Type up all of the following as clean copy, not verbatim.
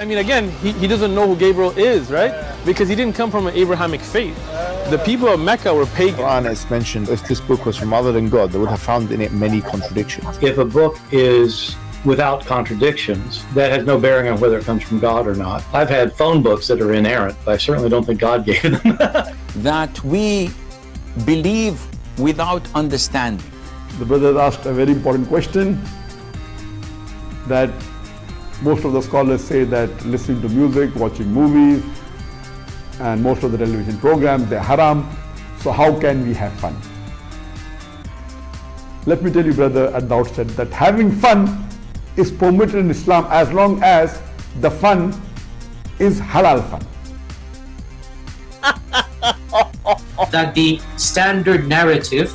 I mean, again, he doesn't know who Gabriel is, right? Because he didn't come from an Abrahamic faith. The people of Mecca were pagan. Quran is mentioned, if this book was from other than God, they would have found in it many contradictions. If a book is without contradictions, that has no bearing on whether it comes from God or not. I've had phone books that are inerrant, but I certainly don't think God gave them. That we believe without understanding. The brother asked a very important question, that most of the scholars say that listening to music, watching movies, and most of the television programs, they're haram. So how can we have fun? Let me tell you, brother, at the outset, that having fun is permitted in Islam as long as the fun is halal fun. That the standard narrative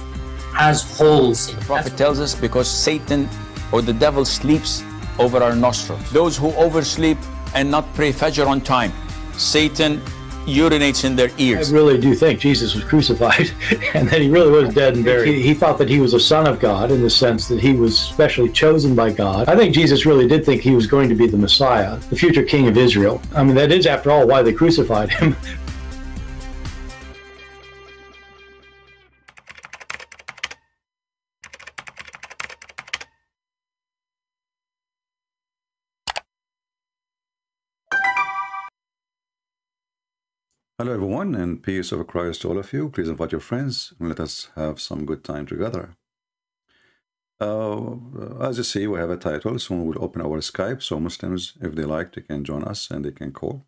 has holes in it. The Prophet tells us because Satan or the devil sleeps over our nostrils. Those who oversleep and not pray Fajr on time, Satan urinates in their ears. I really do think Jesus was crucified and that he really was dead and buried. He thought that he was a son of God in the sense that he was specially chosen by God. I think Jesus really did think he was going to be the Messiah, the future king of Israel. I mean, that is, after all, why they crucified him. Hello everyone, and peace of Christ to all of you. Please invite your friends and let us have some good time together. As you see, we have a title. Soon we'll open our Skype, so Muslims, if they like, they can join us and they can call.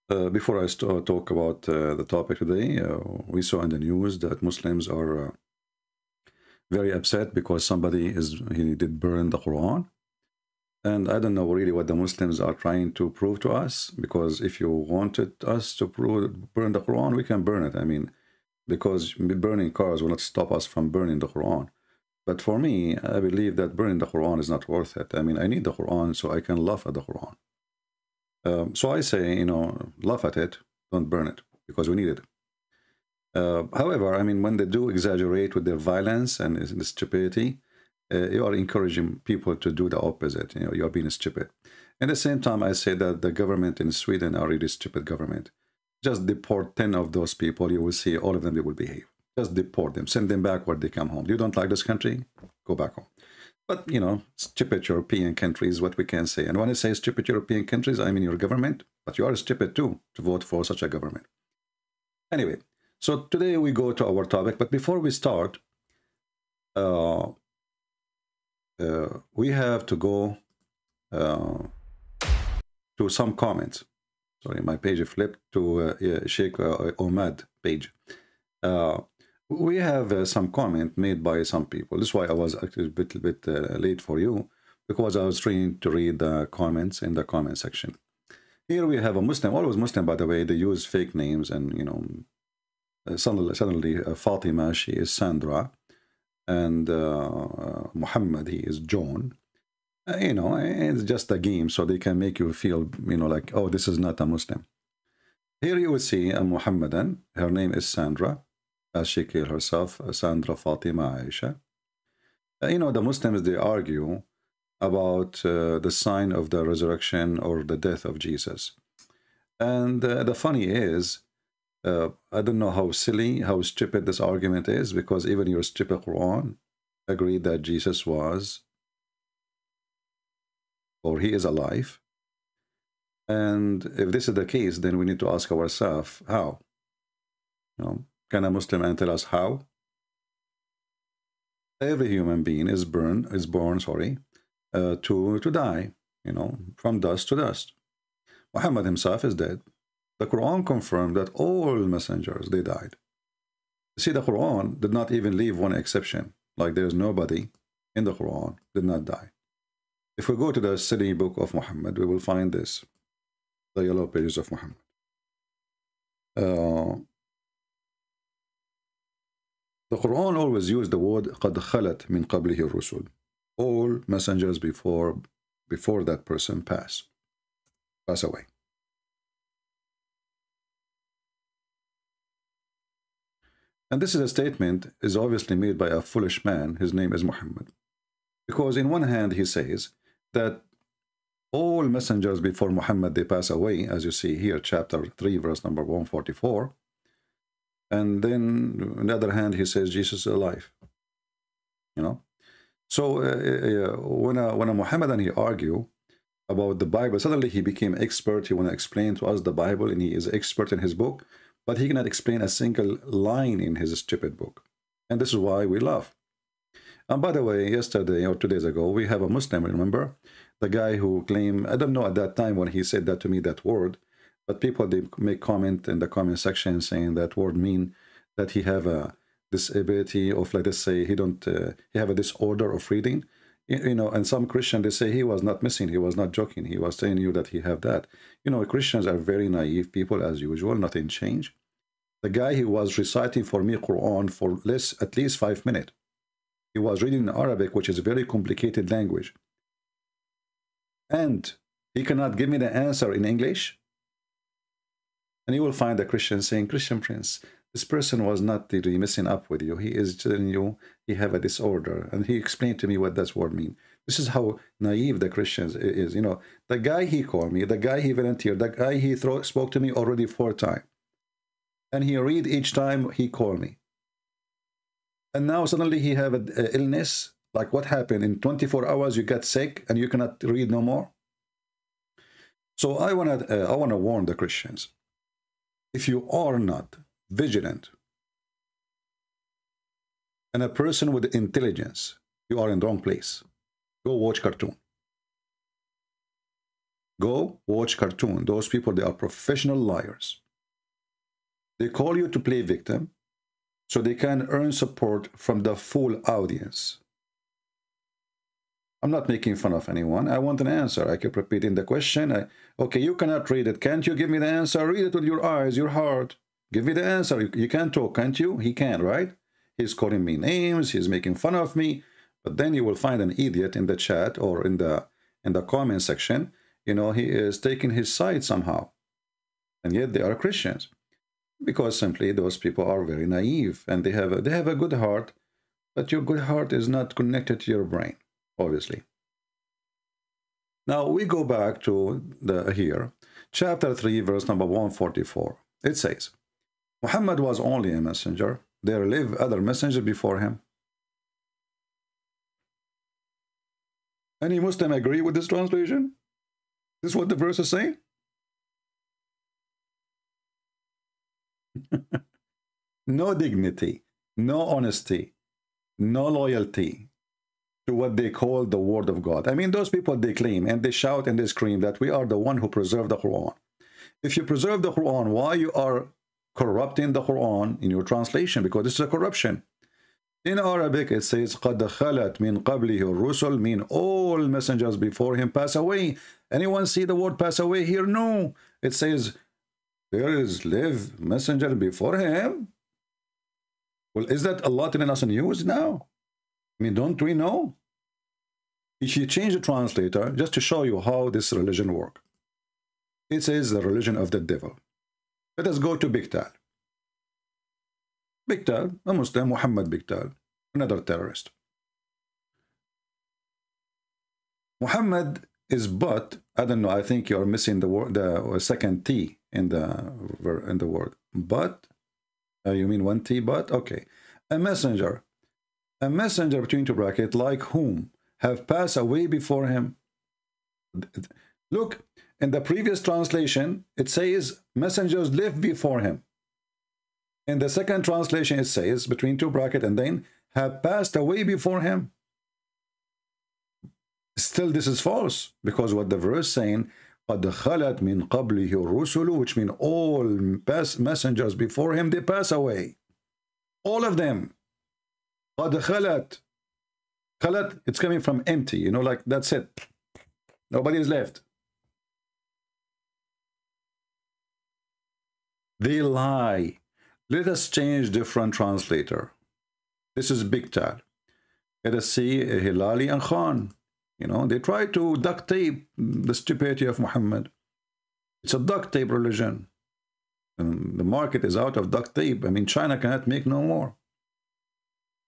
Before I talk about the topic today, we saw in the news that Muslims are very upset because he did burn the Quran. And I don't know really what the Muslims are trying to prove to us, because if you wanted us to burn the Quran, we can burn it. I mean, because burning cars will not stop us from burning the Quran. But for me, I believe that burning the Quran is not worth it. I mean, I need the Quran so I can laugh at the Quran. So I say, you know, laugh at it, don't burn it, because we need it. However, I mean, when they do exaggerate with their violence and the stupidity, you are encouraging people to do the opposite. You know, you are being stupid. At the same time, I say that the government in Sweden are really stupid government. Just deport 10 of those people, you will see all of them, they will behave. Just deport them, send them back where they come home. You don't like this country? Go back home. But, you know, stupid European countries, what we can say. And when I say stupid European countries, I mean your government, but you are stupid too to vote for such a government. Anyway, so today we go to our topic, but before we start, we have to go to some comments. Sorry, my page flipped to Sheikh Omad page. We have some comment made by some people. This is why I was actually a little bit late for you, because I was trying to read the comments in the comment section. Here we have a Muslim, always Muslim by the way, they use fake names, and you know, suddenly Fatima, she is Sandra, and Muhammad, he is John. You know, it's just a game, so they can make you feel, you know, like, oh, this is not a Muslim. Here you will see a Muhammadan, her name is Sandra, as she calls herself, Sandra Fatima Aisha. You know, the Muslims, they argue about the sign of the resurrection or the death of Jesus. And the funny is, I don't know how silly, how stupid this argument is, because even your stupid Quran agreed that Jesus was, or he is alive. And if this is the case, then we need to ask ourselves, how? You know, can a Muslim tell us how? Every human being is born, to die, you know, from dust to dust. Muhammad himself is dead. The Quran confirmed that all messengers, they died. See, the Quran did not even leave one exception. Like there's nobody in the Quran did not die. If we go to the City Book of Muhammad, we will find this, the yellow pages of Muhammad. The Quran always used the word قَدْ خَلَتْ مِنْ قَبْلِهِ الرُّسُلُ. All messengers before that person pass away. And this is a statement is obviously made by a foolish man. His name is Muhammad. Because in one hand he says that all messengers before Muhammad, they pass away, as you see here, chapter 3, verse number 144. And then, on the other hand, he says Jesus is alive. You know? So, when a Muhammadan, he argue about the Bible, suddenly he became expert. He want to explain to us the Bible, and he is expert in his book, but he cannot explain a single line in his stupid book. And this is why we laugh. And by the way, yesterday or 2 days ago, we have a Muslim, remember? The guy who claimed, I don't know at that time when he said that to me, that word, but people, they make comment in the comment section saying that word mean that he have a disability of, like, let's say, he have a disorder of reading. You know, and some Christian, they say he was not missing, he was not joking, he was telling you that he have that. You know, Christians are very naive people as usual, nothing changed. The guy, he was reciting for me Quran for at least 5 minutes. He was reading in Arabic, which is a very complicated language. And he cannot give me the answer in English. And you will find a Christian saying, Christian Prince, this person was not really messing up with you. He is telling you he have a disorder. And he explained to me what that word mean. This is how naive the Christians is. You know, the guy he called me, the guy he volunteered, the guy he spoke to me already 4 times. And he read each time he called me. And now suddenly he have an illness. Like, what happened? In 24 hours you get sick and you cannot read no more? So I wanna warn the Christians. If you are not vigilant and a person with intelligence, you are in the wrong place. Go watch cartoon. Go watch cartoon. Those people, they are professional liars. They call you to play victim so they can earn support from the full audience. I'm not making fun of anyone. I want an answer. I keep repeating the question. Okay, you cannot read it. Can't you give me the answer? Read it with your eyes, your heart. Give me the answer. You can't talk, can't you? He can, right? He's calling me names. He's making fun of me. But then you will find an idiot in the chat or in the comment section. You know, he is taking his side somehow. And yet they are Christians. Because simply those people are very naive. And they have a good heart. But your good heart is not connected to your brain, obviously. Now we go back to here. Chapter 3, verse number 144. It says, Muhammad was only a messenger. There lived other messengers before him. Any Muslim agree with this translation? This is what the verse is saying? No dignity, no honesty, no loyalty to what they call the word of God. I mean, those people, they claim and they shout and they scream that we are the one who preserved the Quran. If you preserve the Quran, why you are corrupting the Quran in your translation? Because this is a corruption. In Arabic, it says, قَدْ خَلَتْ مِنْ قَبْلِهِ الرُّسُلُ, mean all messengers before him pass away. Anyone see the word pass away here? No. It says, there is live messenger before him. Well, is that Allah telling us in news now? I mean, don't we know? If you change the translator, just to show you how this religion works. It says the religion of the devil. Let us go to Biktal. Biktal, a Muslim, Muhammad Biktal, another terrorist. Muhammad is but, I don't know, I think you're missing the word, the second T in the word. But, you mean one T, but? Okay. A messenger between 2 brackets, like whom have passed away before him. Look, in the previous translation, it says messengers lived before him. In the second translation, it says between 2 brackets and then have passed away before him. Still, this is false, because what the verse saying, قَدْ خَلَتْ مِنْ قَبْلِهِ الرُّسُلُ, which means all past messengers before him, they pass away. All of them. قَدْ خَلَتْ. Khalat, it's coming from empty, you know, like that's it. Nobody is left. They lie. Let us change different translator. This is Biktal. Let us see Hilali and Khan. You know, they try to duct tape the stupidity of Muhammad. It's a duct tape religion. And the market is out of duct tape. I mean, China cannot make no more.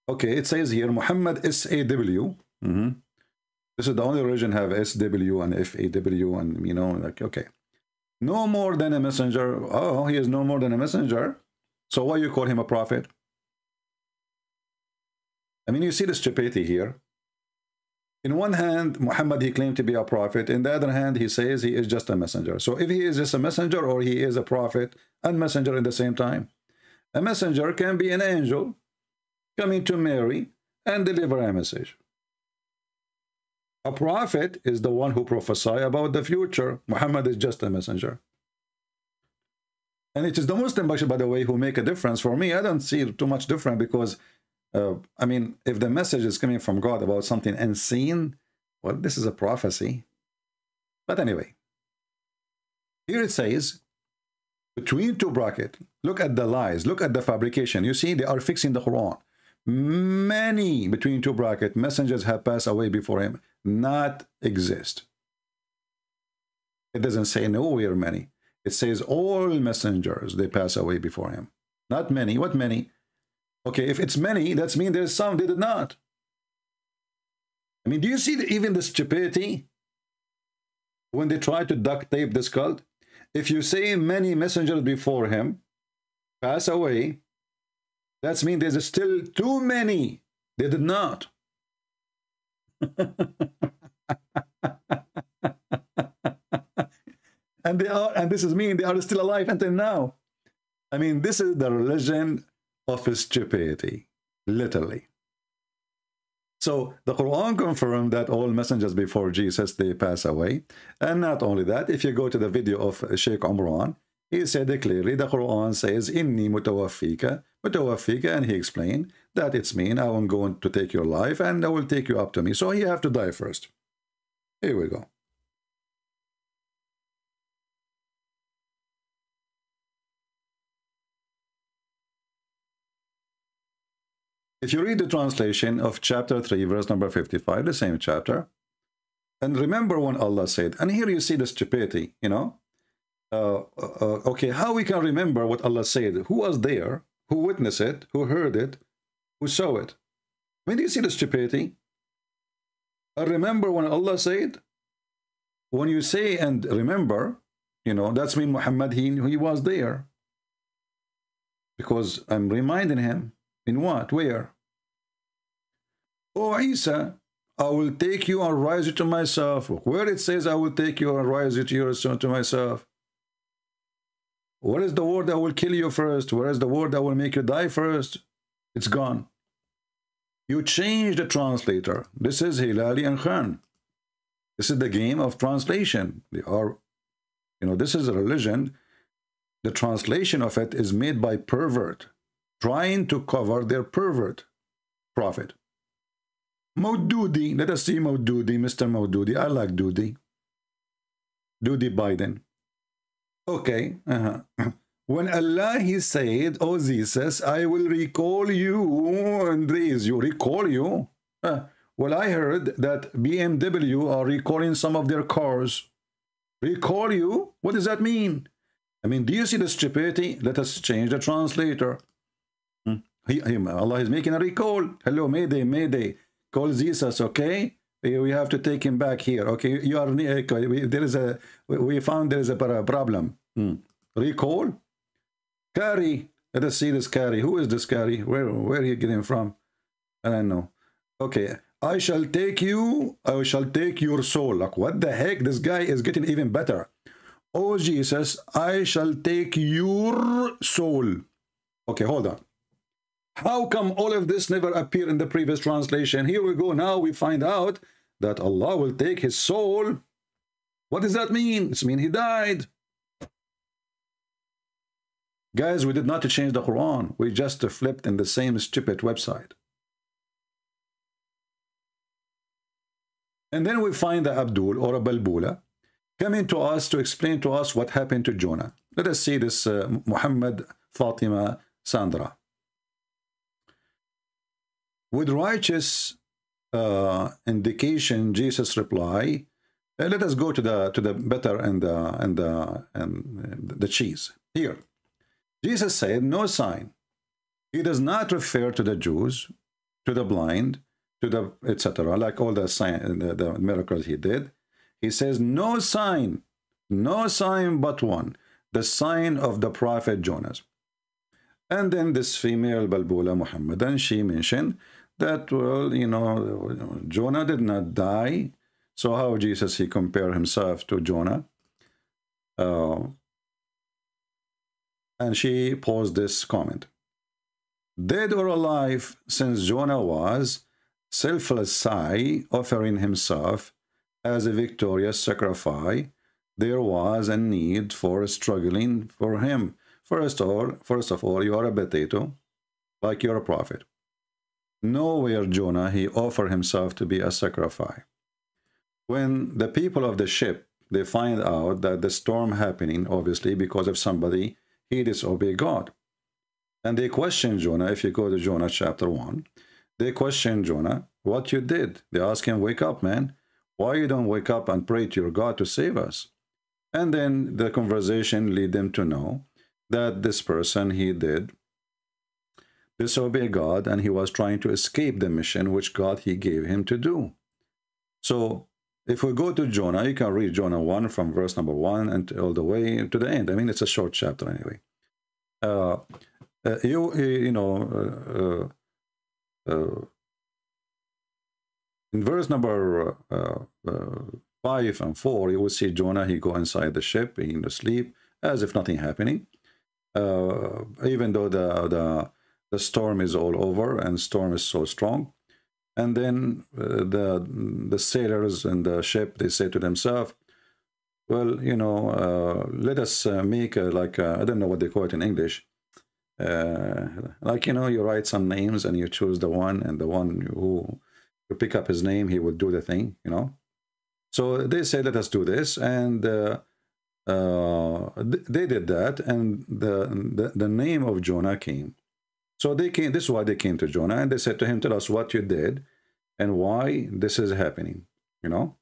Okay, it says here, Muhammad SAW. This is the only religion have SW and FAW and, you know, like, okay. No more than a messenger. Oh, he is no more than a messenger. So why you call him a prophet? I mean, you see the stupidity here. In one hand, Muhammad, he claimed to be a prophet. In the other hand, he says he is just a messenger. So if he is just a messenger or he is a prophet and messenger at the same time, a messenger can be an angel coming to Mary and deliver a message. A prophet is the one who prophesies about the future. Muhammad is just a messenger. And it is the Muslim, by the way, who make a difference. For me, I don't see too much different because, I mean, if the message is coming from God about something unseen, well, this is a prophecy. But anyway, here it says, between two brackets, look at the lies, look at the fabrication. You see, they are fixing the Quran. Many, between two brackets, messengers have passed away before him, not exist. It doesn't say nowhere many. It says all messengers, they pass away before him. Not many. What many? Okay, if it's many, that means there's some they did not. I mean, do you see even the stupidity when they try to duct tape this cult? If you say many messengers before him pass away, that means there's still too many. They did not. And they are, and this is mean they are still alive until now. I mean, this is the religion of stupidity, literally. So the Quran confirmed that all messengers before Jesus, they pass away. And not only that, if you go to the video of Sheikh Umran, he said clearly, the Quran says, Inni mutawaffika, and he explained that it's mean I am going to take your life and I will take you up to me. So you have to die first. Here we go. If you read the translation of chapter 3, verse number 55, the same chapter, and remember when Allah said, and here you see the stupidity, you know, okay, how we can remember what Allah said? Who was there? Who witnessed it? Who heard it? Who saw it? When do you see the stupidity? Remember when Allah said? When you say and remember, you know, that's mean Muhammad, he was there. Because I'm reminding him, in what? Where? Oh, Isa, I will take you and rise you to myself. Where it says I will take you and rise you to myself. What is the word that will kill you first? Where is the word that will make you die first? It's gone. You change the translator. This is Hilali and Khan. This is the game of translation. They are, you know, this is a religion. The translation of it is made by pervert, trying to cover their pervert prophet. Maududi, let us see Maududi, Mr. Maududi. I like Dudi. Dudi Biden. Okay. When Allah, he said, oh Jesus, I will recall you and raise you. Recall you? Well, I heard that BMW are recalling some of their cars. Recall you? What does that mean? I mean, do you see the stupidity? Let us change the translator. Allah is making a recall. Hello, Mayday, Mayday. Call Jesus, okay? We have to take him back here. Okay, you are we found there is a problem. Recall? Carrie. Let us see this Carrie. Who is this Carrie? Where are you getting from? I don't know. Okay. I shall take you. I shall take your soul. Like, what the heck? This guy is getting even better. Oh, Jesus, I shall take your soul. Okay, hold on. How come all of this never appeared in the previous translation? Here we go. Now we find out that Allah will take his soul. What does that mean? It means he died. Guys, we did not change the Quran. We just flipped in the same stupid website. And then we find the Abdul or a Balbula coming to us to explain to us what happened to Jonah. Let us see this Muhammad Fatima Sandra. With righteous indication, Jesus reply. Let us go to the better and the cheese. Here, Jesus said, no sign. He does not refer to the Jews, to the blind, to the etc. Like all the sign, the miracles he did. He says, no sign but one, the sign of the prophet Jonas. And then this female Balbula Muhammadan, she mentioned that, well, you know, Jonah did not die. So how Jesus, he compared himself to Jonah? And she posed this comment. Dead or alive, since Jonah was selfless, offering himself as a victorious sacrifice, there was a need for struggling for him. First of all, you are a potato, like you're a prophet. Nowhere Jonah, he offered himself to be a sacrifice. When the people of the ship, they find out that the storm happening, obviously, because of somebody, he disobeyed God. And they question Jonah. If you go to Jonah chapter 1, they question Jonah, what you did. They ask him, wake up, man. Why you don't wake up and pray to your God to save us? And then the conversation lead them to know that this person, he did disobey God, and he was trying to escape the mission which God, he gave him to do. So if we go to Jonah, you can read Jonah 1 from verse number 1 and all the way to the end. I mean, it's a short chapter anyway. In verse number 5 and 4, you will see Jonah, he go inside the ship, in the sleep, as if nothing happening. Even though the storm is all over and storm is so strong. And then the sailors in the ship, they say to themselves, well, you know, let us make like I don't know what they call it in English. Like, you know, you write some names and you choose the one, and the one who you pick up his name, he would do the thing, you know. So they say, let us do this, and they did that, and the name of Jonah came. So they came. This is why they came to Jonah, and they said to him, tell us what you did and why this is happening, you know.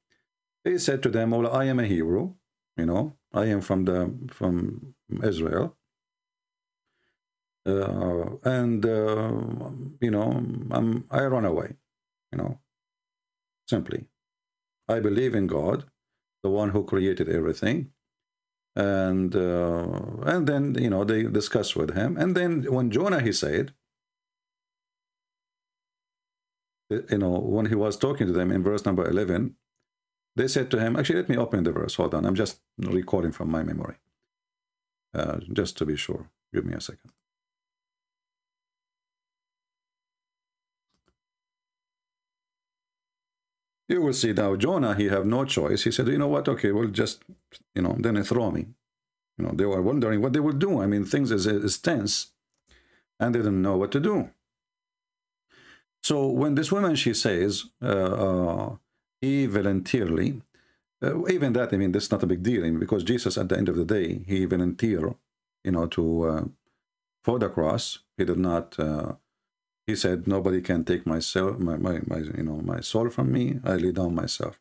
He said to them, well, I am a Hebrew, you know, I am from Israel. And you know, I run away, you know, simply. I believe in God, the one who created everything. And then, you know, they discuss with him. And then when Jonah, he said, you know, when he was talking to them in verse number 11, they said to him, actually, let me open the verse. Hold on. I'm just recording from my memory. Just to be sure. Give me a second. You will see now Jonah, he have no choice. He said, you know what? Okay, well, just, you know, then they throw me. You know, they were wondering what they would do. I mean, things is tense, and they didn't know what to do. So when this woman, she says, he voluntarily, even that, I mean, that's not a big deal, I mean, because Jesus, at the end of the day, he volunteered, you know, to for the cross. He did not. He said, nobody can take my soul, you know, my soul from me. I lay down myself.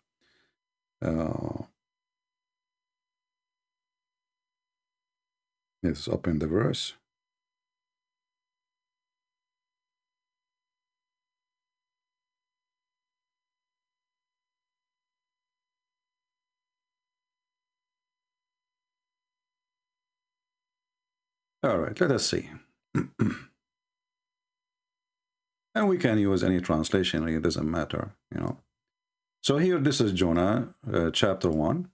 Let's open the verse. All right, let us see. And we can use any translation, it doesn't matter, you know. So here, this is Jonah, chapter 1.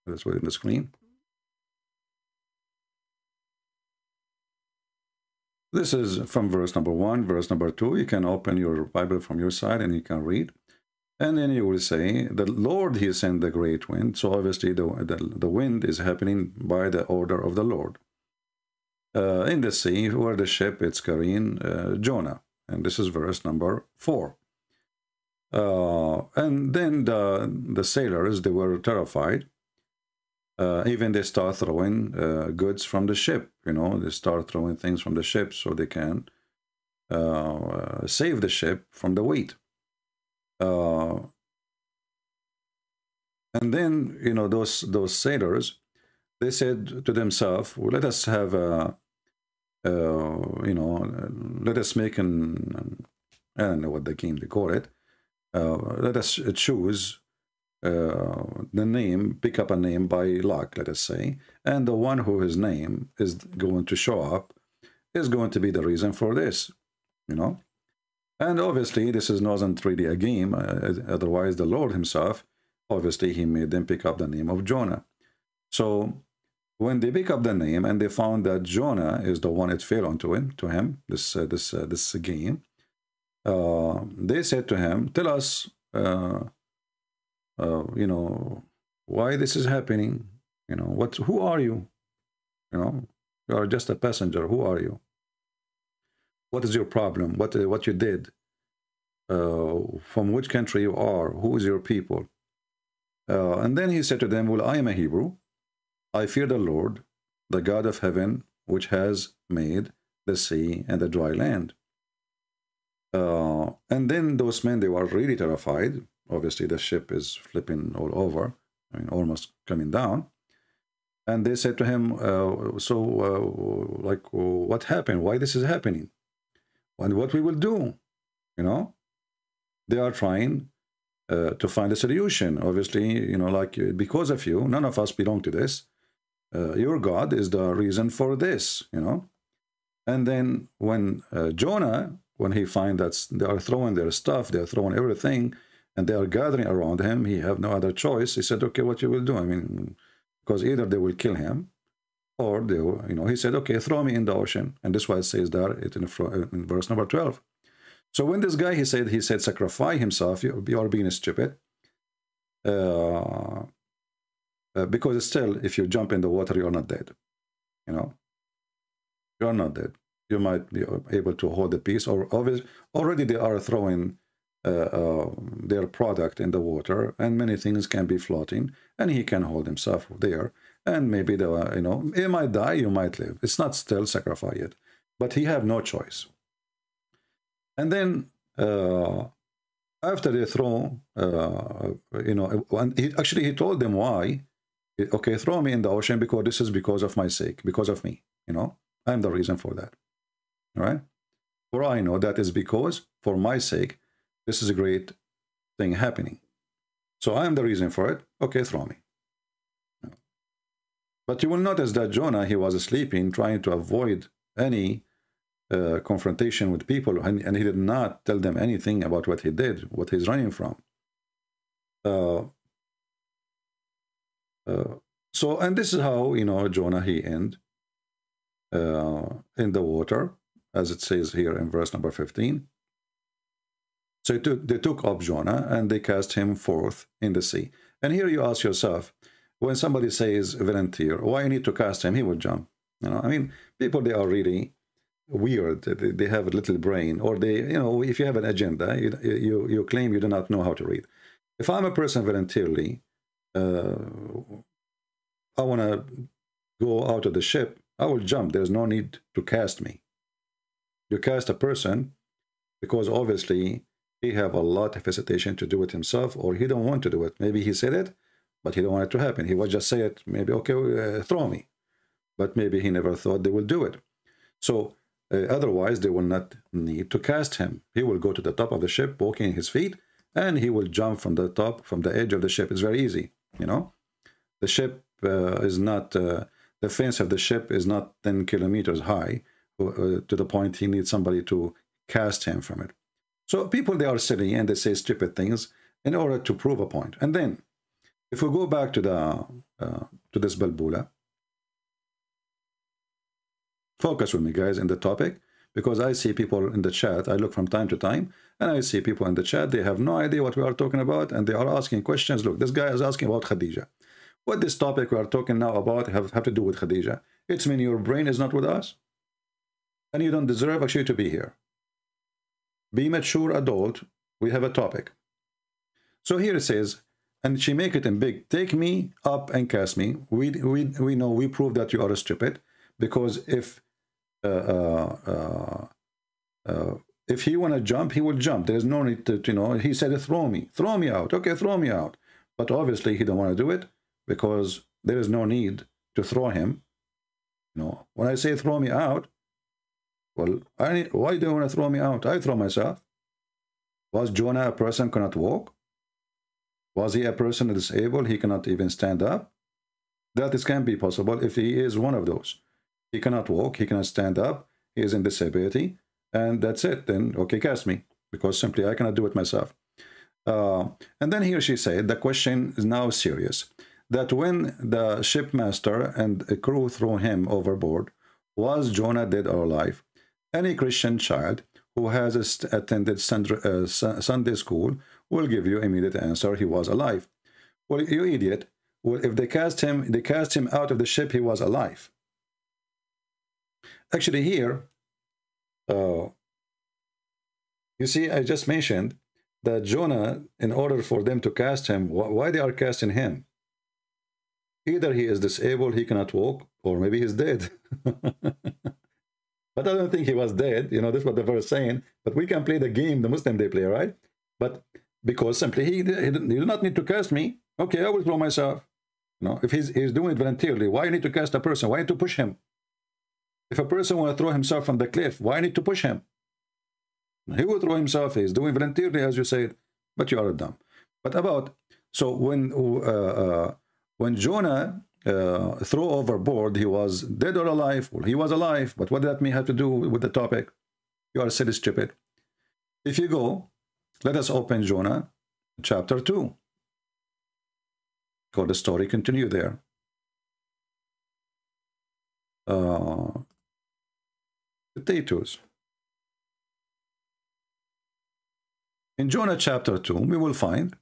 Let's put it in the screen. This is from verse number 1, verse number 2. You can open your Bible from your side and you can read. And then you will say, the Lord, he sent the great wind. So obviously the wind is happening by the order of the Lord. In the sea, where the ship is carrying Jonah. And this is verse number 4. And then the sailors, they were terrified. Even they start throwing goods from the ship. You know, they start throwing things from the ship so they can save the ship from the weight. And then, you know, those sailors, they said to themselves, well, let us have you know, let us make I don't know what the game they call it. Let us choose the name, pick up a name by luck, let us say, and the one who his name is going to show up is going to be the reason for this, you know. And obviously this is not really a game, otherwise the Lord himself, obviously he made them pick up the name of Jonah. So when they pick up the name and they found that Jonah is the one it fell onto him, this game, they said to him, tell us, you know, why this is happening, you know, who are you? You know, you are just a passenger. Who are you? What is your problem? What you did? From which country you are? Who is your people? And then he said to them, well, I am a Hebrew. I fear the Lord, the God of heaven, which has made the sea and the dry land. And then those men, they were really terrified. Obviously, the ship is flipping all over, I mean, almost coming down. And they said to him, like, what happened? Why this is happening? And what we will do? You know, they are trying to find a solution. Obviously, you know, like, because of you, none of us belong to this. Your God is the reason for this, you know. And then when Jonah, when he finds that they are throwing their stuff, they are throwing everything, and they are gathering around him, he have no other choice. He said, okay, what you will do? I mean, because either they will kill him, or they will, you know, he said, okay, throw me in the ocean. And this is why it says there in verse number 12. So when this guy, he said, sacrifice himself, you are being stupid. Because still, if you jump in the water, you're not dead. You know, you're not dead. You might be able to hold the peace, or already they are throwing their product in the water, and many things can be floating, and he can hold himself there, and maybe you know, he might die, you might live. It's not still sacrifice yet, but he have no choice. And then after they throw, you know, and he told them why. Okay, throw me in the ocean, because this is because of my sake, because of me. You know, I'm the reason for that. All right, for I know that is because for my sake. This is a great thing happening. So I am the reason for it. Okay, throw me. But you will notice that Jonah, he was sleeping, trying to avoid any confrontation with people, and he did not tell them anything about what he did, what he's running from. So, and this is how, you know, Jonah, he ended in the water, as it says here in verse number 15. So they took up Jonah and they cast him forth in the sea. And here you ask yourself, when somebody says volunteer, why you need to cast him? He would jump. You know, I mean, people, they are really weird. They have a little brain, or they, you know, if you have an agenda, you claim you do not know how to read. If I'm a person voluntarily, I want to go out of the ship, I will jump. There's no need to cast me. You cast a person because obviously he have a lot of hesitation to do it himself, or he don't want to do it. Maybe he said it, but he don't want it to happen. He would just say it, maybe, okay, throw me. But maybe he never thought they will do it. So otherwise, they will not need to cast him. He will go to the top of the ship, walking his feet, and he will jump from the top, from the edge of the ship. It's very easy, you know. The ship is not, the fence of the ship is not 10 kilometers high, to the point he needs somebody to cast him from it. So people, they are silly and they say stupid things in order to prove a point. And then, if we go back to this Balbula, focus with me, guys, in the topic, because I see people in the chat. I look from time to time, and I see people in the chat. They have no idea what we are talking about, and they are asking questions. Look, this guy is asking about Khadija. What this topic we are talking now about have to do with Khadija? It's mean your brain is not with us, and you don't deserve actually to be here. Be mature adult. We have a topic. So here it says, and she make it in big. Take me up and cast me. We know, we prove that you are stupid, because if he want to jump, he will jump. There's no need to, you know. He said, throw me out. Okay, throw me out. But obviously he don't want to do it, because there is no need to throw him. You know, when I say throw me out, Well, why do you want to throw me out? I throw myself. Was Jonah a person who cannot walk? Was he a person disabled? He cannot even stand up? That can be possible if he is one of those. He cannot walk, he cannot stand up, he is in disability, and that's it. Then, okay, cast me, because simply I cannot do it myself. And then here she said, the question is now serious, that when the shipmaster and the crew threw him overboard, was Jonah dead or alive? Any Christian child who has attended Sunday school will give you immediate answer, he was alive. Well, you idiot. Well, if they cast him out of the ship, he was alive. Actually here, you see, I just mentioned that Jonah, in order for them to cast him, why they are casting him? Either he is disabled, he cannot walk, or maybe he's dead. But I don't think he was dead. You know, this is what the verse is saying. But we can play the game the Muslim they play, right? But because simply he did not need to cast me. Okay, I will throw myself. You know, if he's doing it voluntarily, why you need to cast a person? Why need to push him? If a person want to throw himself from the cliff, why need to push him? He will throw himself. He's doing voluntarily, as you said. But you are dumb. But about so when Jonah threw overboard, he was dead or alive? Well, he was alive, but what did that have to do with the topic? You are silly stupid. If you go, let us open Jonah chapter 2. Go the story, continue there. Potatoes. In Jonah chapter 2, we will find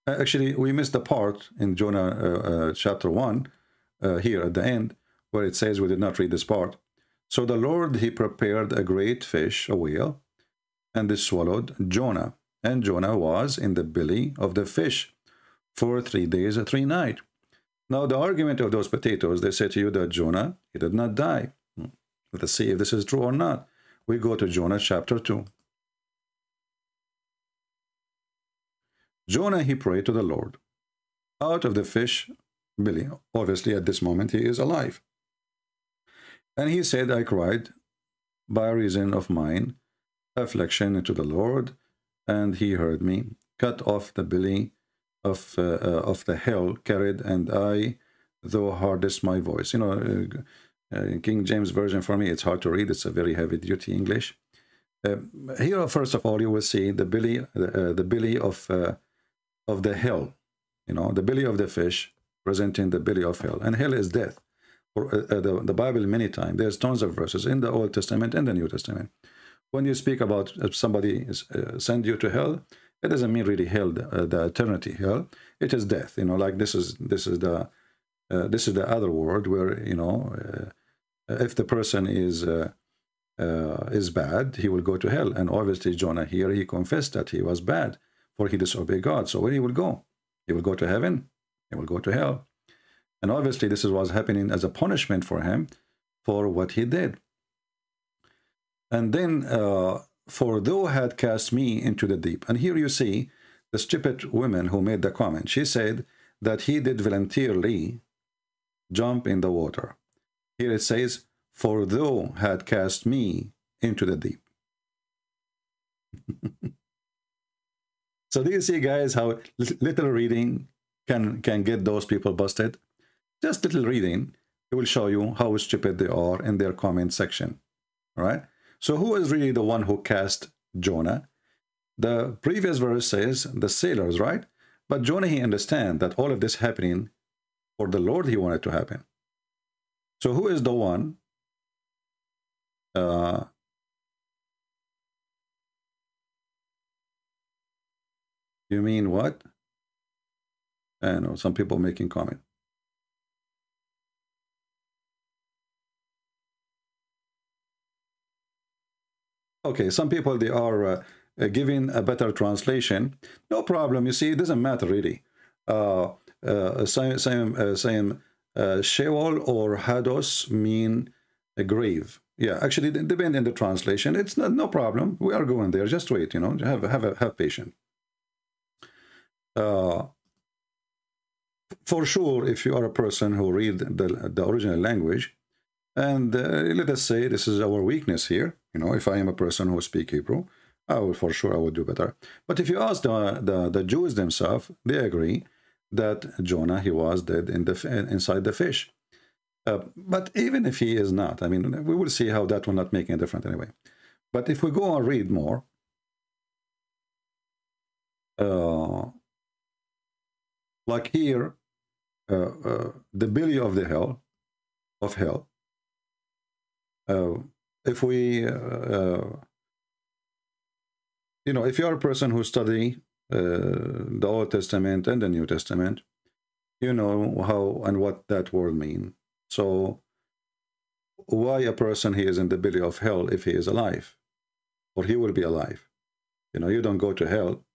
actually, we missed the part in Jonah chapter 1 here at the end, where it says we did not read this part. So the Lord, he prepared a great fish, a whale, and it swallowed Jonah. And Jonah was in the belly of the fish for 3 days and 3 nights. Now, the argument of those potatoes, they say to you that Jonah, he did not die. Let us see if this is true or not. We go to Jonah chapter 2. Jonah, he prayed to the Lord out of the fish belly. Obviously, at this moment, he is alive. And he said, I cried by reason of mine affliction to the Lord, and he heard me. Cut off the belly of the hell carried, and I, though hardest my voice. You know, King James Version, for me, it's hard to read. It's a very heavy-duty English. Here, first of all, you will see the belly of the hell. You know, the belly of the fish presenting the belly of hell, and hell is death. For the Bible, many times there's tons of verses in the Old Testament and the New Testament. When you speak about somebody send you to hell, it doesn't mean really hell, the eternity hell. It is death. You know, like this is the other word where, you know, if the person is bad, he will go to hell. And obviously Jonah here, he confessed that he was bad, for he disobeyed God. So where he will go? He will go to heaven. He will go to hell. And obviously this was happening as a punishment for him for what he did. And then, for thou had cast me into the deep. And here you see the stupid woman who made the comment. She said that he did voluntarily jump in the water. Here it says, for thou had cast me into the deep. So do you see, guys, how little reading can get those people busted? Just little reading, it will show you how stupid they are in their comment section. All right? So who is really the one who cast Jonah? The previous verse says the sailors, right? But Jonah, he understands that all of this happening for the Lord, he wanted to happen. So who is the one? You mean what? I know some people making comment. Okay, some people, they are giving a better translation. No problem. You see, it doesn't matter really. Sheol or Hados mean a grave. Yeah, actually, it depends on the translation. It's no problem. We are going there. Just wait, you know. Have patience. Uh, for sure, if you are a person who read the original language, and let us say this is our weakness here, you know, if I am a person who speak Hebrew, I will for sure I would do better. But if you ask the Jews themselves, they agree that Jonah, he was dead inside the fish. But even if he is not, I mean, we will see how that will not make any difference anyway. But if we go and read more, like here, the belly of the hell, if we, you know, if you are a person who study the Old Testament and the New Testament, you know how and what that word means. So why a person he is in the belly of hell if he is alive, or he will be alive? You know, you don't go to hell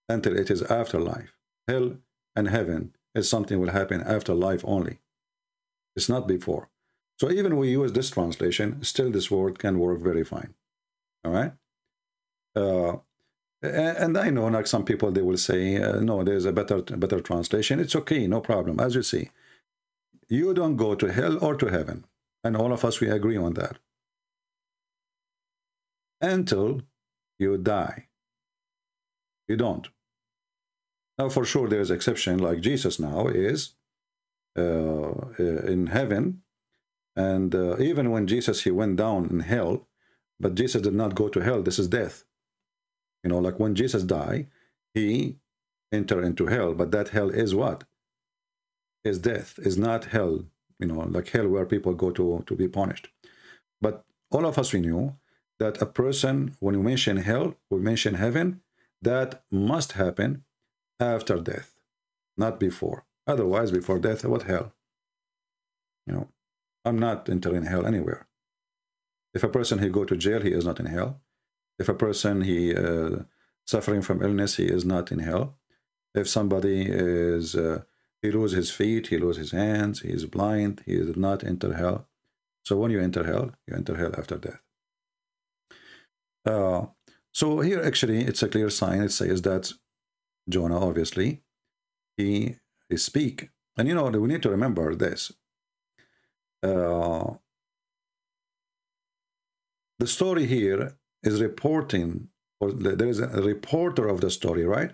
until it is afterlife. Hell and heaven is something will happen after life only. It's not before. So even we use this translation, still this word can work very fine. All right. And I know, like some people, they will say, no, there's a better translation. It's okay, no problem. As you see, you don't go to hell or to heaven. And all of us, we agree on that. Until you die. You don't. Now, for sure, there's exception, like Jesus now is in heaven. And even when Jesus, he went down in hell, but Jesus did not go to hell. This is death. You know, like when Jesus died, he entered into hell. But that hell is what? Is death, is not hell, you know, like hell where people go to be punished. But all of us, we knew that a person, when we mention hell, we mention heaven, that must happen after death, not before. Otherwise, before death, what hell? You know, I'm not entering hell anywhere. If a person, he go to jail, he is not in hell. If a person, he suffering from illness, he is not in hell. If somebody is... he loses his feet, he loses his hands, he is blind, he did not enter hell. So when you enter hell after death. So here actually it's a clear sign. It says that Jonah, obviously, he speak. And you know, we need to remember this. The story here is reporting, or there is a reporter of the story, right?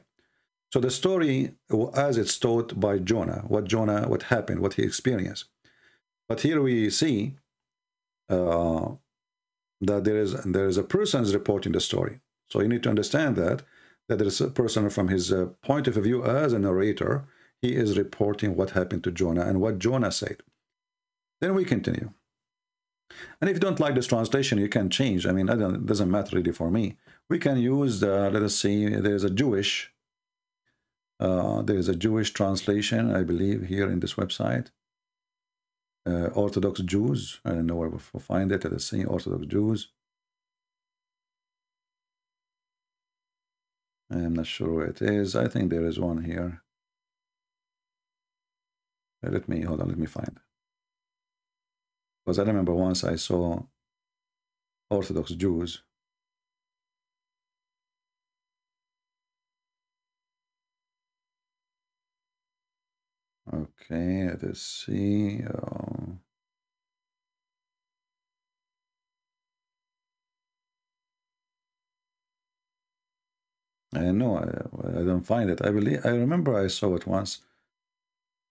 So the story, as it's told by Jonah, what happened, what he experienced. But here we see that there is a person reporting the story. So you need to understand that there is a person from his point of view as a narrator. He is reporting what happened to Jonah and what Jonah said. Then we continue. And if you don't like this translation, you can change. I mean, it doesn't matter really for me. We can use let us see. There's a Jewish. There is a Jewish translation, I believe, here in this website. Orthodox Jews. I don't know where we'll find it. Let's see, Orthodox Jews. I'm not sure where it is. I think there is one here. Let me find it. Because I remember once I saw Orthodox Jews. Okay, let's see. No, I don't find it. I remember I saw it once.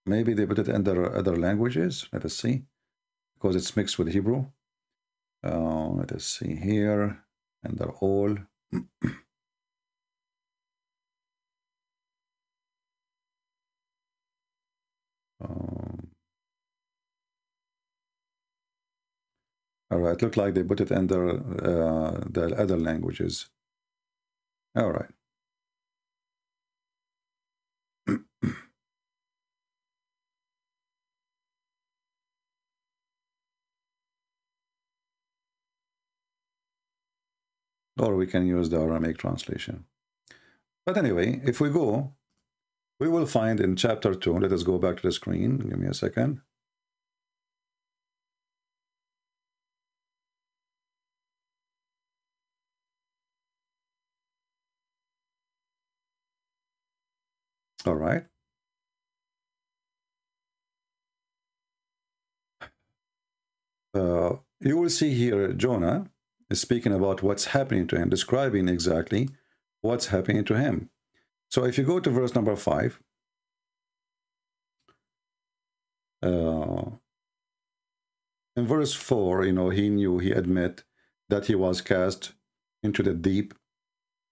Maybe they put it in other languages. Let us see, because it's mixed with Hebrew. Let us see here, and they're all. All right, look like they put it under the other languages. All right. Or we can use the Aramaic translation. But anyway, if we go, we will find in chapter 2, let us go back to the screen. Give me a second. All right. You will see here Jonah is speaking about what's happening to him, describing exactly what's happening to him. So if you go to verse number 5, in verse 4, you know, he admit that he was cast into the deep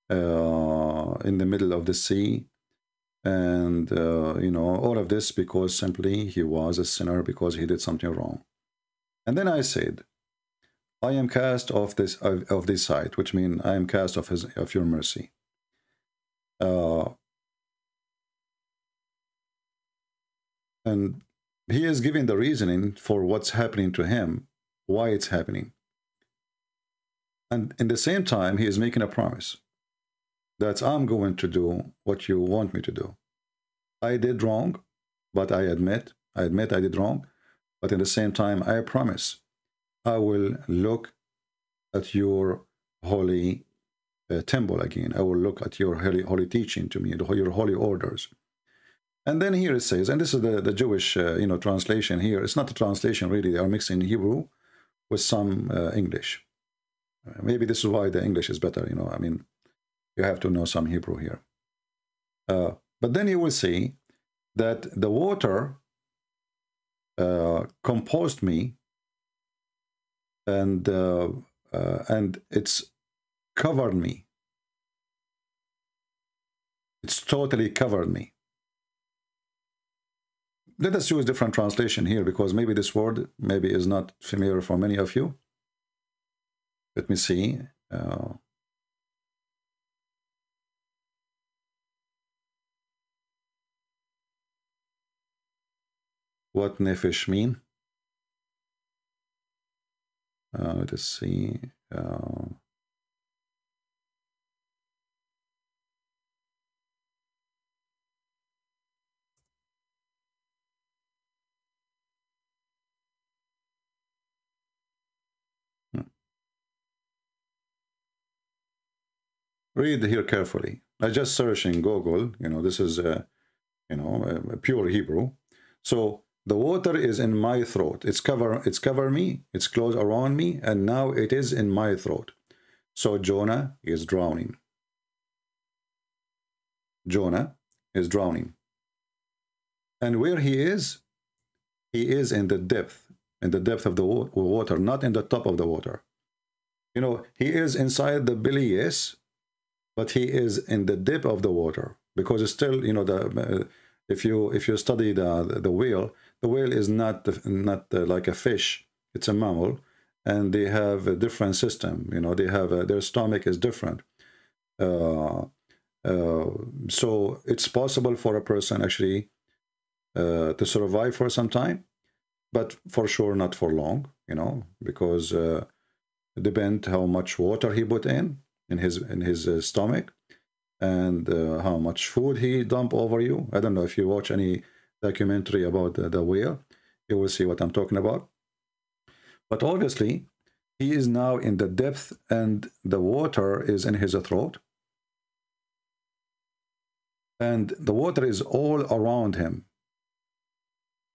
in the middle of the sea. And, you know, all of this because simply he was a sinner because he did something wrong. And then I said, I am cast off this side, which means I am cast of your mercy. And he is giving the reasoning for what's happening to him, why it's happening. And in the same time, he is making a promise that I'm going to do what you want me to do. I did wrong, but I admit I did wrong. But at the same time, I promise I will look at your holy temple again. I will look at your holy teaching to me, your holy orders. And then here it says, and this is the Jewish you know, translation here. It's not a translation really. They are mixing Hebrew with some English. Maybe this is why the English is better. You know, I mean, you have to know some Hebrew here. But then you will see that the water composed me, and it's covered me. It's totally covered me. Let us use different translation here because maybe this word maybe is not familiar for many of you. Let me see. What nefesh mean? Let us see. Read here carefully. I just search in Google. You know, this is you know, a pure Hebrew. So the water is in my throat. It's cover me. It's close around me, and now it is in my throat. So Jonah is drowning. Jonah is drowning. And where he is in the depth of the water, not in the top of the water. You know, he is inside the belly, yes, but he is in the depth of the water, because it's still, you know, if you study the whale is not like a fish. It's a mammal, and they have a different system. You know, they have their stomach is different. So it's possible for a person actually to survive for some time, but for sure not for long. You know, because it depends how much water he put in his stomach, and how much food he dump over you. I don't know if you watch any documentary about the whale, you will see what I'm talking about. But obviously, he is now in the depth, and the water is in his throat. And the water is all around him.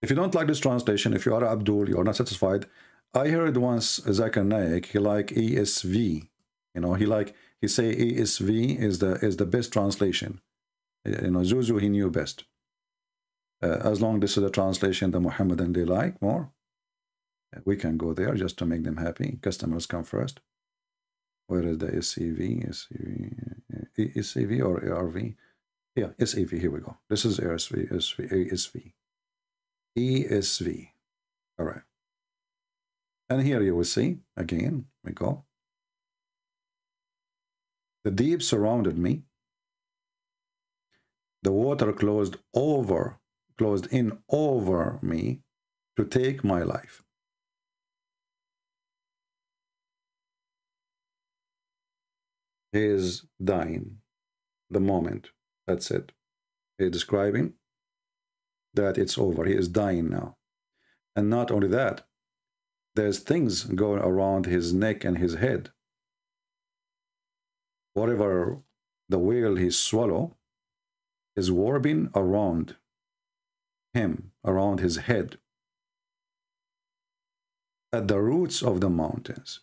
If you don't like this translation, if you are Abdul, you are not satisfied. I heard once Zakir Naik, he like ESV. You know, he say ESV is the best translation. You know, Zuzu, he knew best. As long as this is a translation that Muhammadan they like more, we can go there just to make them happy. Customers come first. Where is the SCV? SCV or ARV? Yeah, SAV. Here we go. This is ASV. ESV. All right. And here you will see, again, we go. The deep surrounded me. The water closed in over me to take my life. He is dying the moment. That's it. He's describing that it's over. He is dying now. And not only that, there's things going around his neck and his head. Whatever the whale he swallow, is warping around him, around his head. At the roots of the mountains,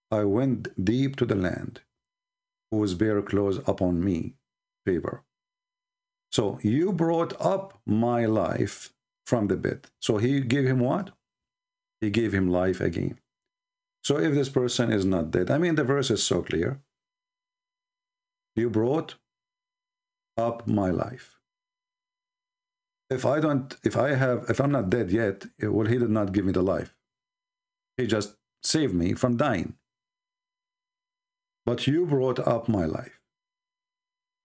I went deep to the land, whose bare clothes upon me favor. So you brought up my life from the pit. So he gave him what? He gave him life again. So if this person is not dead, I mean, the verse is so clear. You brought up my life. If I'm not dead yet, well, he did not give me the life. He just saved me from dying. But you brought up my life.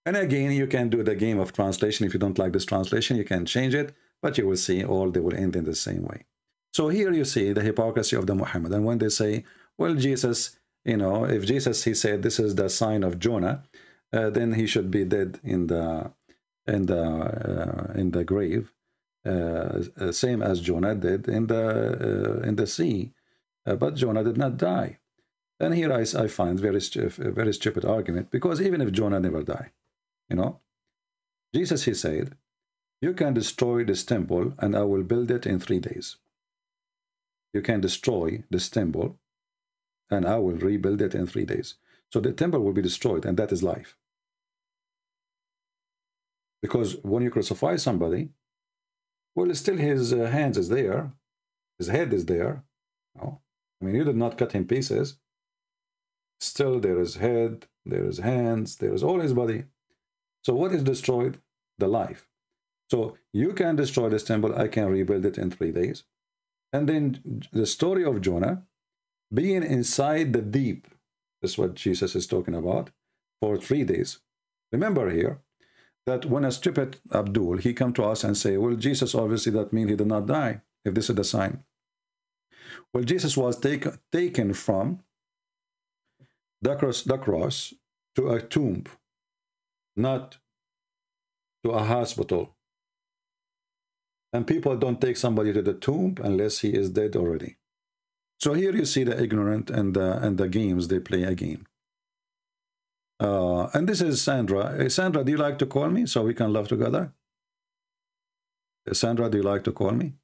And again, you can do the game of translation. If you don't like this translation, you can change it, but you will see all they will end in the same way. So here you see the hypocrisy of the Muhammad. And when they say, well, Jesus, you know, if Jesus, he said, this is the sign of Jonah, then he should be dead in the grave, same as Jonah did in the sea. But Jonah did not die. And here I find a very stupid argument, because even if Jonah never died, you know, Jesus, he said, you can destroy this temple and I will build it in 3 days. You can destroy this temple and I will rebuild it in 3 days. So the temple will be destroyed, and that is life. Because when you crucify somebody, well, still his hands is there, his head is there. No? I mean, you did not cut him pieces. Still there is head, there is hands, there is all his body. So what is destroyed? The life. So you can destroy this temple, I can rebuild it in 3 days. And then the story of Jonah being inside the deep, that's what Jesus is talking about, for 3 days. Remember here that when a stupid Abdul, he come to us and say, well, Jesus, obviously that means he did not die, if this is the sign. Well, Jesus was taken from the cross to a tomb, not to a hospital. And people don't take somebody to the tomb unless he is dead already. So here you see the ignorant and the games they play again. And this is Sandra. Sandra, do you like to call me so we can laugh together? Sandra, do you like to call me?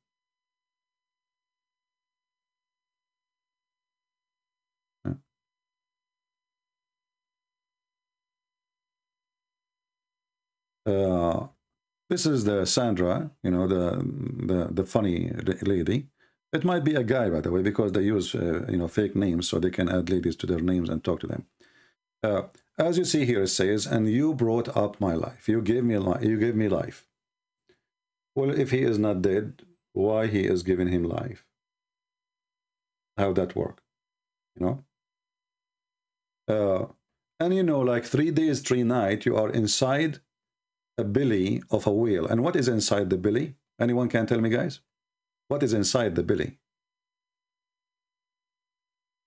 This is the Sandra, you know, the funny lady. It might be a guy, by the way, because they use you know, fake names so they can add ladies to their names and talk to them. As you see here, it says, and you brought up my life. You gave me life. You gave me life. Well, if he is not dead, why he is giving him life? How that work? You know. And you know, like 3 days, 3 nights, you are inside a belly of a whale. And what is inside the belly? Anyone can tell me, guys? What is inside the belly?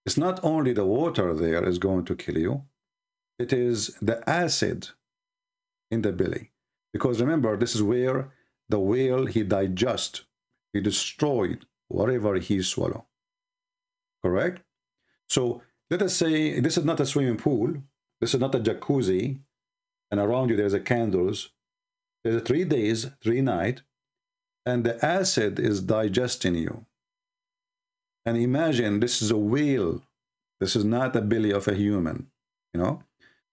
It's not only the water there is going to kill you. It is the acid in the belly. Because remember, this is where the whale, he digests. He destroyed whatever he swallowed. Correct? So let us say this is not a swimming pool. This is not a jacuzzi. And around you there's a candles. There's a 3 days, 3 nights. And the acid is digesting you. And imagine this is a whale. This is not the belly of a human, you know.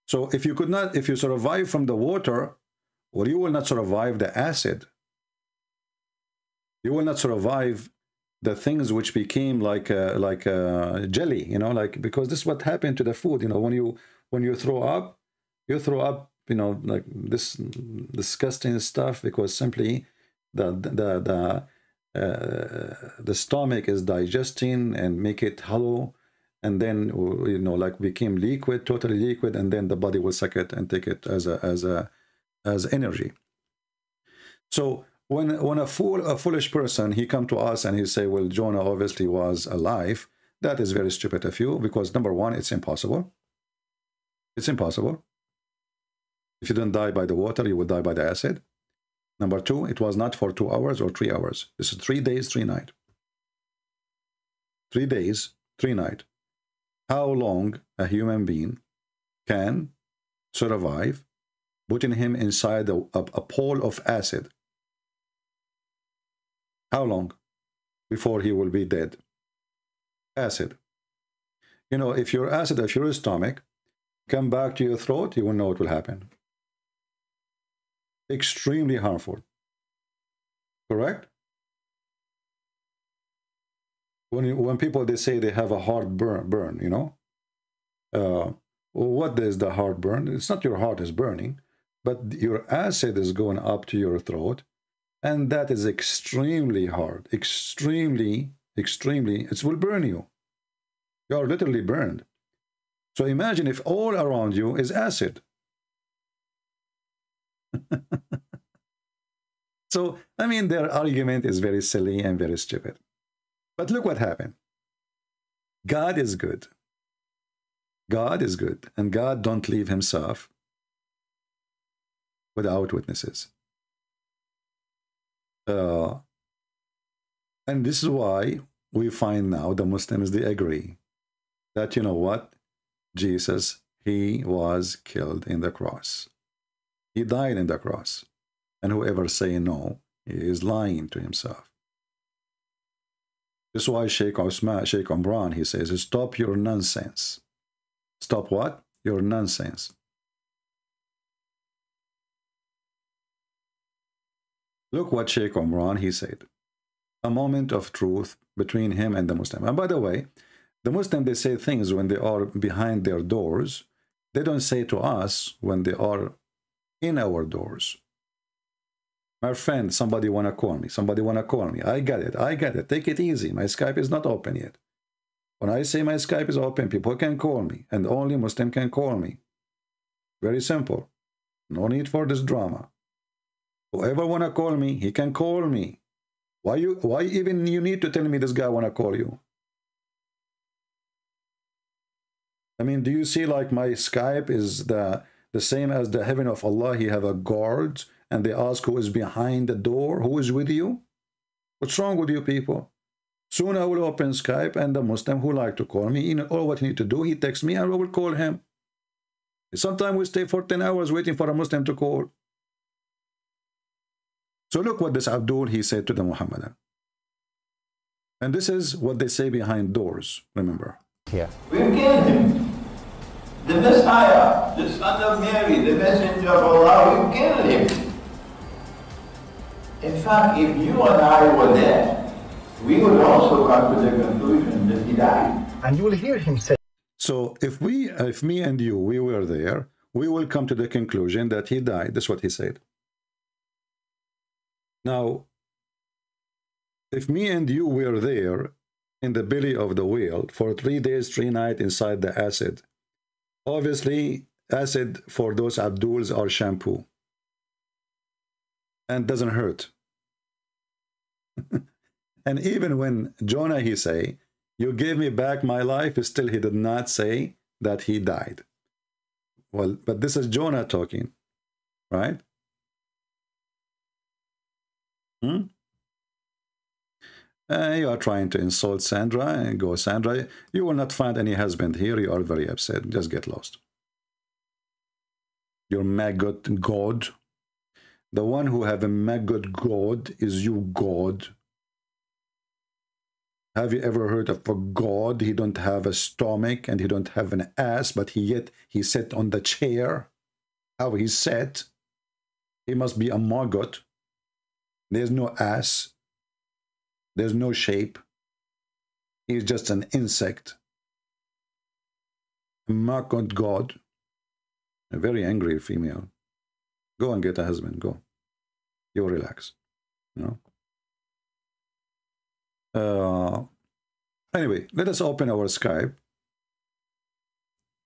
So if you survive from the water, well, you will not survive the acid. You will not survive the things which became like a jelly, you know, like, because this is what happened to the food, you know, when you throw up, you know, like this disgusting stuff, because simply the stomach is digesting and make it hollow, and then, you know, like became liquid, totally liquid, and then the body will suck it and take it as energy. So when a foolish person, he come to us and he say, well, Jonah obviously was alive, that is very stupid of you, because number one, it's impossible. It's impossible. If you don't die by the water, you will die by the acid. Number two, it was not for 2 hours or 3 hours. This is 3 days, 3 nights. 3 days, 3 nights. How long a human being can survive putting him inside a pool of acid. How long before he will be dead? Acid. You know, if your acid of your stomach come back to your throat, you will know what will happen. Extremely harmful. Correct? When people, they say they have a heart burn, you know, what is the heart burn? It's not your heart is burning, but your acid is going up to your throat, and that is extremely hard, extremely, it will burn you. You are literally burned. So imagine if all around you is acid. So, I mean, their argument is very silly and very stupid. But look what happened. God is good. God is good. And God don't leave himself without witnesses. And this is why we find now the Muslims, they agree that, you know what? Jesus, he was killed in the cross. He died in the cross. And whoever say no, he is lying to himself. This is why Sheikh Omran, he says, stop your nonsense. Stop what? Your nonsense. Look what Sheikh Omran, he said. A moment of truth between him and the Muslim. And by the way, the Muslim, they say things when they are behind their doors. They don't say to us when they are in our doors. My friend, somebody want to call me. Somebody want to call me. I get it. I get it. Take it easy. My Skype is not open yet. When I say my Skype is open, people can call me. And only Muslim can call me. Very simple. No need for this drama. Whoever want to call me, he can call me. Why even you need to tell me this guy want to call you? I mean, do you see like my Skype is the same as the heaven of Allah? He have a guard. And they ask who is behind the door, who is with you? What's wrong with you people? Soon I will open Skype, and the Muslim who like to call me, you know, all what he need to do, he texts me and I will call him. Sometimes we stay for 10 hours waiting for a Muslim to call. So look what this Abdul, he said to the Muhammadan. And this is what they say behind doors, remember. Here. We killed him. The Messiah, the son of Mary, the messenger of Allah, we killed him. In fact, if you and I were there, we would also come to the conclusion that he died. And you will hear him say. So if me and you, we were there, we will come to the conclusion that he died. That's what he said. Now, if me and you were there in the belly of the whale for 3 days, 3 nights inside the acid, obviously acid for those Abduls are shampoo and doesn't hurt. And even when Jonah, he say, you gave me back my life, still he did not say that he died. Well, but this is Jonah talking, right? You are trying to insult Sandra, and go Sandra. You will not find any husband here. You are very upset. Just get lost. Your maggot God. The one who have a maggot God is you God. Have you ever heard of a God? He don't have a stomach and he don't have an ass, but yet he sat on the chair. How he sat? He must be a maggot. There's no ass. There's no shape. He's just an insect. A maggot God. A very angry female. Go and get a husband. Go. You relax. You know. Anyway, let us open our Skype.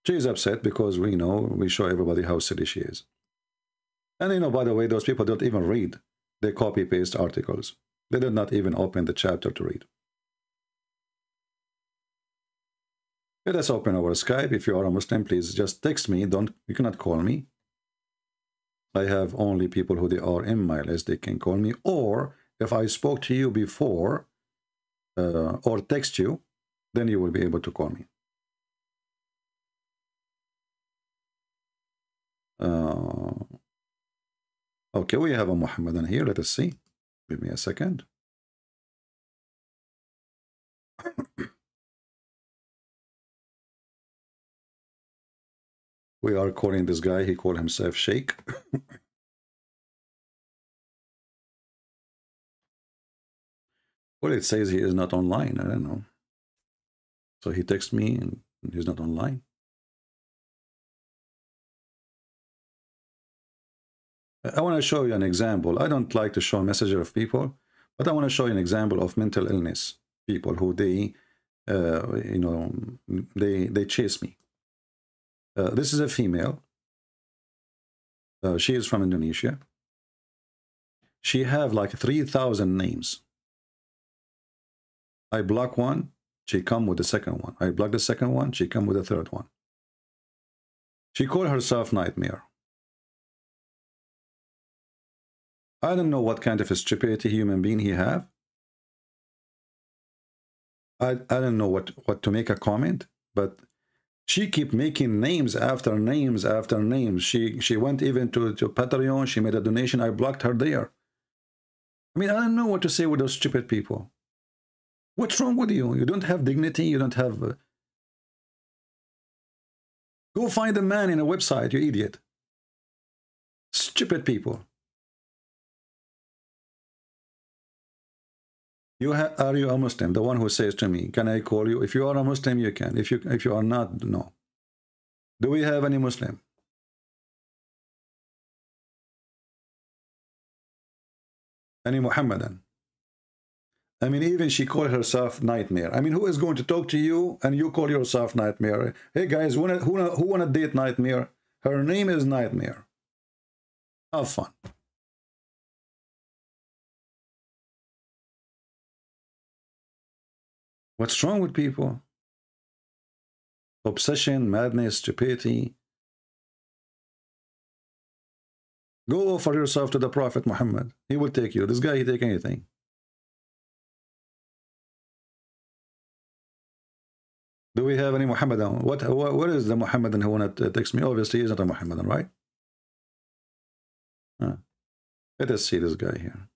She is upset because we show everybody how silly she is. And you know, by the way, those people don't even read. They copy-paste articles. They did not even open the chapter to read. Let us open our Skype. If you are a Muslim, please just text me. You cannot call me. I have only people who they are in my list. They can call me. Or if I spoke to you before or text you, then you will be able to call me. Okay, we have a Muhammadan here. Let us see. Give me a second. We are calling this guy, he called himself Sheikh. Well, it says he is not online. I don't know. So he texts me and he's not online. I want to show you an example. I don't like to show a messenger of people, but I want to show you an example of mental illness. People who they, you know, they chase me. This is a female. She is from Indonesia. She have like 3,000 names. I block one, she come with the second one. I block the second one, she come with the third one. She called herself Nightmare. I don't know what kind of a stupidity human being he have. I don't know what to make a comment, but she keep making names after names after names. She went even to Patreon. She made a donation. I blocked her there. I mean, I don't know what to say with those stupid people. What's wrong with you? You don't have dignity. You don't have... Go find a man in a website, you idiot. Stupid people. Are you a Muslim? The one who says to me, can I call you? If you are a Muslim, you can. If you are not, no. Do we have any Muslim? Any Muhammadan? I mean, even she called herself Nightmare. I mean, who is going to talk to you and you call yourself Nightmare? Hey guys, who want to date Nightmare? Her name is Nightmare. Have fun. What's wrong with people? Obsession, madness, stupidity. Go offer yourself to the Prophet Muhammad. He will take you. This guy, he take anything. Do we have any Muhammadan? What is the Muhammadan who want to text me? Obviously, he's not a Muhammadan, right? Let us see this guy here.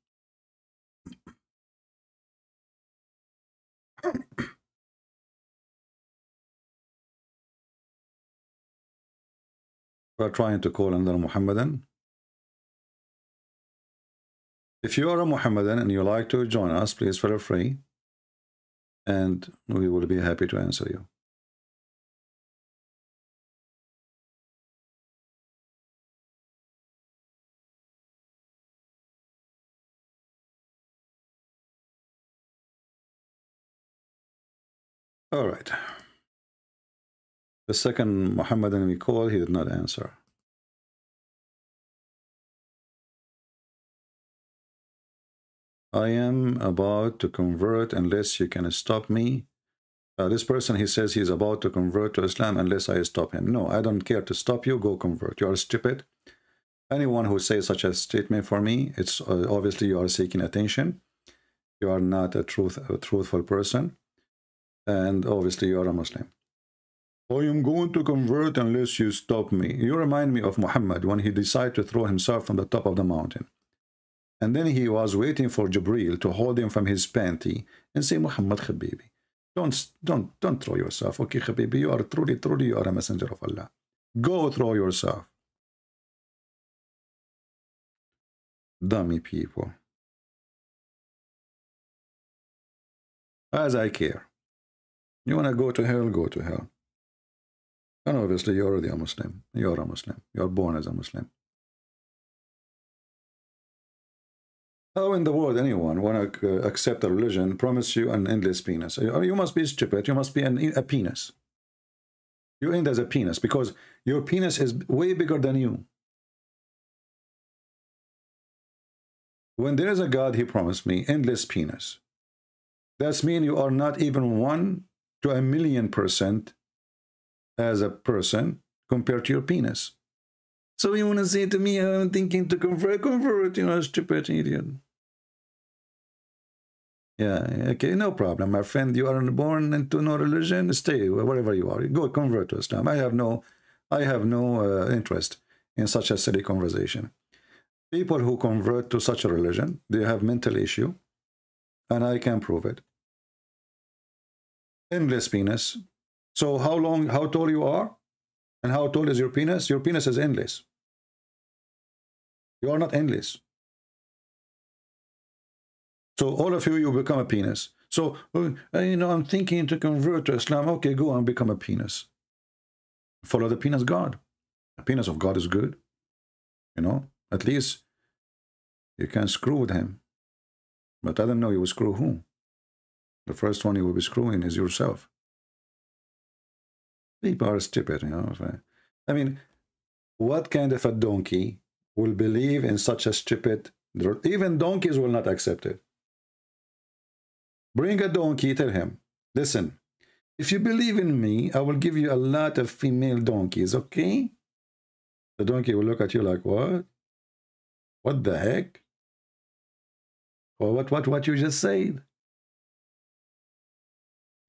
We're trying to call another Muhammadan. If you are a Muhammadan and you like to join us, please feel free, and we will be happy to answer you. All right. The second Muhammadan we called, he did not answer. I am about to convert unless you can stop me. This person, he says he's about to convert to Islam unless I stop him. No, I don't care to stop you. Go convert. You are stupid. Anyone who says such a statement for me, it's obviously you are seeking attention. You are not a truthful person. And obviously you are a Muslim. I am going to convert unless you stop me. You remind me of Muhammad when he decided to throw himself from the top of the mountain. And then he was waiting for Jibreel to hold him from his panty and say, Muhammad Habibi, don't throw yourself. Okay, Habibi, you are truly, you are a messenger of Allah. Go throw yourself. Dummy people. As I care. You want to go to hell, go to hell. And obviously you're already a Muslim. You're a Muslim. You're born as a Muslim. How in the world anyone want to accept a religion, promise you an endless penis? You must be stupid. You must be a penis. You end as a penis because your penis is way bigger than you. When there is a God, he promised me endless penis. That means you are not even 1 to 1,000,000% as a person compared to your penis. So you want to say to me, I'm thinking to convert, you know, stupid idiot. Yeah, okay, no problem, my friend. You are born into no religion. Stay wherever you are. Go convert to Islam. I have no interest in such a silly conversation. People who convert to such a religion, they have mental issue, and I can prove it. Endless penis. So how tall you are, and how tall is your penis? Your penis is endless. You are not endless. So all of you, you become a penis. So, you know, I'm thinking to convert to Islam. Okay, go and become a penis. Follow the penis God. The penis of God is good. You know, at least you can screw with him. But I don't know you will screw who. The first one you will be screwing is yourself. People are stupid, you know. I mean, what kind of a donkey will believe in such a stupid... Even donkeys will not accept it. Bring a donkey, tell him, listen, if you believe in me, I will give you a lot of female donkeys, okay? The donkey will look at you like, what? What the heck? Or what you just said?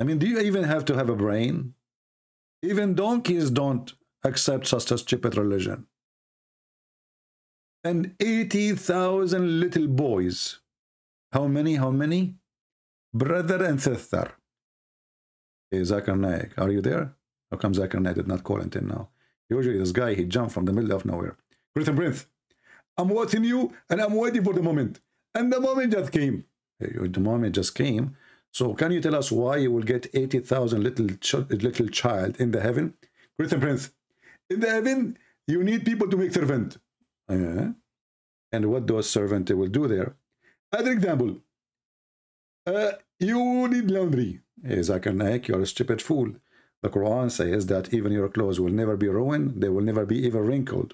I mean, do you even have to have a brain? Even donkeys don't accept such a stupid religion. And 80,000 little boys. How many? How many? Brother and sister. Hey, Zakir Naik, are you there? How come Zakir Naik did not call until now? Usually this guy, he jumped from the middle of nowhere. Christian Prince, I'm watching you and I'm waiting for the moment. And the moment just came. Hey, the moment just came. So can you tell us why you will get 80,000 little child in the heaven? Christian Prince, in the heaven, you need people to make servant. And what those servants will do there? As an example, you need laundry. Hey, Zakir Naik, you're a stupid fool. The Quran says that even your clothes will never be ruined, they will never be even wrinkled.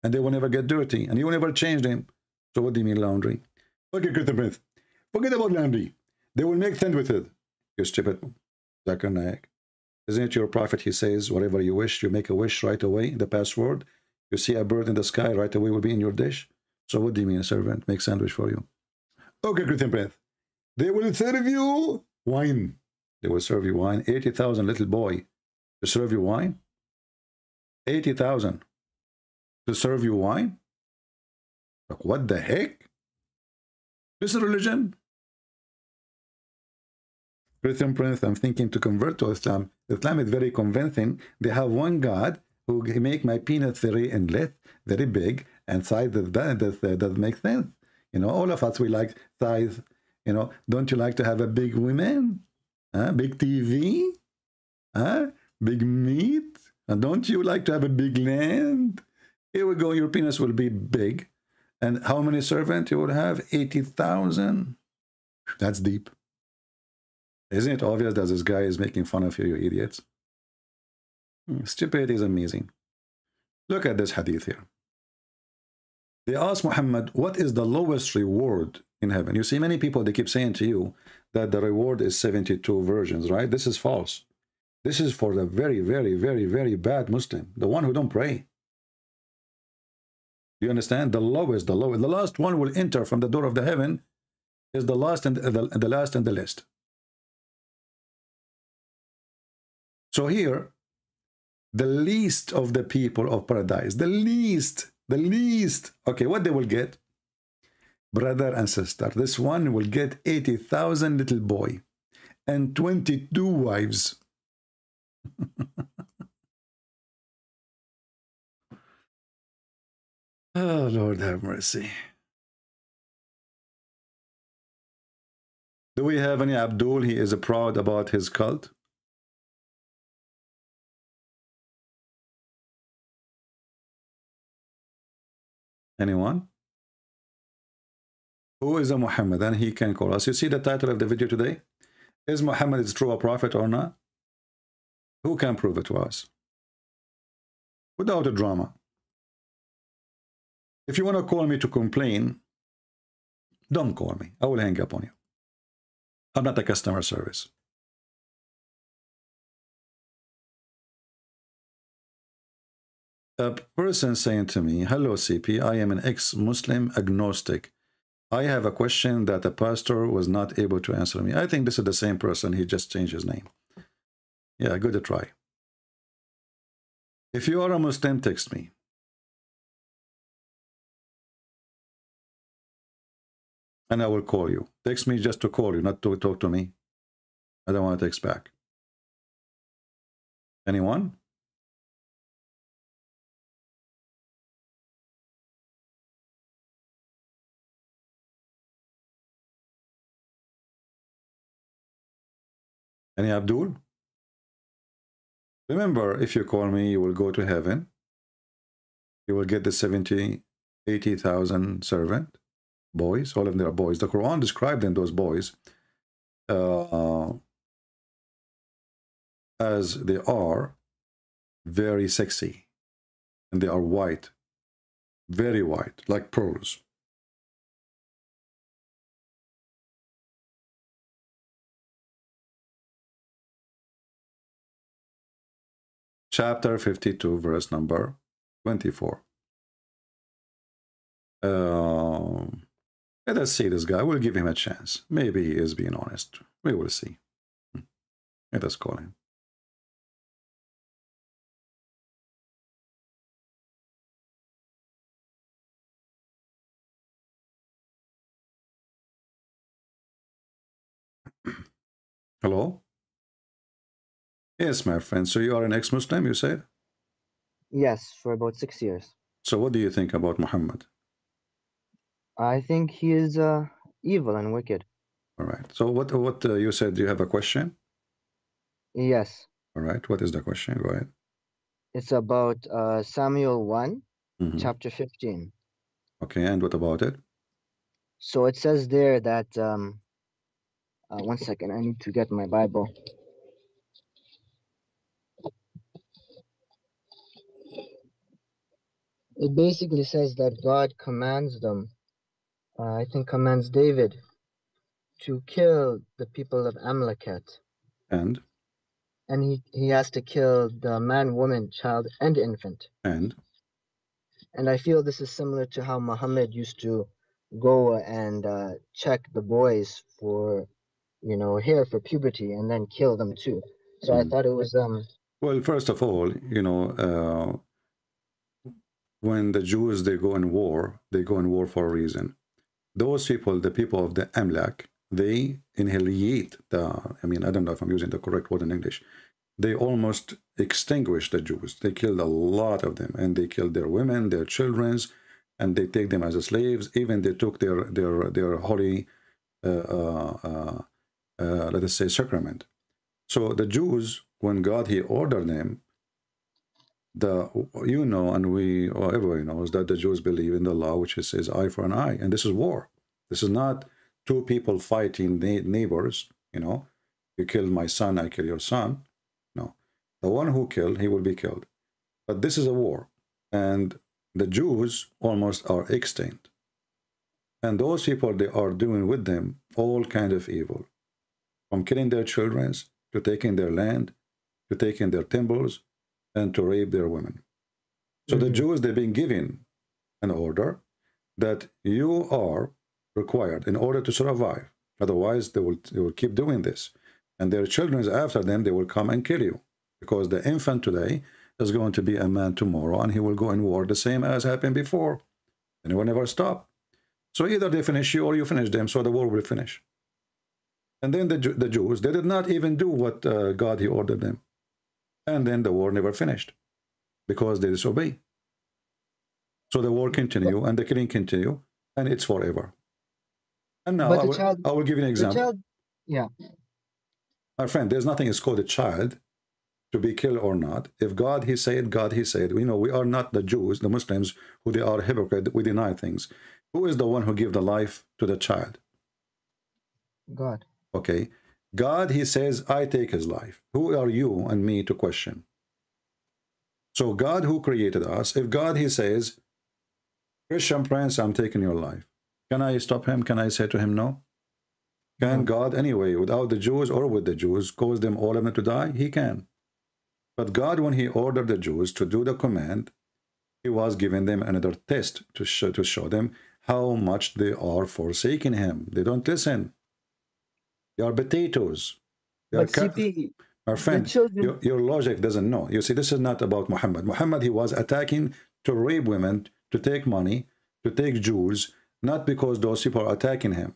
And they will never get dirty, and you will never change them. So what do you mean laundry? Okay, Christian Prince, forget about laundry. They will make tent with it. You stupid Zakir Naik. Isn't it your prophet? He says, whatever you wish, you make a wish right away. The password, you see a bird in the sky, right away will be in your dish. So what do you mean a servant? Make sandwich for you. Okay, Christian Prince. They will serve you wine. They will serve you wine. 80,000 little boy to serve you wine. 80,000 to serve you wine. Like, what the heck? This is religion. Christian Prince, I'm thinking to convert to Islam. Islam is very convincing. They have one God who make my penis very endless, very big, and size that makes sense. You know, all of us, we like size. You know, don't you like to have a big woman? Big TV? Big meat? And don't you like to have a big land? Here we go, your penis will be big. And how many servants you will have? 80,000? That's deep. Isn't it obvious that this guy is making fun of you, you idiots? Stupidity is amazing. Look at this hadith here. They asked Muhammad, what is the lowest reward in heaven? You see, many people, they keep saying to you that the reward is 72 virgins, right? This is false. This is for the very, very, very, very bad Muslim, the one who don't pray. Do you understand? The lowest, the last one will enter from the door of the heaven is the last and the last in the list. So here, the least of the people of paradise, the least, okay, what they will get? Brother and sister. This one will get 80,000 little boy and 22 wives. Oh, Lord have mercy. Do we have any Abdul? He is proud about his cult. Anyone? Who is a Muhammad? And he can call us. You see the title of the video today? Is Muhammad is true a prophet or not? Who can prove it to us? Without a drama. If you want to call me to complain, don't call me. I will hang up on you. I'm not a customer service. A person saying to me, hello CP, I am an ex-Muslim agnostic. I have a question that a pastor was not able to answer me. I think this is the same person. He just changed his name. Yeah, good try. If you are a Muslim, text me. and I will call you. Text me just to call you, not to talk to me. I don't want to text back. Anyone? Any Abdul? Remember, if you call me, you will go to heaven. You will get the 70, 80,000 servant boys. All of them are boys. The Quran described them, those boys, as they are very sexy. And they are white. Very white, like pearls. Chapter 52, verse number 24. Let us see this guy. We'll give him a chance. Maybe he is being honest. We will see. Let us call him. Hello? Yes, my friend. So you are an ex-Muslim, you said? Yes, for about 6 years. So what do you think about Muhammad? I think he is evil and wicked. All right. So what you said, you have a question? Yes. All right. What is the question? Go ahead. It's about Samuel 1, chapter 15. Okay, and what about it? So it says there that, 1 second, I need to get my Bible. It basically says that God commands them, I think commands David, to kill the people of Amalekite. And he has to kill the man, woman, child, and infant. And I feel this is similar to how Muhammad used to go and check the boys for, hair for puberty and then kill them too. So I thought it was well, first of all, when the Jews, they go in war for a reason. Those people, the people of the Amalek, they annihilate I don't know if I'm using the correct word in English. They almost extinguished the Jews. They killed a lot of them, and they killed their women, their children, and they take them as slaves. Even they took their holy, let us say, sacrament. So the Jews, when God, he ordered them, and everybody knows that the Jews believe in the law, which says eye for an eye, and this is war. This is not two people fighting neighbors. You kill my son, I kill your son. No, the one who killed, he will be killed. But this is a war, and the Jews almost are extinct. And those people, they are doing with them all kind of evil, from killing their children, to taking their land, to taking their temples, and to rape their women. So the Jews, they've been given an order that you are required in order to survive. Otherwise, they will keep doing this. And their children after them, they will come and kill you. Because the infant today is going to be a man tomorrow, and he will go in war the same as happened before. And it will never stop. So either they finish you or you finish them, so the war will finish. And then the Jews, they did not even do what God, he ordered them. And then the war never finished because they disobey. So the war continue and the killing continue, and it's forever. And now I will give you an example. My friend, there's nothing is called a child to be killed or not. If God, he said, God, he said. We are not the Jews, the Muslims, who they are hypocrite. We deny things. Who is the one who gave the life to the child? God. Okay. God, he says, I take his life. Who are you and me to question? So God, who created us, if God, he says, Christian Prince, I'm taking your life, can I stop him? Can I say to him no? Can God, anyway, without the Jews or with the Jews, cause them, all of them, to die? He can. But God, when he ordered the Jews to do the command, he was giving them another test to show them how much they are forsaking him. They don't listen. They are potatoes. But CP, my friend, your logic doesn't know. You see, this is not about Muhammad. Muhammad, he was attacking to rape women, to take money, to take Jews, not because those people are attacking him.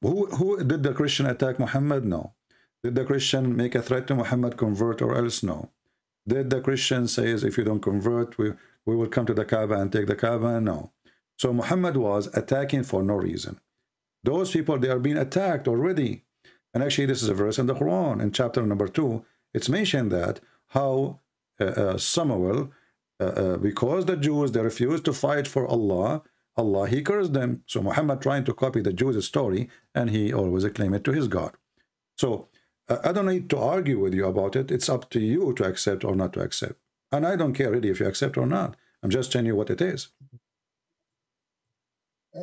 Who did the Christian attack Muhammad? No. Did the Christian make a threat to Muhammad, convert or else? No. Did the Christian says, if you don't convert, we will come to the Kaaba and take the Kaaba? No. So Muhammad was attacking for no reason. Those people, they are being attacked already. And actually, this is a verse in the Quran, in chapter number 2. It's mentioned that how Samuel, because the Jews, they refused to fight for Allah, Allah, he cursed them. So Muhammad trying to copy the Jews' story, and he always claimed it to his God. So I don't need to argue with you about it. It's up to you to accept or not to accept. And I don't care really if you accept or not. I'm just telling you what it is.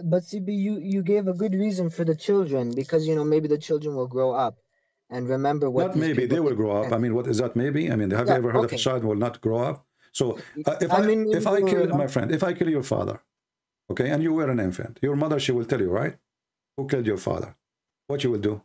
But CB, you gave a good reason for the children, because, you know, maybe the children will grow up and remember what. Not maybe, they will grow up. I mean, what is that maybe? I mean, have you ever heard of a child will not grow up? So if I kill, my friend, if I kill your father, okay, and you were an infant, your mother, she will tell you, right? Who killed your father? What you will do?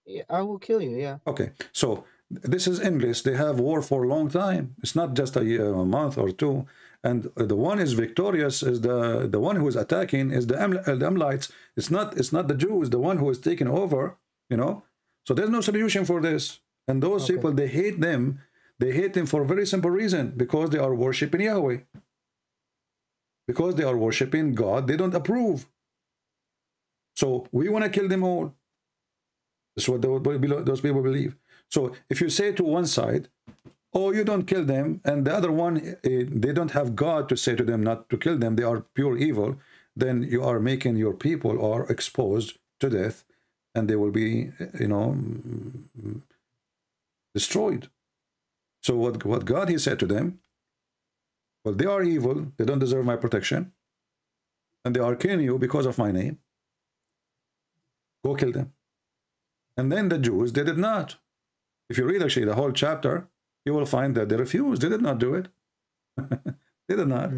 Yeah, I will kill you, yeah. Okay, so this is endless. They have war for a long time. It's not just a year, a month or two. And the one is victorious is the one who is attacking is the Amalekites. It's not the Jews, the one who is taking over, you know. So there's no solution for this. And those people, they hate them. They hate them for a very simple reason, because they are worshiping Yahweh. Because they are worshiping God, they don't approve. So we want to kill them all. That's what those people believe. So if you say to one side, oh, you don't kill them, and the other one, they don't have God to say to them not to kill them, they are pure evil, then you are making your people are exposed to death, and they will be, you know, destroyed. So what God, he said to them, well, they are evil, they don't deserve my protection, and they are killing you because of my name. Go kill them. And then the Jews, they did not. If you read actually the whole chapter, you will find that they refused. They did not do it. They did not.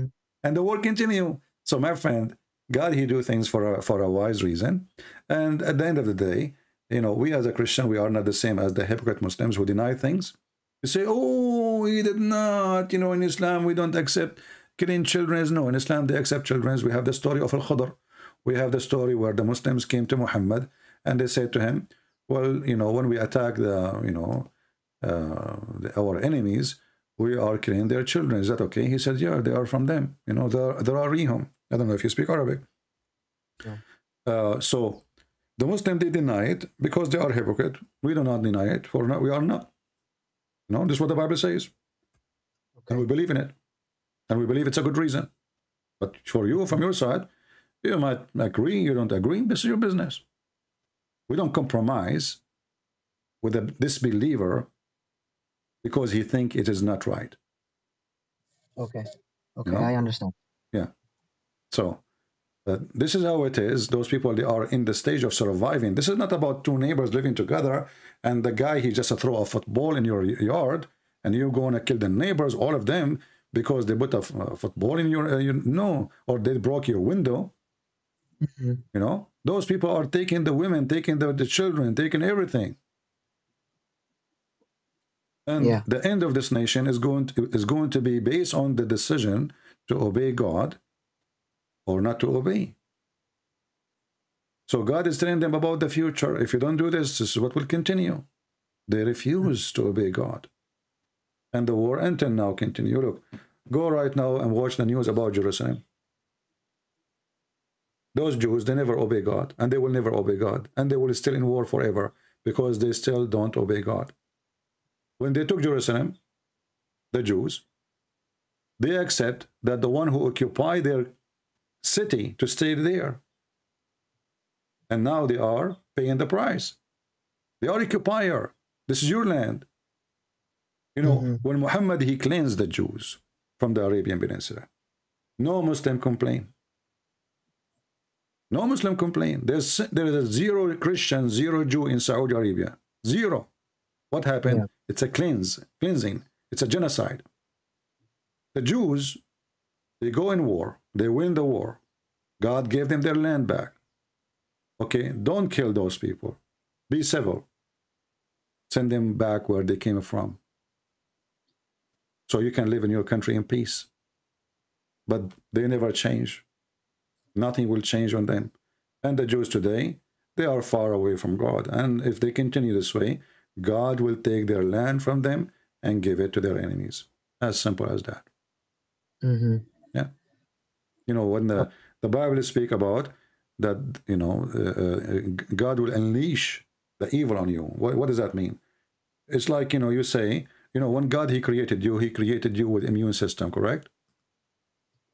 And the war continued. So my friend, God, he do things for a wise reason. And at the end of the day, you know, we as a Christian, we are not the same as the hypocrite Muslims who deny things. You say, oh, he did not. You know, in Islam, we don't accept killing children. No, in Islam, they accept children. We have the story of Al-Khadr. We have the story where the Muslims came to Muhammad and they said to him, well, you know, when we attack the, you know, our enemies, we are killing their children. Is that okay? He said, yeah, they are from them. You know, there are rihum. I don't know if you speak Arabic. Yeah. So the Muslim, they deny it because they are hypocrite. We do not deny it, for we are not. You know, this is what the Bible says. And we believe in it. And we believe it's a good reason. But for you, from your side, you might agree, you don't agree, this is your business. We don't compromise with a disbeliever because he thinks it is not right. Okay. Okay, You know? I understand. Yeah. So this is how it is. Those people, they are in the stage of surviving. This is not about two neighbors living together and the guy, he just throw a football in your yard and you're going to kill the neighbors, all of them, because they put a football in your, no, or they broke your window. You know, those people are taking the women, taking the children, taking everything. And the end of this nation is going to be based on the decision to obey God or not to obey. So God is telling them about the future. If you don't do this, this is what will continue. They refuse to obey God. And the war until now continue. Look, go right now and watch the news about Jerusalem. Those Jews, they never obey God, and they will never obey God, and they will still in war forever because they still don't obey God. When they took Jerusalem, the Jews, they accept that the one who occupied their city to stay there. And now they are paying the price. They are occupier. This is your land. You know, when Muhammad, he cleansed the Jews from the Arabian Peninsula, no Muslim complained. No Muslim complained. There is a zero Christian, zero Jew in Saudi Arabia. Zero. What happened? Yeah. It's a cleansing. It's a genocide. The Jews, they go in war. They win the war. God gave them their land back. Okay, don't kill those people. Be civil. Send them back where they came from. So you can live in your country in peace. But they never change. Nothing will change on them. And the Jews today, they are far away from God. And if they continue this way, God will take their land from them and give it to their enemies. As simple as that. Mm-hmm. Yeah. You know, when the Bible speak about that, you know, God will unleash the evil on you. What does that mean? It's like, you know, you say, you know, when God, he created you with immune system, correct?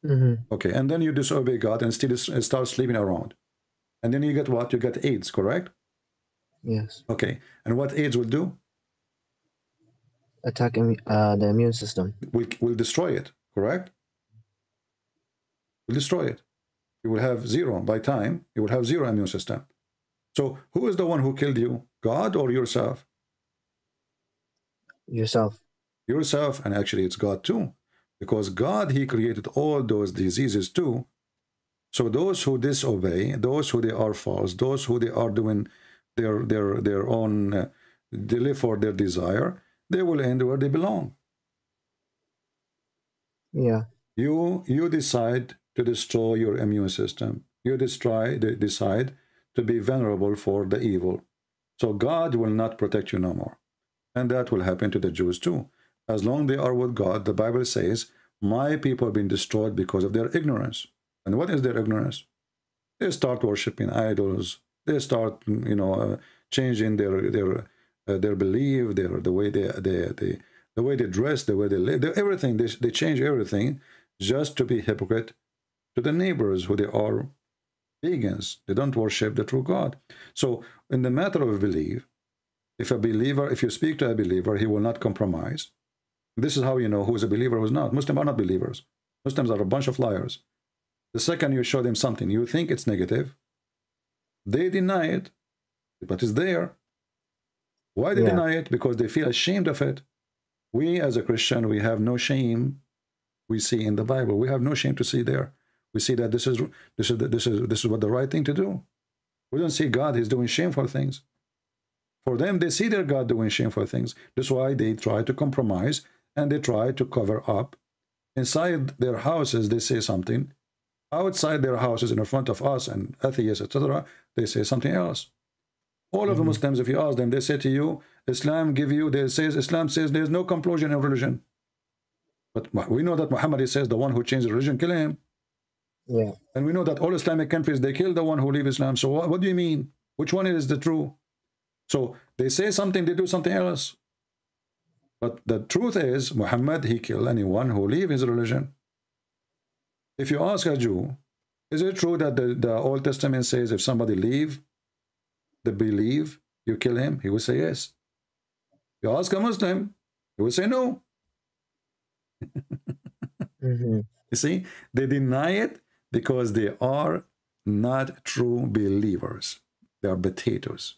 Mm-hmm. Okay, and then you disobey God and still start sleeping around. And then you get what? You get AIDS, correct? Yes. Okay, and what AIDS will do? Attacking the immune system. Will destroy it, correct? Will destroy it. You will have zero. By time, you will have zero immune system. So who is the one who killed you? God or yourself? Yourself. Yourself, and actually it's God too. Because God, he created all those diseases too. So those who disobey, those who they are false, those who they are doing their own, they live for their desire, they will end where they belong. Yeah. You decide to destroy your immune system. You decide to be vulnerable for the evil. So God will not protect you no more. And that will happen to the Jews too. As long they are with God, the Bible says, my people have been destroyed because of their ignorance. And what is their ignorance? They start worshiping idols. They start, you know, changing their belief, the way they dress, the way they live, everything. They change everything just to be hypocrite to the neighbors who they are pagans. They don't worship the true God. So in the matter of belief, if you speak to a believer, he will not compromise. This is how you know who's a believer, who's not. Muslims are not believers. Muslims are a bunch of liars. The second you show them something, you think it's negative, they deny it, but it's there. Why they deny it? Because they feel ashamed of it. We as a Christian, we have no shame. We see in the Bible, we have no shame to see there. We see that this is what the right thing to do. We don't see God is doing shameful things. For them, they see their God doing shameful things. That's why they try to compromise and they try to cover up. Inside their houses, they say something. Outside their houses, in front of us and atheists, etc., they say something else. All of the Muslims, if you ask them, they say to you, Islam says there's no compulsion in religion. But we know that Muhammad says the one who changed religion, kill him. Yeah. And we know that all Islamic countries, they kill the one who leave Islam. So what do you mean? Which one is the true? So they say something, they do something else. But the truth is, Muhammad, he killed anyone who leave his religion. If you ask a Jew, is it true that the Old Testament says if somebody leave the belief, you kill him? He will say yes. You ask a Muslim, he will say no. You see, they deny it because they are not true believers. They are potatoes.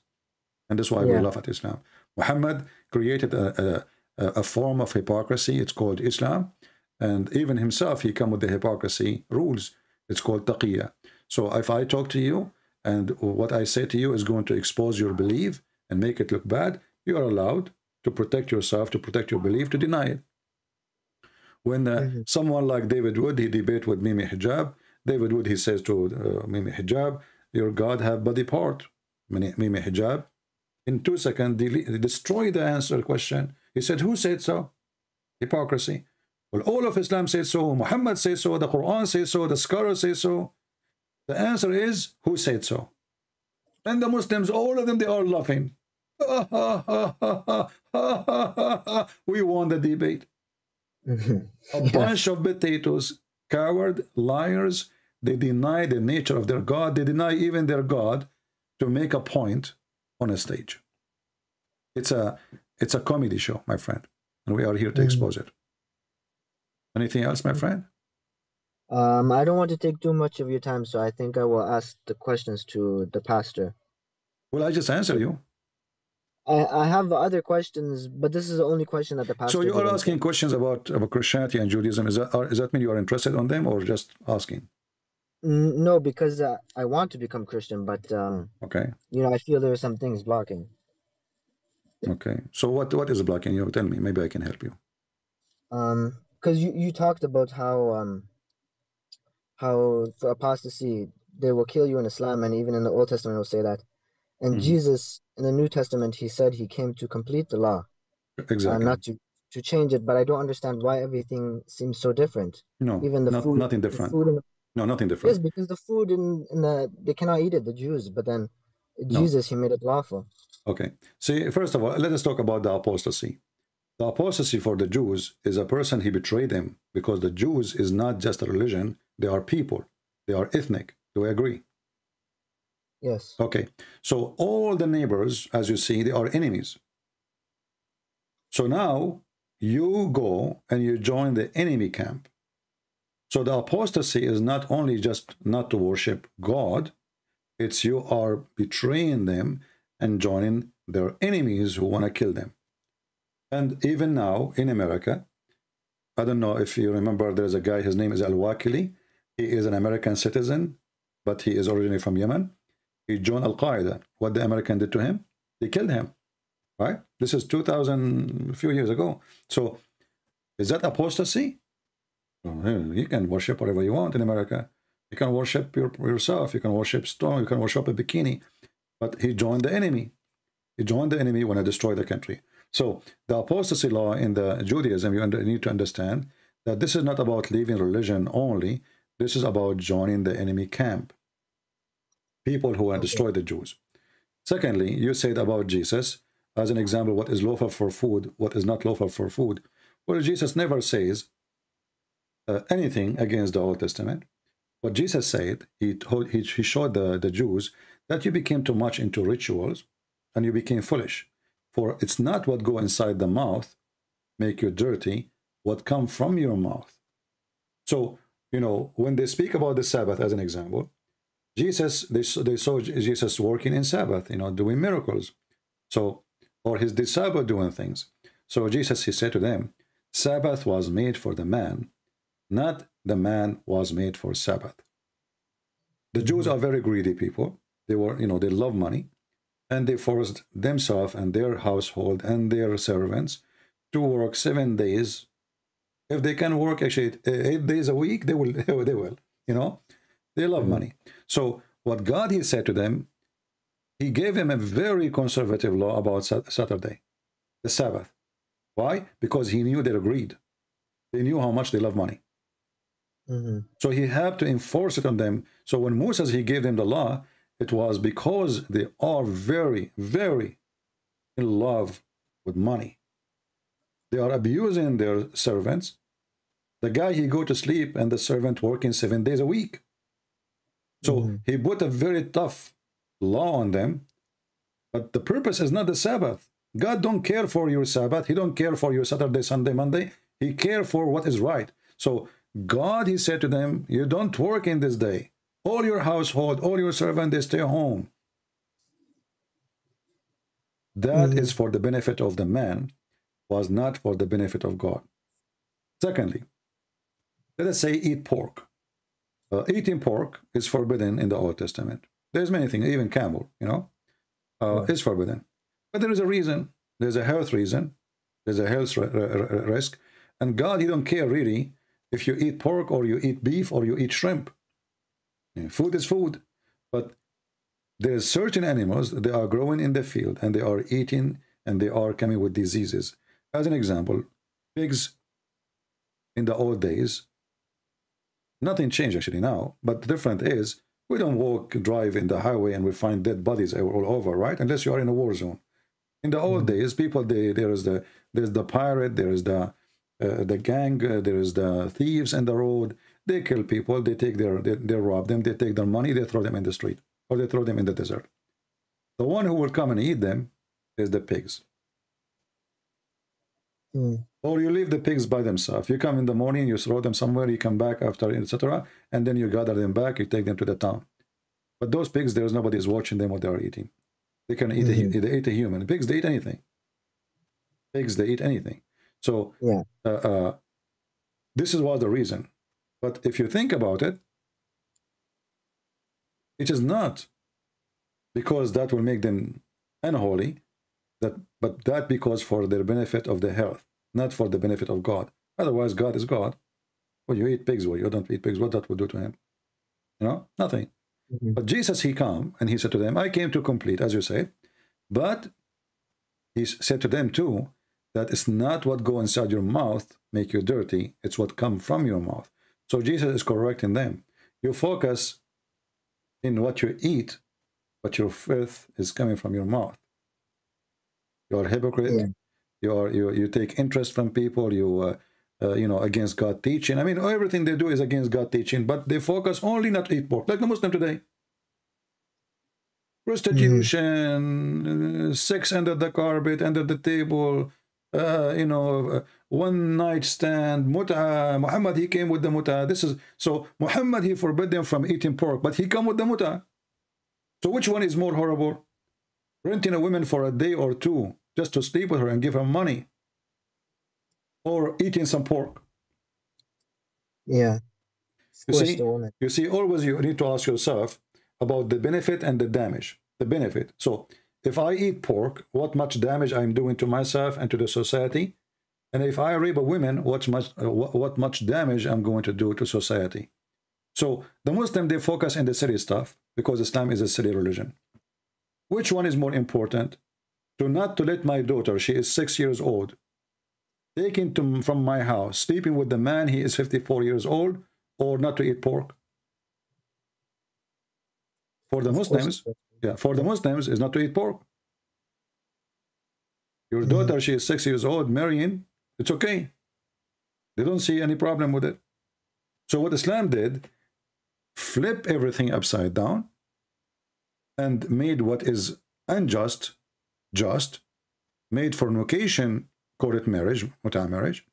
And that's why we laugh at Islam. Muhammad created a form of hypocrisy. It's called Islam. And even himself, he come with the hypocrisy rules. It's called taqiyya. So if I talk to you and what I say to you is going to expose your belief and make it look bad, you are allowed to protect yourself, to protect your belief, to deny it. When someone like David Wood, he debate with Mimi Hijab, David Wood, he says to Mimi Hijab, your God have body part. Mimi Hijab, in 2 seconds, destroy the answer question. He said, who said so? Hypocrisy. Well, all of Islam says so, Muhammad says so, the Quran says so, the scholars say so. The answer is, who said so? And the Muslims, all of them, they are laughing. We won the debate. A bunch of potatoes, coward, liars. They deny the nature of their God. They deny even their God to make a point on a stage. It's a comedy show, my friend, and we are here to expose it. Anything else, my friend? I don't want to take too much of your time, so I think I will ask the questions to the pastor. Well, I just answer you. I have other questions, but this is the only question that the pastor. So you are asking questions about Christianity and Judaism. Is that mean you are interested on them, or just asking? No, because I want to become Christian, but okay. You know, I feel there are some things blocking. Okay. So what is blocking you? Tell me. Maybe I can help you. Because you talked about how for apostasy they will kill you in Islam, and even in the Old Testament it will say that. And Mhm. Jesus, in the New Testament, he said he came to complete the law, Exactly. not to change it. But I don't understand why everything seems so different. No, Even the food, nothing the different. food in, No, nothing yes, different. because the food in the they cannot eat it, the Jews. But then No. Jesus, he made it lawful. Okay. See, first of all, let us talk about the apostasy. The apostasy for the Jews is a person he betrayed them, because the Jews is not just a religion, they are people. They are ethnic. Do we agree? Yes. Okay. So all the neighbors, as you see, they are enemies. So now you go and you join the enemy camp. So the apostasy is not only just not to worship God, it's you are betraying them and joining their enemies who want to kill them. And even now in America, I don't know if you remember, there's a guy, his name is Al-Wakili. He is an American citizen, but he is originally from Yemen. He joined Al-Qaeda. What the American did to him? They killed him, right? This is 2000, a few years ago. So is that apostasy? You can worship whatever you want in America. You can worship yourself. You can worship stone. You can worship a bikini. But he joined the enemy. He joined the enemy when he destroyed the country. So the apostasy law in the Judaism, you need to understand that this is not about leaving religion only. This is about joining the enemy camp. People who have destroyed the Jews. Secondly, you said about Jesus, as an example, what is lawful for food, what is not lawful for food. Well, Jesus never says anything against the Old Testament. What Jesus said, he showed the Jews that you became too much into rituals and you became foolish. For it's not what go inside the mouth make you dirty, what come from your mouth. So, you know, when they speak about the Sabbath as an example, Jesus, they saw Jesus working in Sabbath, you know, doing miracles. So, or his disciples doing things. So Jesus, he said to them, Sabbath was made for the man, not the man was made for Sabbath. The Jews are very greedy people. They were, you know, they love money. And they forced themselves and their household and their servants to work 7 days. If they can work actually 8 days a week, they will, you know, they love money. So what God, he said to them, he gave them a very conservative law about Saturday, the Sabbath. Why? Because he knew their greed. They knew how much they love money. So he had to enforce it on them. So when Moses, he gave them the law, it was because they are very, very in love with money. They are abusing their servants. The guy, he go to sleep and the servant working 7 days a week. So he put a very tough law on them. But the purpose is not the Sabbath. God don't care for your Sabbath. He don't care for your Saturday, Sunday, Monday. He care for what is right. So God, he said to them, you don't work in this day. All your household, all your servants, they stay home. That is for the benefit of the man, was not for the benefit of God. Secondly, let us say eat pork. Eating pork is forbidden in the Old Testament. There's many things, even camel, you know, is forbidden. But there is a reason. There's a health reason. There's a health risk. And God, he don't care really if you eat pork or you eat beef or you eat shrimp. Food is food. But there's certain animals, they are growing in the field and they are eating and they are coming with diseases. As an example, pigs in the old days, nothing changed actually now, but the difference is we don't drive in the highway and we find dead bodies all over, right? Unless you are in a war zone. In the old days, people, there's the pirate, there's the gang, there is the thieves in the road. They kill people, they take they rob them, they take their money, they throw them in the street, or they throw them in the desert. The one who will come and eat them is the pigs. Or you leave the pigs by themselves. You come in the morning, you throw them somewhere, you come back after, etc., and then you gather them back, you take them to the town. But those pigs, there's nobody is watching them what they are eating. They can eat they eat a human. Pigs, they eat anything. Pigs, they eat anything. So this was the reason. But if you think about it, it is not because that will make them unholy, but that because for their benefit of the health, not for the benefit of God. Otherwise, God is God. Well, you eat pigs, well, you don't eat pigs, what that will do to him? You know, nothing. But Jesus, he come and he said to them, I came to complete, as you say. But he said to them too, that it's not what go inside your mouth make you dirty, it's what come from your mouth. So Jesus is correcting them. You focus in what you eat, but your filth is coming from your mouth. You're a hypocrite. You take interest from people. You know, against God teaching. I mean, everything they do is against God teaching, but they focus only not to eat pork, like the Muslim today. Prostitution, sex under the carpet, under the table, you know, one night stand, mut'ah. Muhammad, he came with the mut'ah. This is so Muhammad, he forbid them from eating pork, but he come with the mut'ah. So which one is more horrible? Renting a woman for a day or two just to sleep with her and give her money, or eating some pork? Yeah. You see, always you need to ask yourself about the benefit and the damage. The benefit. So if I eat pork, what much damage I'm doing to myself and to the society? And if I rape a woman, what much damage I'm going to do to society? So the Muslim, they focus on the silly stuff because Islam is a silly religion. Which one is more important? Not to let my daughter, she is 6 years old, taken from my house, sleeping with the man, he is 54 years old, or not to eat pork? For the Muslims, yeah, for the Muslims is not to eat pork. Your daughter, she is 6 years old, marrying, it's okay. They don't see any problem with it. So what Islam did, flip everything upside down and made what is unjust, just, made fornication, call it marriage, mut'ah marriage,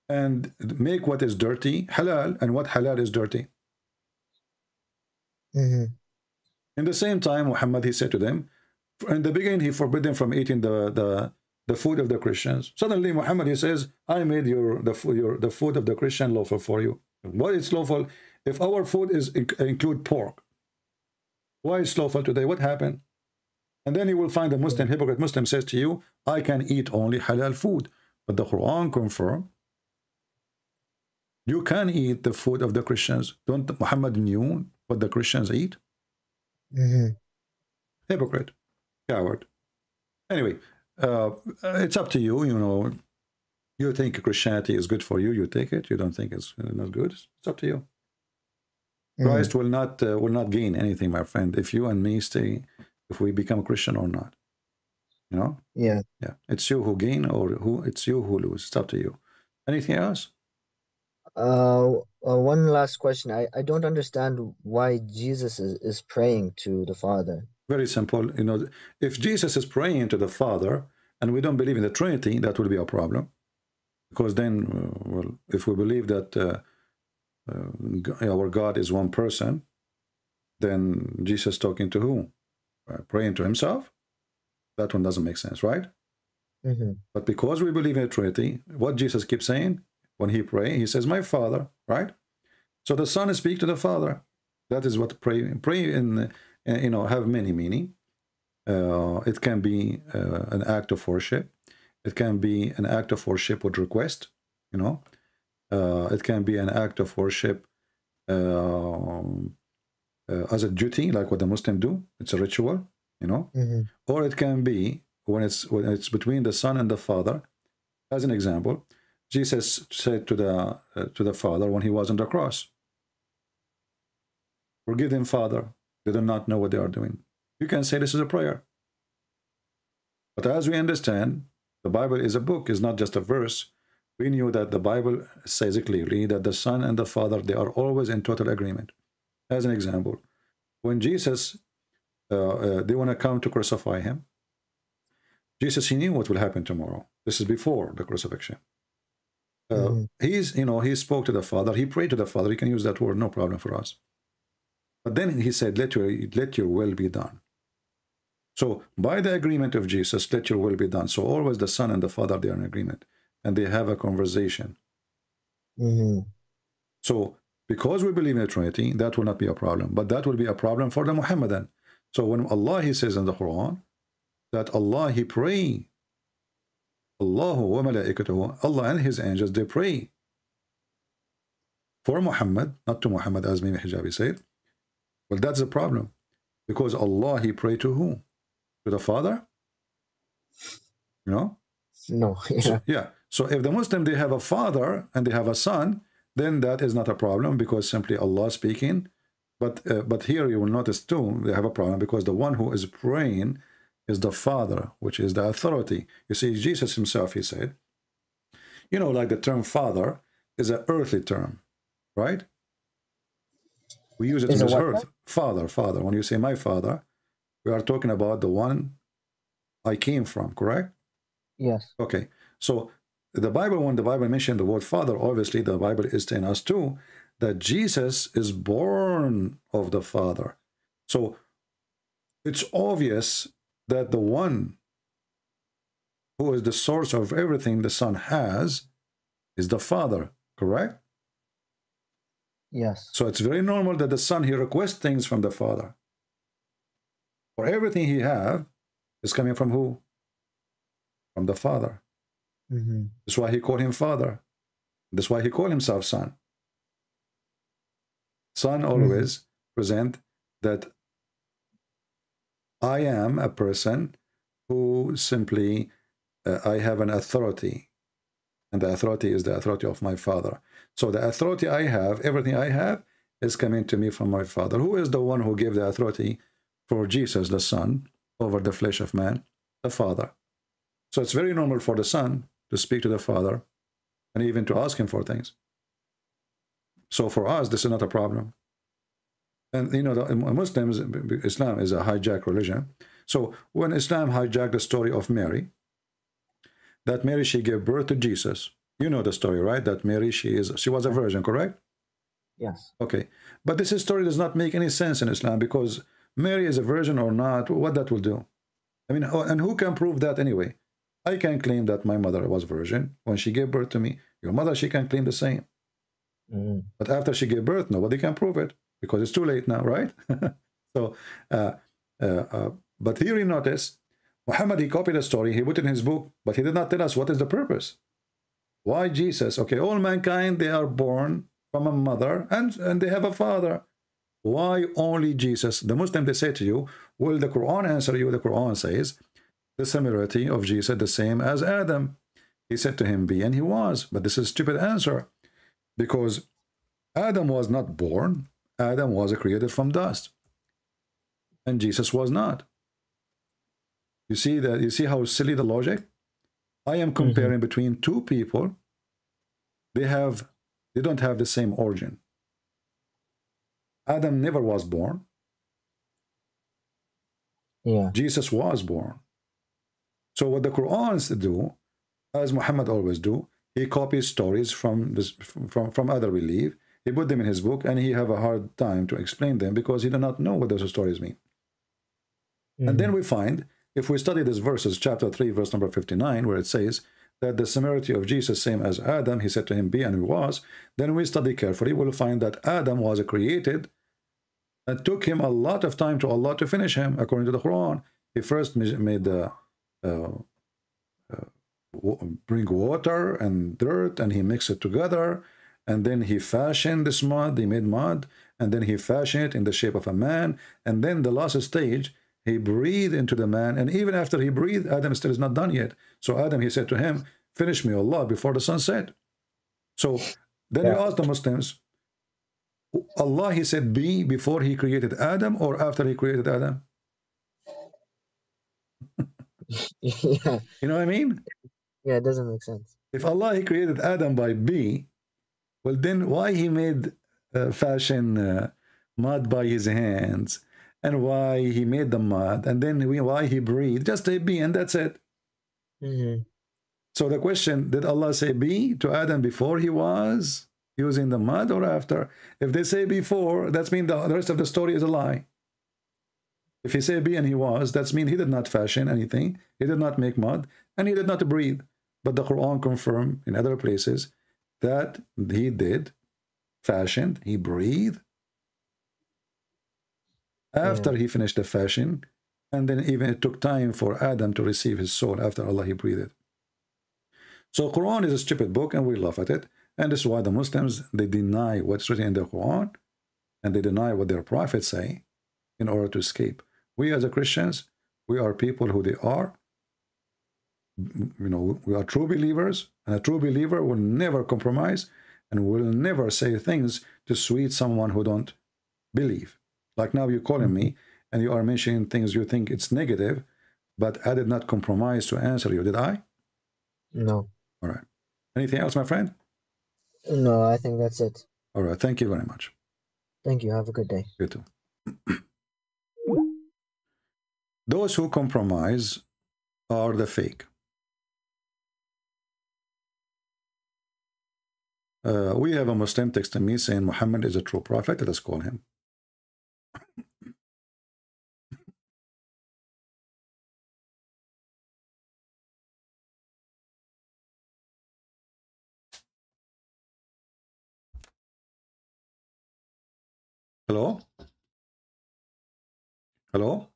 and make what is dirty halal, and what halal is dirty. In the same time, Muhammad, he said to them, in the beginning, he forbid them from eating the food of the Christians. Suddenly, Muhammad, he says, I made the food of the Christian lawful for you. What is lawful? If our food is include pork, why is lawful today? What happened? And then you will find a Muslim, hypocrite Muslim says to you, I can eat only halal food. But the Quran confirms you can eat the food of the Christians. Don't Muhammad knew what the Christians eat? Hypocrite, coward. Anyway, it's up to you. You know, you think Christianity is good for you, you take it. You don't think it's not good, it's up to you. Christ will not gain anything, my friend, if you and me stay, if we become Christian or not. You know? Yeah. It's you who gain, or it's you who lose. It's up to you. Anything else? One last question. I don't understand why Jesus is praying to the Father. Very simple. You know, if Jesus is praying to the Father and we don't believe in the Trinity, that will be a problem. Because then, well, if we believe that our God is one person, then Jesus talking to who? Praying to himself? That one doesn't make sense, right? But because we believe in the Trinity, what Jesus keeps saying when he prays, he says, my Father, right? So the Son speaks to the Father. That is what pray in, you know, have many meaning. It can be an act of worship. It can be an act of worship with request, you know. It can be an act of worship as a duty, like what the Muslims do. It's a ritual, you know. Or it can be when it's between the Son and the Father. As an example, Jesus said to the Father when he was on the cross, forgive them, Father, they do not know what they are doing. You can say this is a prayer. But as we understand, the Bible is a book, is not just a verse. We knew that the Bible says clearly that the Son and the Father, they are always in total agreement. As an example, when Jesus, they want to come to crucify him, Jesus, he knew what will happen tomorrow. This is before the crucifixion. He spoke to the Father, he prayed to the Father, he can use that word, no problem for us. But then he said, let your will be done. So by the agreement of Jesus, let your will be done. So always the Son and the Father, they are in agreement. And they have a conversation. So because we believe in the Trinity, that will not be a problem. But that will be a problem for the Muhammadan. So when Allah, he says in the Quran, that Allah, he pray. Allahu wa malaikatuhu, Allah and his angels, they pray. For Muhammad, not to Muhammad, as Mimi Hijabi said. Well, that's the problem. Because Allah, he prayed to who? To the Father? You know? No. Yeah. So, yeah. So if the Muslim, they have a father and they have a son, then that is not a problem because simply Allah speaking. But here you will notice too, they have a problem because the one who is praying is the Father, which is the authority. You see, Jesus himself, he said, you know, like the term Father is an earthly term, right? We use it in this earth. Father, Father. When you say my Father, we are talking about the one I came from, correct? Yes. Okay. So the Bible, when the Bible mentioned the word Father, obviously the Bible is telling us too that Jesus is born of the Father. So it's obvious that the one who is the source of everything the Son has is the Father, correct? Yes. So it's very normal that the Son, he requests things from the Father. For everything he have is coming from who? From the Father. Mm-hmm. That's why he called him Father. That's why he called himself Son. Son always present that I am a person who simply, I have an authority. And the authority is the authority of my Father. So the authority I have, everything I have, is coming to me from my Father. Who is the one who gave the authority for Jesus, the Son, over the flesh of man? The Father. So it's very normal for the Son to speak to the Father and even to ask him for things. So for us, this is not a problem. And, you know, the Muslims, Islam is a hijacked religion. So when Islam hijacked the story of Mary, that Mary, she gave birth to Jesus. You know the story, right? That Mary, she was a virgin, correct? Yes. Okay. But this story does not make any sense in Islam because Mary is a virgin or not, what that will do? I mean, and who can prove that anyway? I can claim that my mother was virgin when she gave birth to me. Your mother, she can claim the same. But after she gave birth, nobody can prove it because it's too late now, right? So, but here you notice, Muhammad, he copied the story, he put it in his book, but he did not tell us what is the purpose. Why Jesus? Okay, all mankind, they are born from a mother and they have a father. Why only Jesus? The Muslim, they say to you, will the Quran answer you? The Quran says, the similarity of Jesus the same as Adam. He said to him, be, and he was. But this is a stupid answer because Adam was not born. Adam was created from dust. And Jesus was not. You see that? You see how silly the logic? I am comparing between two people. They don't have the same origin. Adam never was born. Yeah. Jesus was born. So what the Qurans do, as Muhammad always do, he copies stories from other belief. He put them in his book, and he have a hard time to explain them because he did not know what those stories mean. And then we find, if we study these verses, chapter 3, verse number 59, where it says that the similarity of Jesus, same as Adam, he said to him, be, and he was, then we study carefully, we'll find that Adam was created. It took him a lot of time to Allah to finish him, according to the Quran. He first made bring water and dirt, and he mixed it together, and then he fashioned this mud, he made mud, and then he fashioned it in the shape of a man, and then the last stage, he breathed into the man, and even after he breathed, Adam still is not done yet. So Adam, he said to him, finish me, Allah, before the sun set. So then you ask the Muslims, Allah, he said be before he created Adam or after he created Adam? Yeah. You know what I mean? Yeah, it doesn't make sense. If Allah, he created Adam by B, well then why he made fashion mud by his hands, and why he made the mud, and then why he breathed? Just say be, and that's it. So the question, did Allah say be to Adam before he was using the mud or after? If they say before, that means the rest of the story is a lie. If he say be and he was, that means he did not fashion anything, he did not make mud, and he did not breathe. But the Quran confirmed in other places that he did, fashioned, he breathed after he finished the fashion, and then even it took time for Adam to receive his soul after Allah, he breathed. So Quran is a stupid book, and we laugh at it, and this is why the Muslims, they deny what's written in the Quran, and they deny what their prophets say in order to escape. We as a Christians, we are people who they are. You know, we are true believers, and a true believer will never compromise and will never say things to sweet someone who don't believe. Like now you're calling me and you are mentioning things you think it's negative, but I did not compromise to answer you, did I? No. All right. Anything else, my friend? No, I think that's it. All right. Thank you very much. Thank you. Have a good day. You too. Those who compromise are the fake. We have a Muslim texting me saying Muhammad is a true prophet. Let us call him. Hello? Hello?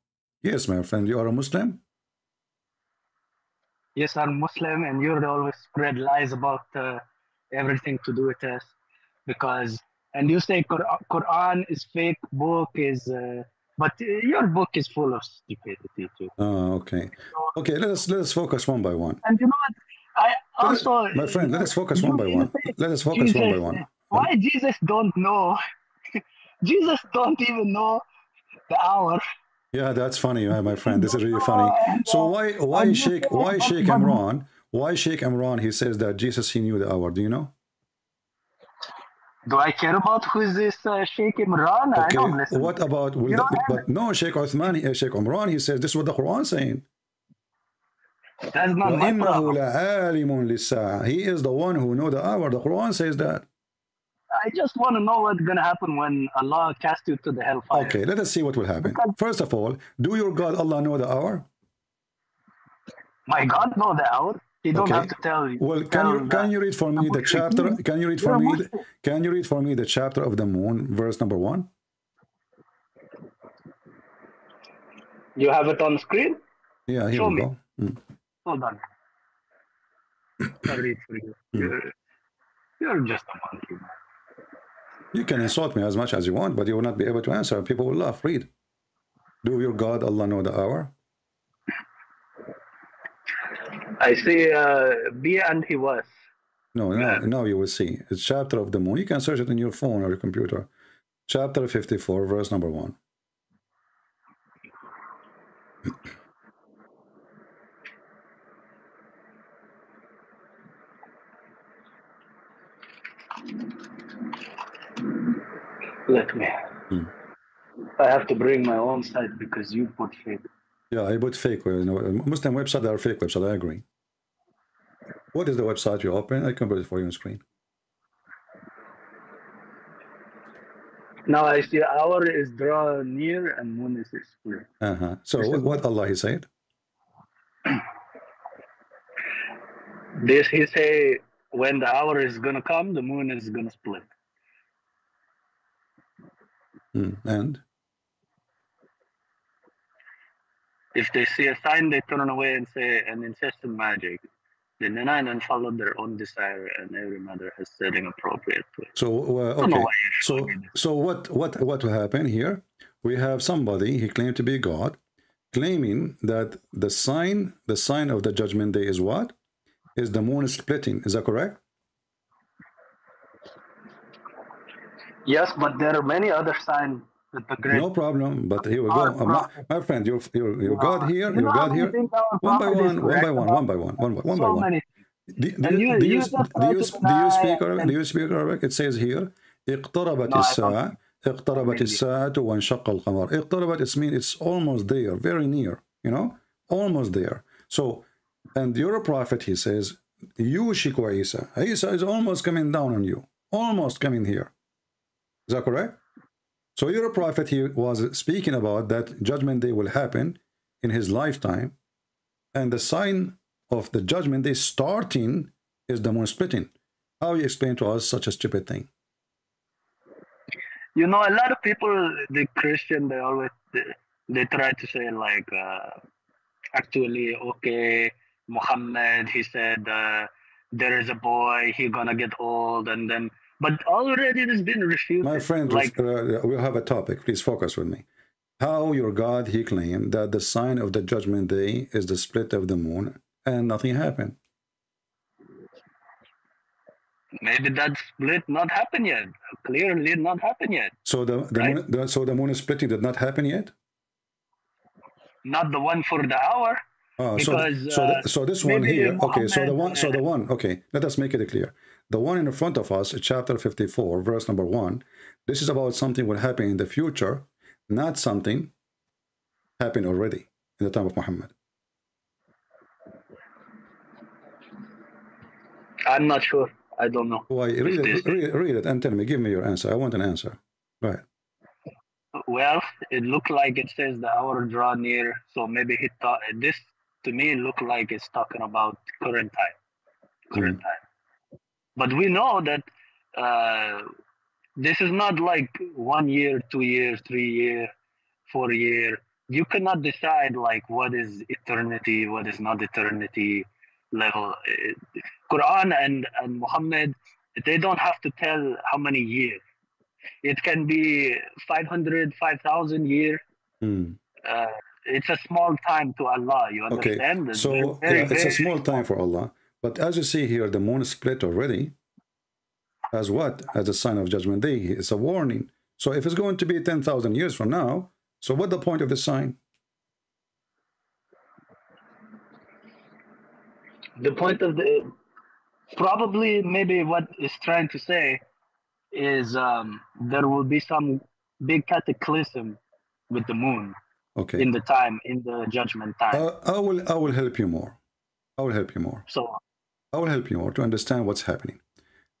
Yes, my friend, you are a Muslim? Yes, I'm Muslim, and you always spread lies about everything to do with us, because, and you say Quran is fake book is, but your book is full of stupidity too. Oh, okay. Okay, let us focus one by one. And you know what? I also, my friend, let us focus one by one. Let us focus Jesus, one by one. Why Jesus don't know? Jesus don't even know the hour. Yeah, that's funny, my friend. This is really funny. So why Sheikh Imran? Why Sheikh Imran? He says that Jesus, he knew the hour. Do you know? Do I care about who is this Sheikh Imran? Okay. I don't listen. What about? But no, Sheikh Uthman, Sheikh Imran. He says this is what the Quran is saying. That's not my problem. He is the one who knows the hour. The Quran says that. I just want to know what's going to happen when Allah casts you to the hellfire. Okay, let us see what will happen. First of all, do your God Allah know the hour? My God know the hour. He don't have to tell you. Well, can you read for me the chapter? Can you read for me? Can you read for me the chapter of the moon, verse number 1? You have it on the screen? Yeah, here we go. Hold on. I'll read for you. You're just a monkey, man. You can insult me as much as you want, but you will not be able to answer. People will laugh. Read. Do your God Allah know the hour? I see be and he was. No, now you will see. It's chapter of the moon. You can search it in your phone or your computer. Chapter 54, verse number 1. Let me. I have to bring my own site because you put fake. Yeah, I put fake. You know, Muslim websites are fake websites. I agree. What is the website you open? I can put it for you on screen. Now I see hour is draw near and moon is split. So what Allah he said? This he say when the hour is gonna come, the moon is gonna split. And if they see a sign, they turn away and say and insist in magic. They deny and follow their own desire, and every mother has setting appropriate to it. So okay. So what will happen here? We have somebody he claimed to be God, claiming that the sign of the judgment day is what? Is the moon splitting? Is that correct? Yes, but there are many other signs. No problem, but here we go. My friend, your God here, your God here. One by one. Do you speak Arabic? It says here, اقتربت الساعة وانشق القمر. اقتربت, it means it's almost there, very near, you know, almost there. So, and your prophet, he says, Yushiku Isa. Isa is almost coming down on you, almost coming here. Is that correct? So your prophet, he was speaking about that judgment day will happen in his lifetime, and the sign of the judgment day starting is the moon splitting. How you explain to us such a stupid thing? You know, a lot of people, the Christian, they always they try to say like, actually, okay, Muhammad, he said there is a boy, he gonna get old, and then But already it has been refuted. My friend, like, we'll have a topic. Please focus with me. How your God, he claimed that the sign of the judgment day is the split of the moon and nothing happened. maybe that split not happened yet. Clearly not happened yet. So the moon splitting did not happen yet? Not the one for the hour. Because, so this one here, okay, so the one, okay, let us make it clear. The one in front of us, chapter 54, verse number 1, this is about something will happen in the future, not something happened already in the time of Muhammad. I'm not sure. I don't know. Why? Read it and tell me. Give me your answer. I want an answer. Right. Well, it looked like it says the hour draw near, so maybe he thought this. To me, it looked like it's talking about current time. But we know that this is not like 1 year, 2 years, 3 year, 4 year. You cannot decide like what is eternity, what is not eternity level. Quran and Muhammad, they don't have to tell how many years. It can be 500, 5,000 years. It's a small time to Allah. You understand? Okay. So it's a small time for Allah. But as you see here, the moon split already. As what? As a sign of Judgment Day. It's a warning. So if it's going to be 10,000 years from now, so what's the point of the sign? The point of the... Probably, maybe what it's trying to say is there will be some big cataclysm with the moon. Okay. In the judgment time. I will help you more. I will help you more. So I will help you more to understand what's happening.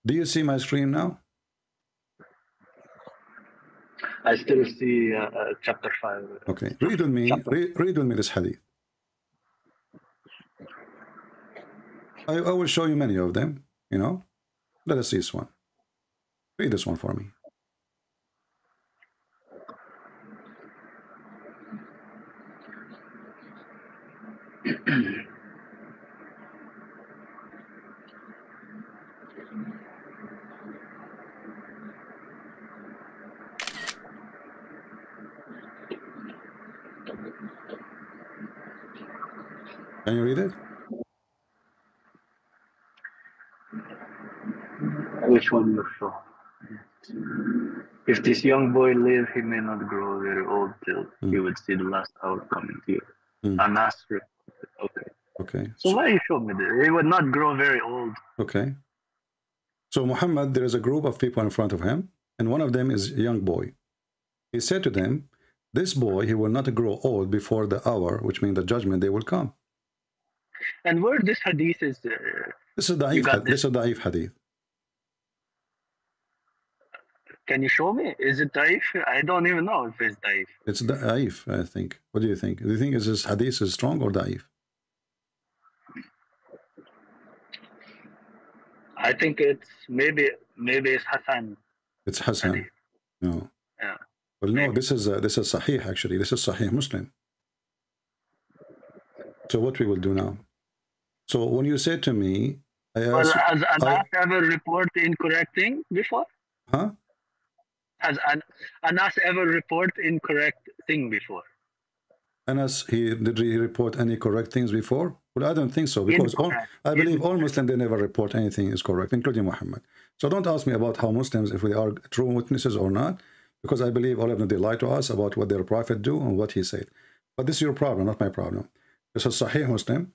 Do you see my screen now? I still see chapter 5. Okay. Read with me. Read with me this hadith. I will show you many of them. You know. Let us see this one. Read this one for me. Can you read it? Which one you show? If this young boy live, he may not grow very old till he would see the last hour coming here. Anas. Okay. Okay. So why you show me that? He would not grow very old. Okay. So Muhammad, there is a group of people in front of him, and one of them is a young boy. He said to them, this boy, he will not grow old before the hour, which means the judgment day will come. And where this hadith is... this is da'if hadith. Can you show me? Is it da'if? I don't even know if it's da'if. It's da'if, I think. What do you think? Do you think this hadith is strong or da'if? I think it's maybe it's Hassan. It's Hassan. Hadith. No. Yeah. Well, no. This is Sahih actually. This is Sahih Muslim. So what we will do now? So when you say to me, has Anas ever reported incorrect thing before? Huh? Has Anas ever reported incorrect thing before? Anas, did he report any correct things before? Well, I don't think so, because I believe all Muslims, they never report anything is correct, including Muhammad. So don't ask me about how Muslims, if they are true witnesses or not, because I believe all of them, they lie to us about what their prophet do and what he said. But this is your problem, not my problem. This is Sahih Muslim,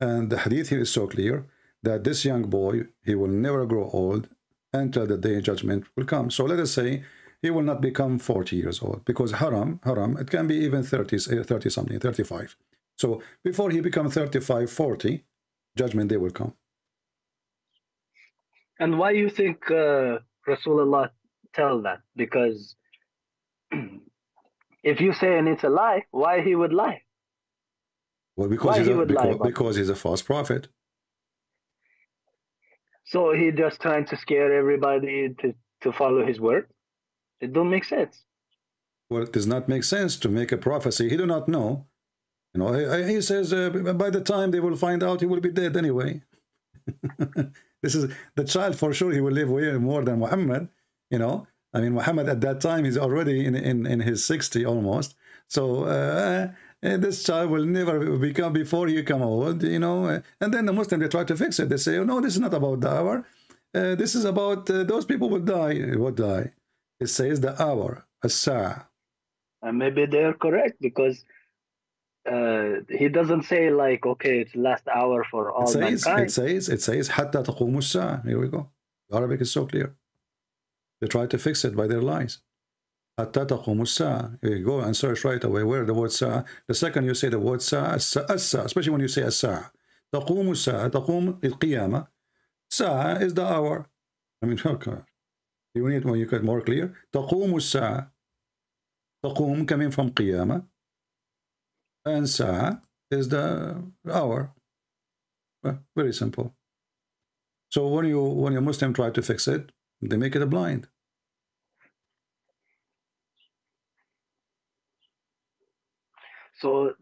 and the hadith here is so clear that this young boy, he will never grow old until the day of judgment will come. So let us say he will not become 40 years old, because haram, it can be even 30 something, 35. So before he becomes 35, 40, judgment day will come. And why you think Rasulullah tell that? Because if you say and it's a lie, why he would lie? Well, because he's a false prophet. So he just trying to scare everybody to follow his word? It don't make sense. Well, it does not make sense to make a prophecy. He do not know. You know, he says by the time they will find out, he will be dead anyway. This is the child for sure. He will live way more than Muhammad. You know, I mean, Muhammad at that time he's already in his 60 almost. So this child will never become before he come old. You know, and then the Muslim they try to fix it. They say, oh no, this is not about the hour. This is about those people will die. Will die. It says the hour, as-sa'a. And maybe they're correct because he doesn't say like, okay, it's last hour for all mankind. It says حتى تقوم الساعة. Here we go. Arabic is so clear. They try to fix it by their lies. حتى تقوم الساعة. You go and search right away where the word sa'a. The second you say the word sa'a, especially when you say as-sa'a. تقوم الساعة. تقوم القيامة. Sa'a is the hour. I mean, okay. You need when you get more clear. تقوم الساعة. تقوم coming from قيامة. And sa'a is the hour. Very simple. So when a Muslim try to fix it, they make it blind. So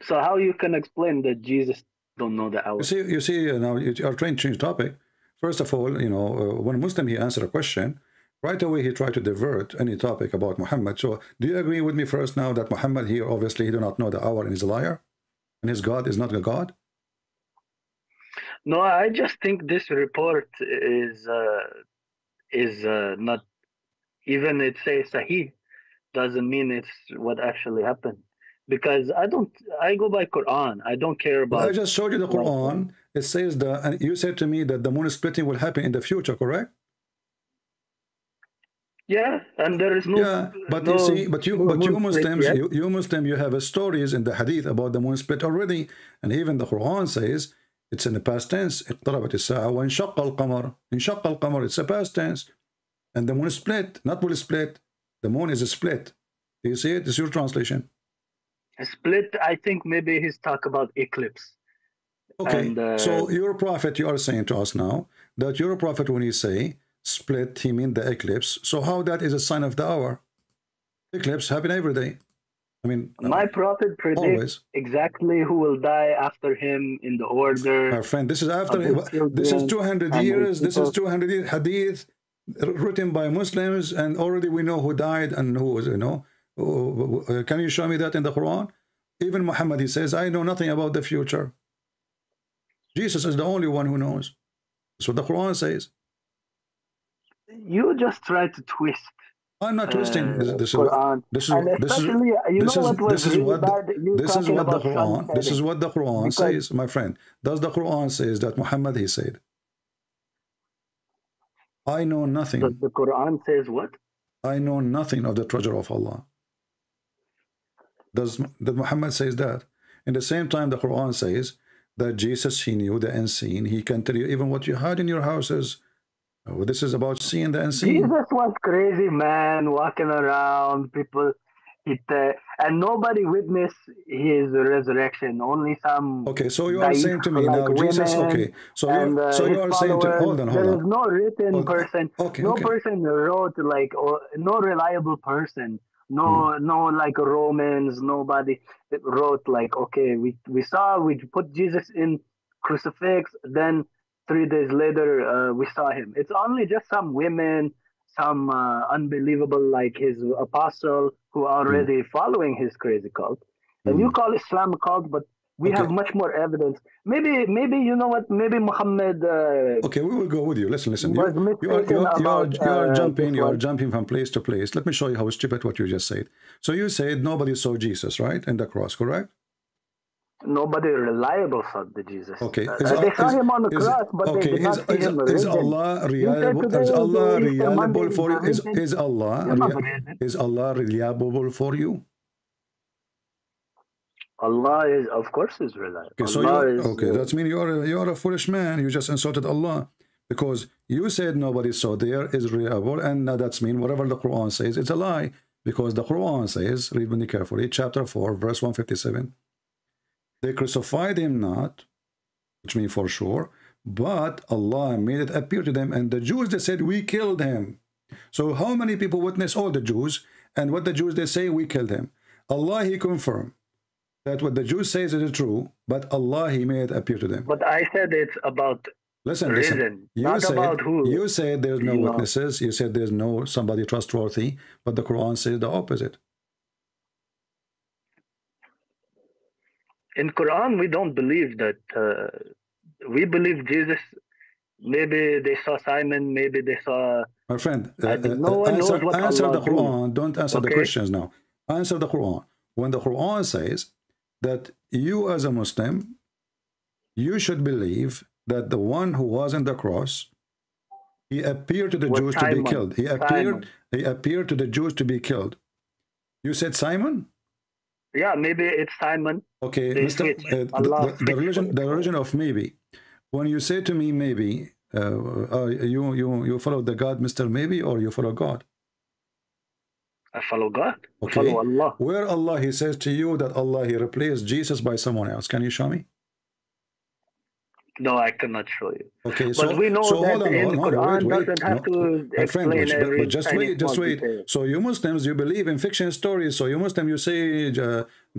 how you can explain that Jesus don't know the hour? You see now you are trying to change topic. First of all, you know, when a Muslim he answer a question, right away he tried to divert any topic about Muhammad. So do you agree with me first now that Muhammad here, obviously he do not know the hour and he's a liar? And his God is not a God? No, I just think this report is not, even it says Sahih, doesn't mean it's what actually happened. Because I go by Quran. I don't care about... Well, I just showed you the Quran. It says and you said to me that the moon splitting will happen in the future, correct? Yeah, and there is no... Yeah, but you see, but you Muslims, you Muslim, you have stories in the Hadith about the moon split already, and even the Quran says it's in the past tense. اقتربت الساعة وانشق القمر. انشق القمر. It's a past tense, and the moon split, not will split. The moon is a split. Do you see it? It's your translation. A split. I think maybe he's talk about eclipse. Okay, and, so your prophet, you are saying to us now that your prophet, when you say split, he mean the eclipse. So how that is a sign of the hour? Eclipse happen every day. I mean, my prophet predicts exactly who will die after him in the order. My friend, this is after. This is 200 years. This is 200 years hadith written by Muslims, and already we know who died and who was. You know, can you show me that in the Quran? Even Muhammad, he says, I know nothing about the future. Jesus is the only one who knows. That's what the Quran says. You just try to twist. I'm not twisting. This is what the Quran says, my friend. Does the Quran says that Muhammad he said, I know nothing. Does the Quran says what? I know nothing of the treasure of Allah. Does Muhammad says that? In the same time, the Quran says that Jesus, he knew the unseen. He can tell you even what you had in your houses. Oh, this is about seeing the unseen. Jesus was crazy man walking around. People, and nobody witnessed his resurrection. Only some. Okay, so you are saying to me now, Jesus. Okay, so you are saying to hold on. There is no written person. No person wrote like, or no reliable person. No, like Romans. Nobody wrote like, okay, we put Jesus in crucifix, then 3 days later we saw him. It's only just some women, some unbelievable like his apostle who are already following his crazy cult. And you call Islam a cult, but we have much more evidence. Maybe you know what? Maybe Muhammad. Okay, we will go with you. Listen. You are jumping from place to place. Let me show you how stupid what you just said. So you said nobody saw Jesus, right, in the cross, correct? Nobody reliable saw the Jesus. Okay, they saw him on the cross, but they did not see him. Is Allah reliable? Is Allah reliable for you? Is Allah reliable for you? Allah is, of course, is reliable. Okay, so that means you are a foolish man. You just insulted Allah because you said nobody saw there is reliable, and that's mean whatever the Quran says, it's a lie because the Quran says, read with me carefully, chapter 4, verse 157. They crucified him not, which means for sure, but Allah made it appear to them, and the Jews they said we killed him. So how many people witness? All the Jews, and what the Jews they say we killed him. Allah he confirmed that what the Jews say is true, but Allah he made it appear to them. But I said it's about Listen. Reason. You Not said, about who. you said there's no You know. witnesses. You said there's no somebody trustworthy, but the Quran says the opposite. In Quran, we don't believe that. We believe Jesus. Maybe they saw Simon. Maybe they saw. My friend, no one knows what answer Allah the Quran. Don't answer the Okay. Christians now. Answer the Quran. When the Quran says that you as a Muslim, you should believe that the one who was on the cross, he appeared to the Was Jews to Simon. be killed. He appeared to the Jews to be killed. You said Simon? Yeah, maybe it's Simon. Okay, They Mr. switch. Allah The religion of maybe. When you say to me maybe, you follow the God Mr. Maybe, or you follow God? I follow God. Okay. Follow Allah. Where Allah, he says to you that Allah, he replaced Jesus by someone else. Can you show me? No, I cannot show you. Okay, But so we know so that hold on, in hold on, Quran wait. doesn't have to My friend, explain every but just tiny wait. small detail. So you Muslims, you believe in fiction stories. So you Muslim, you say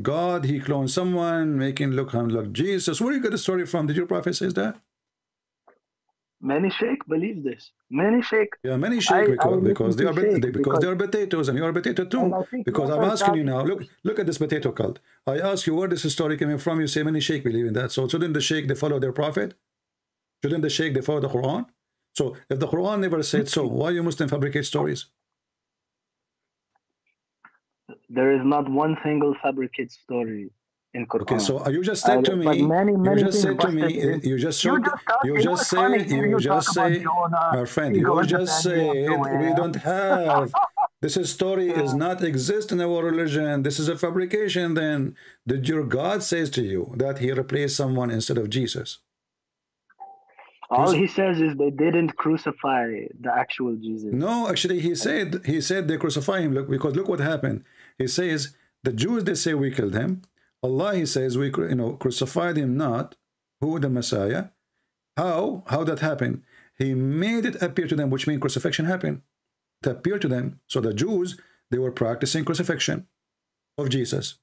God, he cloned someone, making look like Jesus. Where you get the story from? Did your prophet says that? Many sheikh believe this. Many sheikh. Yeah, many sheikh because they are because they are potatoes, and you are potato too. And I think Because I'm that's asking you now. exactly- Look at this potato cult. I ask you where this story coming from. You say many sheikh believe in that. So shouldn't the sheikh they follow their prophet? Shouldn't the sheikh they follow the Quran? So if the Quran never said so, why you Muslim fabricate stories? There is not one single fabricated story in Quran. Okay, so you just said to me, but many you just things said to me, busted in. you just showed, you it just was say, funny hearing you you just talk about say, Jonah, my friend, he you goes just to said Daniel, we don't have, this story is not exist in our religion, this is a fabrication. Then did your God says to you that he replaced someone instead of Jesus? All he says is they didn't crucify the actual Jesus. No, actually he said they crucify him. Look, because look what happened. He says the Jews, they say we killed him. Allah, he says we crucified him not. Who? The Messiah. How that happened? He made it appear to them, which means crucifixion happened. It appeared to them. So the Jews, they were practicing crucifixion of Jesus.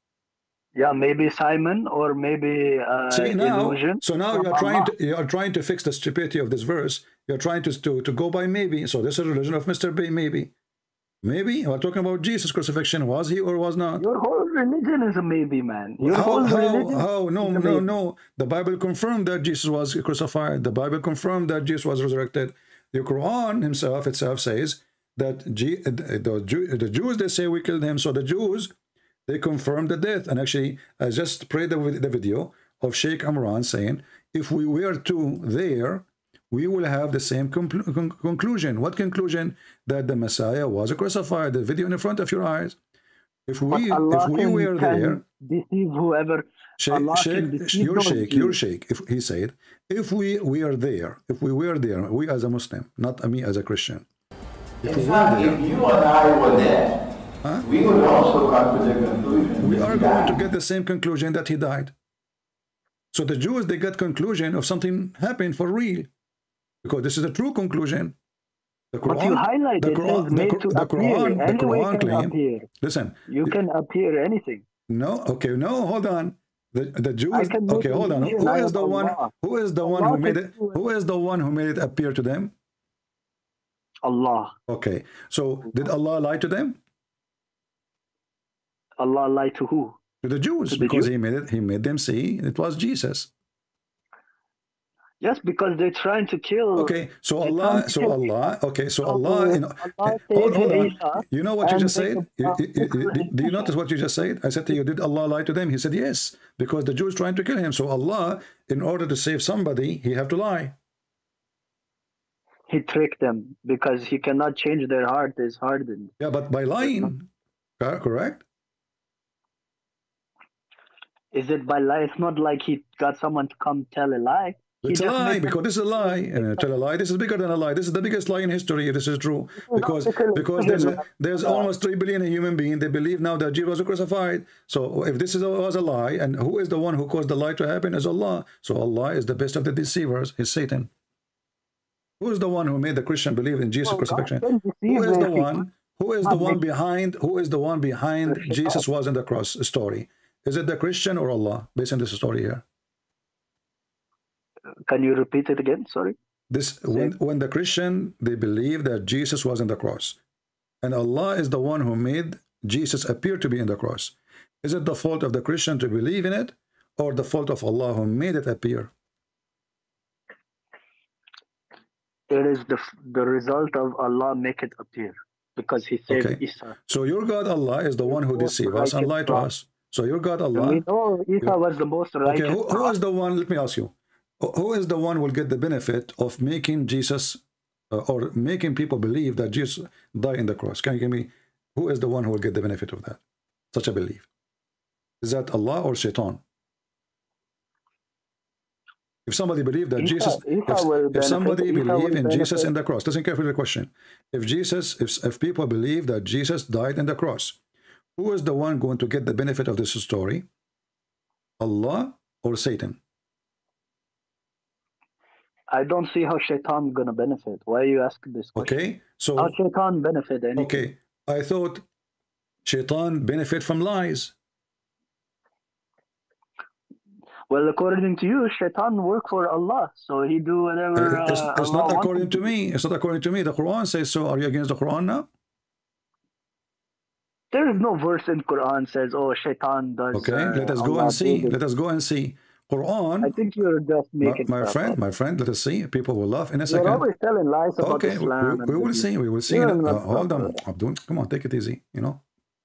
Yeah, maybe Simon or maybe See now, illusion. so now you are trying to fix the stupidity of this verse. You're trying to go by maybe. So this is a religion of Mr. B, maybe. Maybe we're talking about Jesus' crucifixion. Was he or was not? Your whole religion is a maybe, man. Your How? whole religion No. The Bible confirmed that Jesus was crucified. The Bible confirmed that Jesus was resurrected. The Quran itself says that the Jews, they say we killed him. So the Jews, they confirmed the death. And actually, I just played the video of Sheikh Imran saying, if we were to there, we will have the same conclusion. What conclusion? That the Messiah was crucified. The video in front of your eyes. If we were there, deceive whoever. your sheikh. If he said, if we were there, we as a Muslim, not me as a Christian. In fact, if you and I were there, we would also come to the conclusion. We are going to get the same conclusion that he died. So the Jews, they got conclusion of something happened for real, because this is a true conclusion. The Quran, but you highlight the Quran claim. Listen, you can appear anything. No, okay, no, hold on. The Jews. Okay, hold on. Who is the one? Who is the one who made it? Who is the one who made it appear to them? Allah. Okay, so did Allah lie to them? Allah lied to who? To the Jews, because He made them see it was Jesus. Yes, because they're trying to kill. Okay, so Allah. Hold on. You know what you just said? Do you notice what you just said? I said to you, did Allah lie to them? He said yes, because the Jews trying to kill him. So Allah, in order to save somebody, he have to lie. He tricked them because he cannot change their heart is hardened. Yeah, but by lying, correct? Is it by lie? It's not like he got someone to come tell a lie. It's a lie, because this is a lie. Tell a lie. This is bigger than a lie. This is the biggest lie in history. This is true. Because there's almost 3 billion human beings. They believe now that Jesus was crucified. So if this was a lie, and who is the one who caused the lie to happen is Allah. So Allah is the best of the deceivers. Is Satan. Who is the one who made the Christian believe in Jesus' crucifixion? Who is the one? Who is the one behind? Who is the one behind Jesus was in the cross story? Is it the Christian or Allah? Based on this story here. Can you repeat it again? Sorry. This when the Christian, they believe that Jesus was in the cross, and Allah is the one who made Jesus appear to be in the cross. Is it the fault of the Christian to believe in it, or the fault of Allah who made it appear? It is the result of Allah make it appear, because He saved Isa. So your God Allah is the one who deceived us and lied to us. So your God Allah. We know Isa was the most righteous. Okay, who is the one? Let me ask you. Who is the one who will get the benefit of making Jesus or making people believe that Jesus died in the cross? Can you give me who is the one who will get the benefit of that? Such a belief. Is that Allah or Shaitan? If somebody believed that if somebody believed in Jesus in the cross, listen carefully to the question. If people believe that Jesus died in the cross, who is the one going to get the benefit of this story? Allah or Satan? I don't see how Shaitan gonna benefit. Why are you asking this question? Okay, so how Shaitan benefit anything? Okay, I thought Shaitan benefit from lies. Well, according to you, Shaitan work for Allah, so he do whatever. It's not according to me. It's not according to me. The Quran says so. Are you against the Quran now? There is no verse in Quran says, "Oh, Shaitan does." Okay, let us go and see. Let us go and see. Quran. I think you're just making my friend. Let us see. People will laugh in a second. You're always telling lies about Islam. We will see. We will see. Hold on, Abdul. Come on, take it easy. You know.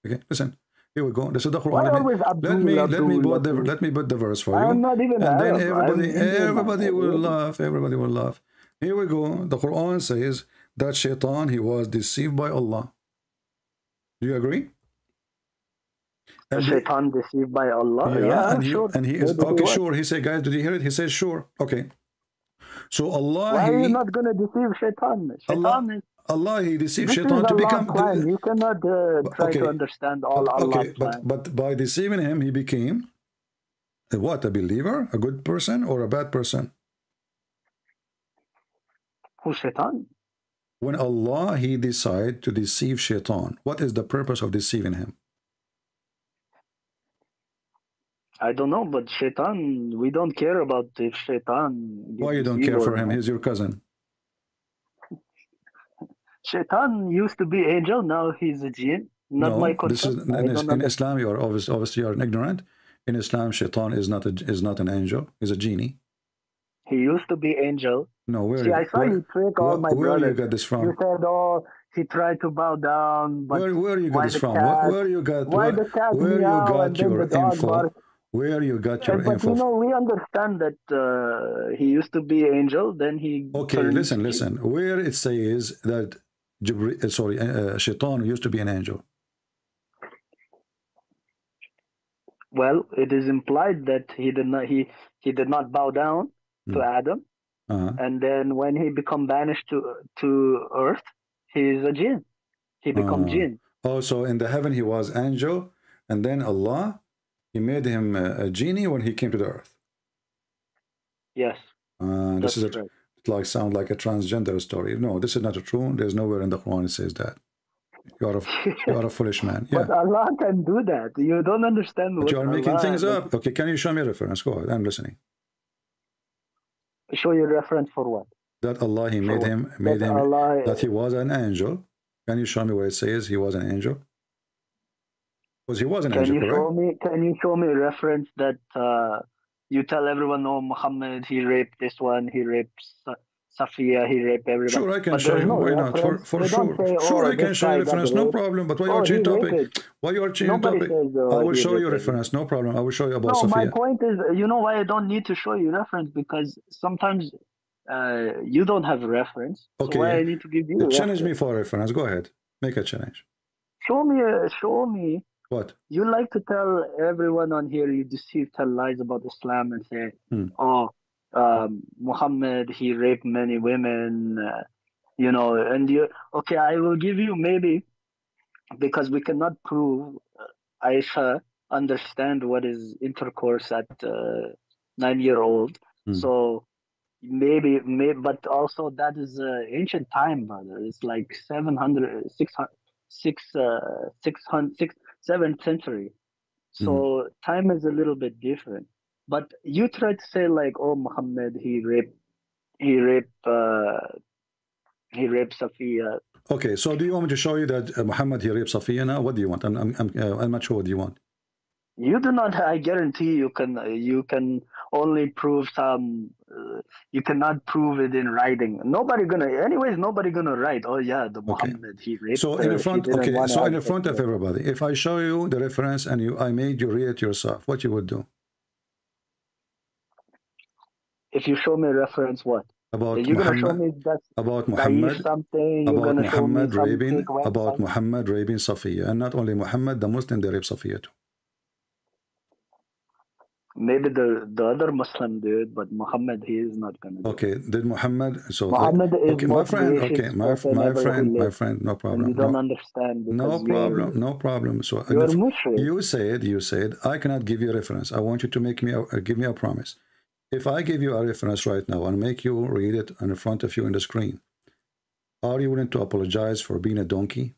Okay, listen. Here we go. This is the Quran. Let me put the verse for you. I'm not even and then everybody will laugh. Everybody will laugh. Here we go. The Quran says that Shaitan, he was deceived by Allah. Do you agree? And Shaitan deceived by Allah. Yeah, sure. And he is okay. Sure. He said, guys, did you hear it? He says, sure. Okay. So Allah. Why are you not going to deceive Shaitan? Allah, he deceived Shaitan to become. You cannot try to understand all Allah's plan. But by deceiving him, he became what? A believer, a good person, or a bad person? Who's Shaitan? When Allah, he decided to deceive Shaitan, what is the purpose of deceiving him? I don't know, but Shaitan, we don't care about if Shaitan. Why you don't care for him? He's your cousin. Shaitan used to be angel, now he's a jinn. Not my concern. In Islam, you are obviously you are ignorant. In Islam, Shaitan is not an angel. He's a genie. He used to be angel. No, where? See, I saw you trick all my brothers. Where you got this from? You said, "Oh, he tried to bow down." But where you got this from? Where you got your info? Where you got your info? You know, we understand that he used to be angel. Then he. Okay, listen. Where it says that Shaitan used to be an angel. Well, it is implied that he did not bow down to Adam, and then when he become banished to earth, he is a jinn. He become jinn. Oh, so in the heaven he was angel, and then Allah, he made him a genie when he came to the earth. Yes. This is right. It sound like a transgender story. No, this is not true. There's nowhere in the Quran it says that. You are a foolish man. Yeah. But Allah can do that. You don't understand. But you are making things up. Okay, can you show me a reference? Go ahead. I'm listening. Show you reference for what? That Allah, he made him that he was an angel. Can you show me where it says he was an angel? Because he was an angel, correct? Can you show me a reference that you tell everyone, "Oh, Muhammad, he raped this one, he raped Safiya, he raped everybody"? Sure, I can show you. Why not? For sure. Sure, I can show you reference. No problem. But why you are changing topic? Why you are changing topic? I will show you reference. No problem. I will show you about Safiya. My point is, you know why I don't need to show you reference? Because sometimes you don't have a reference. Okay. So why I need to give you a challenge me for a reference. Go ahead. Make a challenge. Show me. What? You like to tell everyone on here, you tell lies about Islam and say, "Oh, Muhammad, he raped many women," and okay, I will give you maybe, because we cannot prove Aisha understand what is intercourse at 9-year-old. So maybe, but also that is ancient time, brother. It's like 7th century. So time is a little bit different. But you try to say like, "Oh, Muhammad, he raped he raped Safiya. Okay, so do you want me to show you that Muhammad he raped Safiya now? What do you want? I'm not sure what you want. You do not. I guarantee you can only prove some. You cannot prove it in writing. Nobody gonna write. Oh yeah, the Muhammad he raped. So in the front, okay. So in the front of everybody, if I show you the reference and I made you read it yourself, what you would do? If you show me a reference, what? About you're Muhammad, gonna show me about Muhammad, something. About Muhammad raping, about Muhammad raping Safiya, and not only Muhammad, the Muslim they rape Safiya too. Maybe the other Muslim did, but Muhammad he is not gonna do. Okay, did Muhammad? So Muhammad is okay, my friend. Okay, my friend. No problem. You don't understand. No problem. So you said I cannot give you a reference. I want you to give me a promise. If I give you a reference right now and make you read it in front of you on the screen, are you willing to apologize for being a donkey?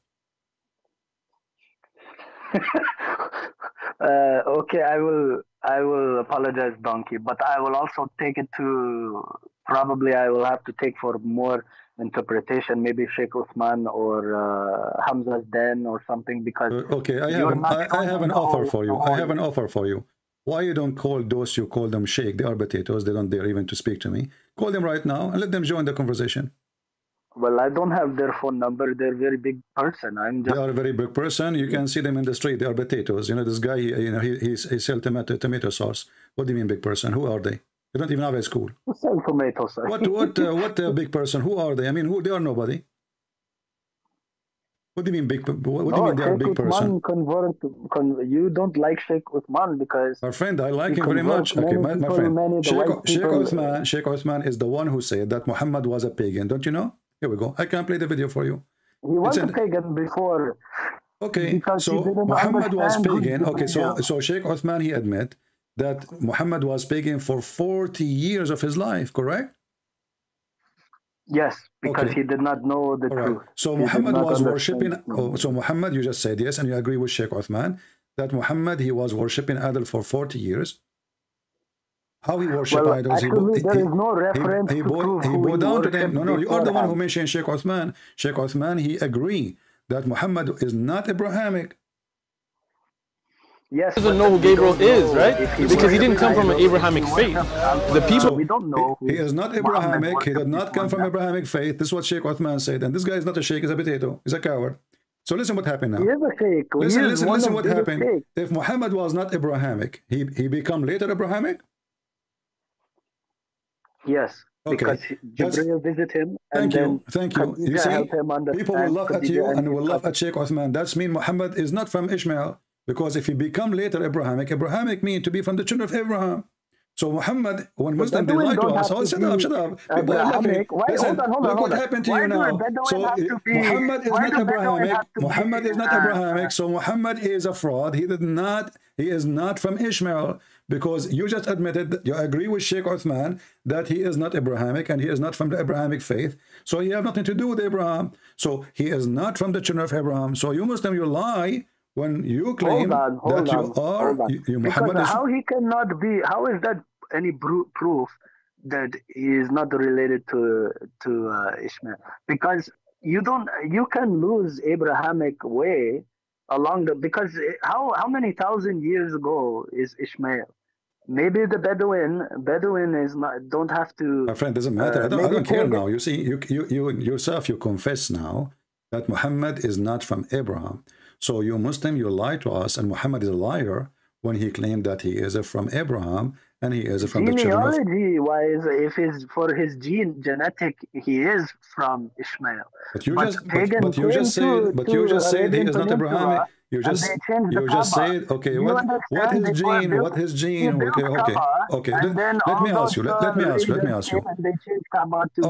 Okay, I will apologize, donkey, but I will also take it to, probably I will have to take for more interpretation, maybe Sheikh Uthman or Hamza's den or something, because okay, I have an offer for you. I have an offer for you. Why you don't call those you call them sheikh? They are potatoes. They don't dare even to speak to me. Call them right now and let them join the conversation. Well, I don't have their phone number. They're a very big person. They are a very big person. You can see them in the street. They are potatoes. You know, this guy, he sells tomato sauce. What do you mean big person? Who are they? You don't even have a school. Who sells tomato sauce? What big person? Who are they? I mean, they are nobody. What do you mean big? What do you mean they are a big person? You don't like Sheikh Uthman because... Our friend, I like him very much. Okay, my friend. Sheikh Uthman is the one who said that Muhammad was a pagan. Don't you know? Here we go. I can play the video for you. He was a pagan before. Okay, so Muhammad was pagan. Okay, so Sheikh Uthman, he admit that Muhammad was pagan for 40 years of his life, correct? Yes, because he did not know the truth. So Muhammad was worshipping. So Muhammad, you just said yes, and you agree with Sheikh Uthman that Muhammad he was worshipping idol for 40 years. How he worshipped idols? Actually, there is no reference he bowed down to them. No, you are the one who mentioned Sheikh Uthman. Sheikh Uthman, he agreed that Muhammad is not Abrahamic. Yes, he doesn't know who Gabriel is, right? Because he didn't come from an Abrahamic faith. The people we don't know. He is not Abrahamic. He did not come from Abrahamic faith. This is what Sheikh Uthman said. And this guy is not a sheikh. He's a potato. He's a coward. So listen what happened now. He is a sheikh. Listen what happened. If Muhammad was not Abrahamic, he become later Abrahamic? Yes. Okay. Because Jibreel visit him. Thank you. You see, people will laugh at you and will laugh at Sheikh Uthman. That's mean Muhammad is not from Ishmael. Because if he become later Abrahamic mean to be from the children of Abraham. So Muhammad, when Muslim they lie to us, shut up. People are laughing. Listen, look what happened to you now. So Muhammad is not Abrahamic. Muhammad is not Abrahamic. So Muhammad is a fraud. He is not from Ishmael. Because you just admitted, you agree with Sheikh Uthman that he is not Abrahamic and he is not from the Abrahamic faith. So he have nothing to do with Abraham. So he is not from the children of Abraham. So you Muslim, you lie when you claim that you are Muhammad. Because how he cannot be? How is that any proof that he is not related to Ishmael? Because you can lose Abrahamic way along the, because how many thousand years ago is Ishmael? Maybe the Bedouin is not, don't have to. My friend, doesn't matter. I don't care now. You see, you yourself, you confess now that Muhammad is not from Abraham. So you Muslim, you lie to us, and Muhammad is a liar when he claimed that he is from Abraham and he is from the children of... Genealogy-wise, if he's for his genetic, he is from Ishmael. But you just said he is not Abrahamic. You just said, okay, what his gene? Okay. Let me ask you. And they changed Kaaba to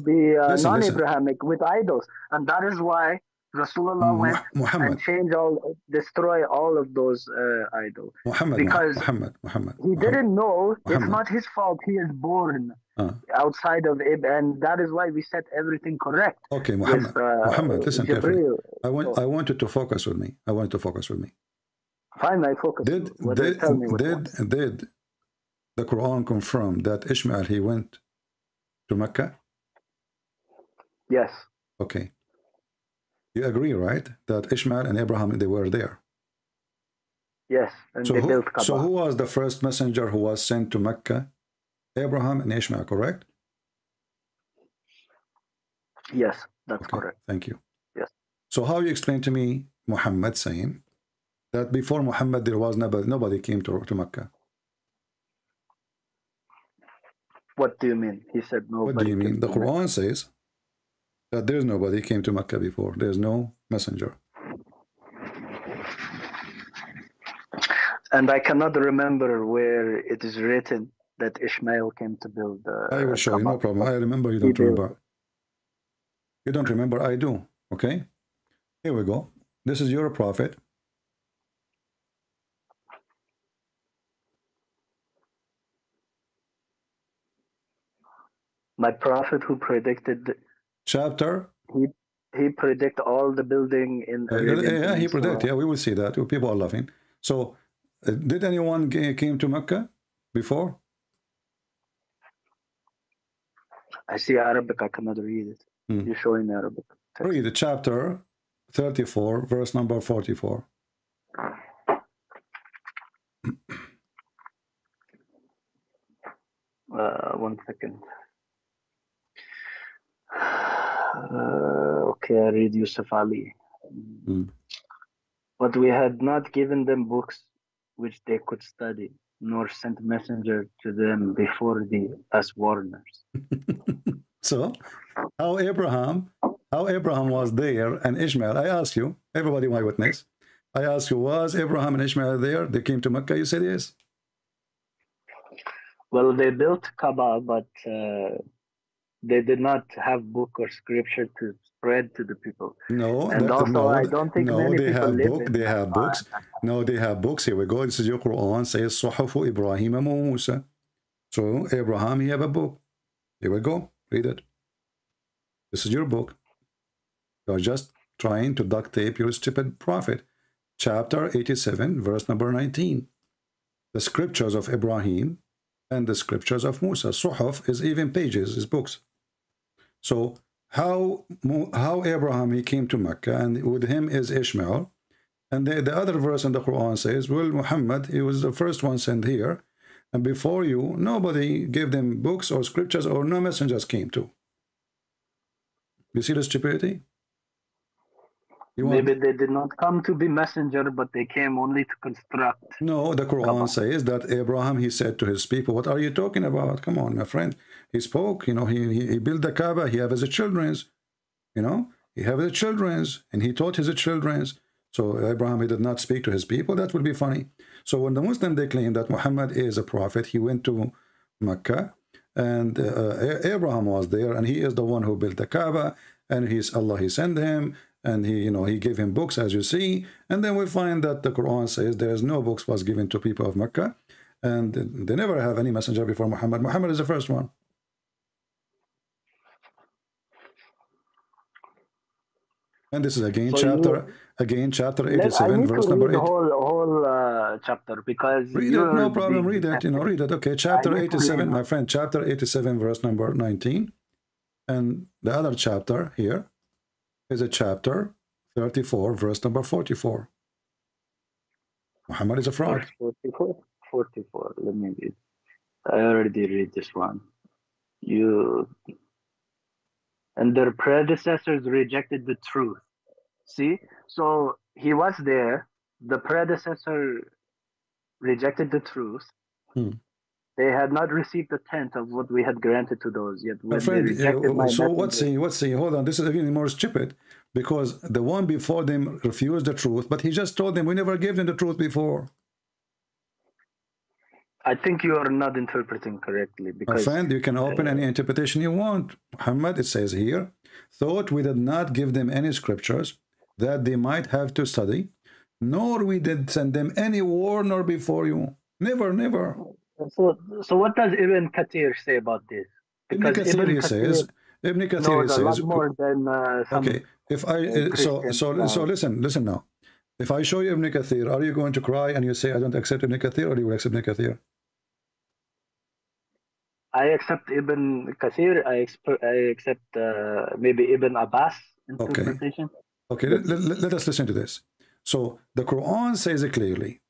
be non-Abrahamic with idols, and that is why Rasulullah went and destroy all of those idols. Because he didn't know. It's not his fault. He is born outside of it, and that is why we set everything correct. Okay, Muhammad, listen carefully. I want you to focus with me. Fine, I focus. Did the Quran confirm that Ishmael he went to Mecca? Yes. Okay. You agree, right, that Ishmael and Abraham, they were there? Yes, and So they who, built Kaaba. so who was the first messenger who was sent to Mecca? Abraham and Ishmael, correct? Yes, that's correct. Thank you. Yes. So how you explain to me Muhammad saying that before Muhammad there was nobody came to Mecca? What do you mean? He said nobody. What do you mean? came The to Quran Mecca. says that there's nobody came to Mecca before. There's no messenger. And I cannot remember where it is written that Ishmael came to build the I will show you, no Kaaba. problem. I remember, you He don't built remember. You don't remember, I do. Okay? Here we go. This is your prophet. My prophet who predicted Chapter. he predict all the building in Arabian Yeah, he Peninsula. predict. Yeah, we will see that. People are laughing. So, did anyone came to Mecca before? I see Arabic, I cannot read it. You show in Arabic. Read the chapter 34, verse number 44. 1 second. Okay, I read Yusuf Ali. But we had not given them books which they could study, nor sent messenger to them before thee as warners. So, how Abraham was there and Ishmael? I ask you, everybody my witness. I ask you, was Abraham and Ishmael there? They came to Mecca. You said yes. Well, they built Kaaba, but they did not have book or scripture to spread to the people. No, and also I don't think many they people have live book. in They have books. No, they have books. Here we go. This is your Quran. Says Suhufu Ibrahim wa Musa. So Abraham, he have a book. Here we go. Read it. This is your book. You're just trying to duct tape your stupid prophet. Chapter 87, verse number 19. The scriptures of Ibrahim and the scriptures of Musa. Suhuf is even pages, is books. So how Abraham, he came to Mecca, and with him is Ishmael. And the other verse in the Quran says, well, Muhammad, he was the first one sent here. And before you, nobody gave them books or scriptures, or no messengers came to. You see the stupidity? Maybe they did not come to be messenger, but they came only to construct. No, the Quran says that Abraham, he said to his people, what are you talking about? Come on, my friend. He spoke, you know, he built the Kaaba, he have his children's, you know, he have his children's, and he taught his children's. So Abraham, he did not speak to his people. That would be funny. So when the Muslim, they claim that Muhammad is a prophet, he went to Mecca, and Abraham was there, and he is the one who built the Kaaba, and he's Allah, he sent him, and he, you know, he gave him books, as you see. And then we find that the Quran says there is no books was given to people of Mecca, and they never have any messenger before Muhammad. Muhammad is the first one. And this is again chapter 87, verse number 8. The whole chapter, because read it, no problem. Read it, you know, read it. Okay, chapter 87, my friend, chapter 87, verse number 19, and the other chapter here is a chapter 34, verse number 44. Muhammad is a fraud. 44. Let me read. I already read this one. And their predecessors rejected the truth. See? So he was there. The predecessor rejected the truth. They had not received a tenth of what we had granted to those yet. My friend, so what's he? Hold on, this is even more stupid, because the one before them refused the truth, but he just told them we never gave them the truth before. I think you are not interpreting correctly. Because, my friend, you can open any interpretation you want. Muhammad, it says here, thought we did not give them any scriptures that they might have to study, nor we did send them any warner before you. Never, never. So what does Ibn Kathir say about this? Because Ibn Kathir says more than okay. If I so listen now. If I show you Ibn Kathir, are you going to cry and you say I don't accept Ibn Kathir, or you will accept Ibn Kathir? I accept Ibn Kathir. I accept maybe Ibn Abbas interpretation. Okay, let us listen to this. So the Quran says it clearly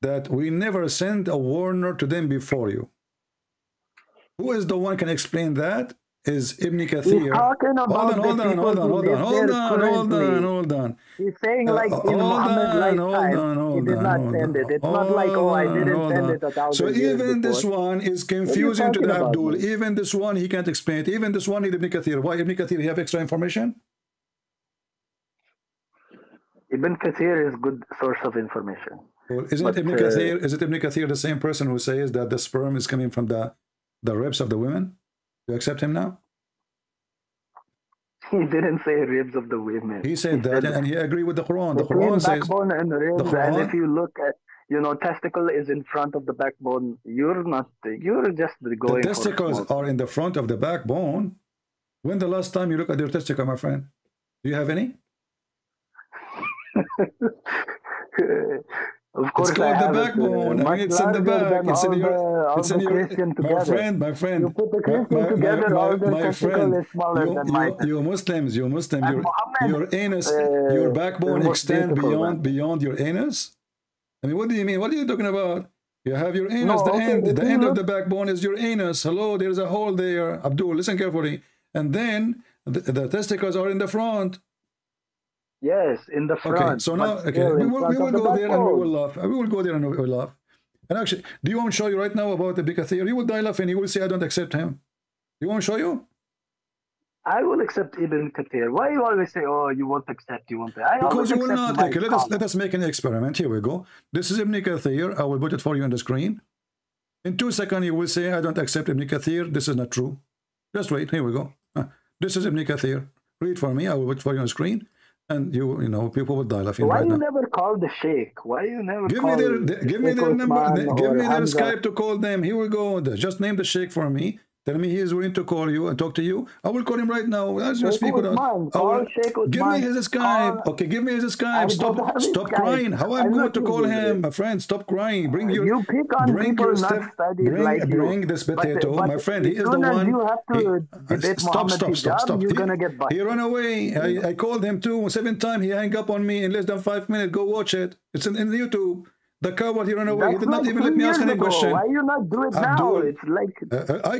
that we never sent a warner to them before you. Who is the one can explain that? Is Ibn Kathir. He's talking about Hold on. He's saying like in Muhammad's lifetime, he did not send it. It's not like, oh, I didn't send it 1,000 So years even before. this one is confusing to the Abdul. Even this one he can't explain it. Even this one is Ibn Kathir. Why Ibn Kathir? You have extra information? Ibn Kathir is good source of information. Well, isn't Ibn Kathir the same person who says that the sperm is coming from the ribs of the women? You accept him now? He didn't say ribs of the women. He said that, and he agreed with the Quran. The Between Quran says backbone and ribs, the Quran, and if you look at, testicle is in front of the backbone. You're just going. The testicles are in the front of the backbone. When the last time you look at your testicle, my friend? Do you have any? Of course, it's called the backbone. I mean, it's in the back. It's in your. It's in your. My friend. You put the Christian together, all the testicle is smaller than mine. You Muslims. Your anus, your backbone extend beyond your anus. I mean, what do you mean? What are you talking about? You have your anus. The end of the backbone is your anus. Hello, there's a hole there. Abdul, listen carefully. And then the testicles are in the front. Yes, in the front. Okay, so now, we will go there and we will laugh. We will go there and we will laugh. And actually, do you want me to show you right now about the Ibn Kathir? You will die laughing. You will say, I don't accept him. You want me to show you? I will accept Ibn Kathir. Why you always say, oh, you won't accept, you won't? Because you will not. Okay, let us make an experiment. Here we go. This is Ibn Kathir. I will put it for you on the screen. In 2 seconds, you will say, I don't accept Ibn Kathir. This is not true. Just wait. Here we go. This is Ibn Kathir. Read for me. I will put it for you on the screen. And people will die laughing. Why right you now. never call the sheikh? Why you never give call me their number? Give me their Hamza. Skype to call them. Here we go. Just name the sheikh for me. Tell me he is willing to call you and talk to you. I will call him right now. Let's just speak with him. Give me his Skype. Okay, give me his Skype. Stop crying. How I'm going to call him, my friend? Stop crying. Bring your. You pick on people not studied like you. Bring this potato, my friend. He is the one. You have to debate Stop. You're gonna get busted. He ran away. I called him 7 times. He hung up on me in less than 5 minutes. Go watch it. It's in YouTube. The coward, he ran away. He did not even let me ask any question. Why you not do it now? It's like I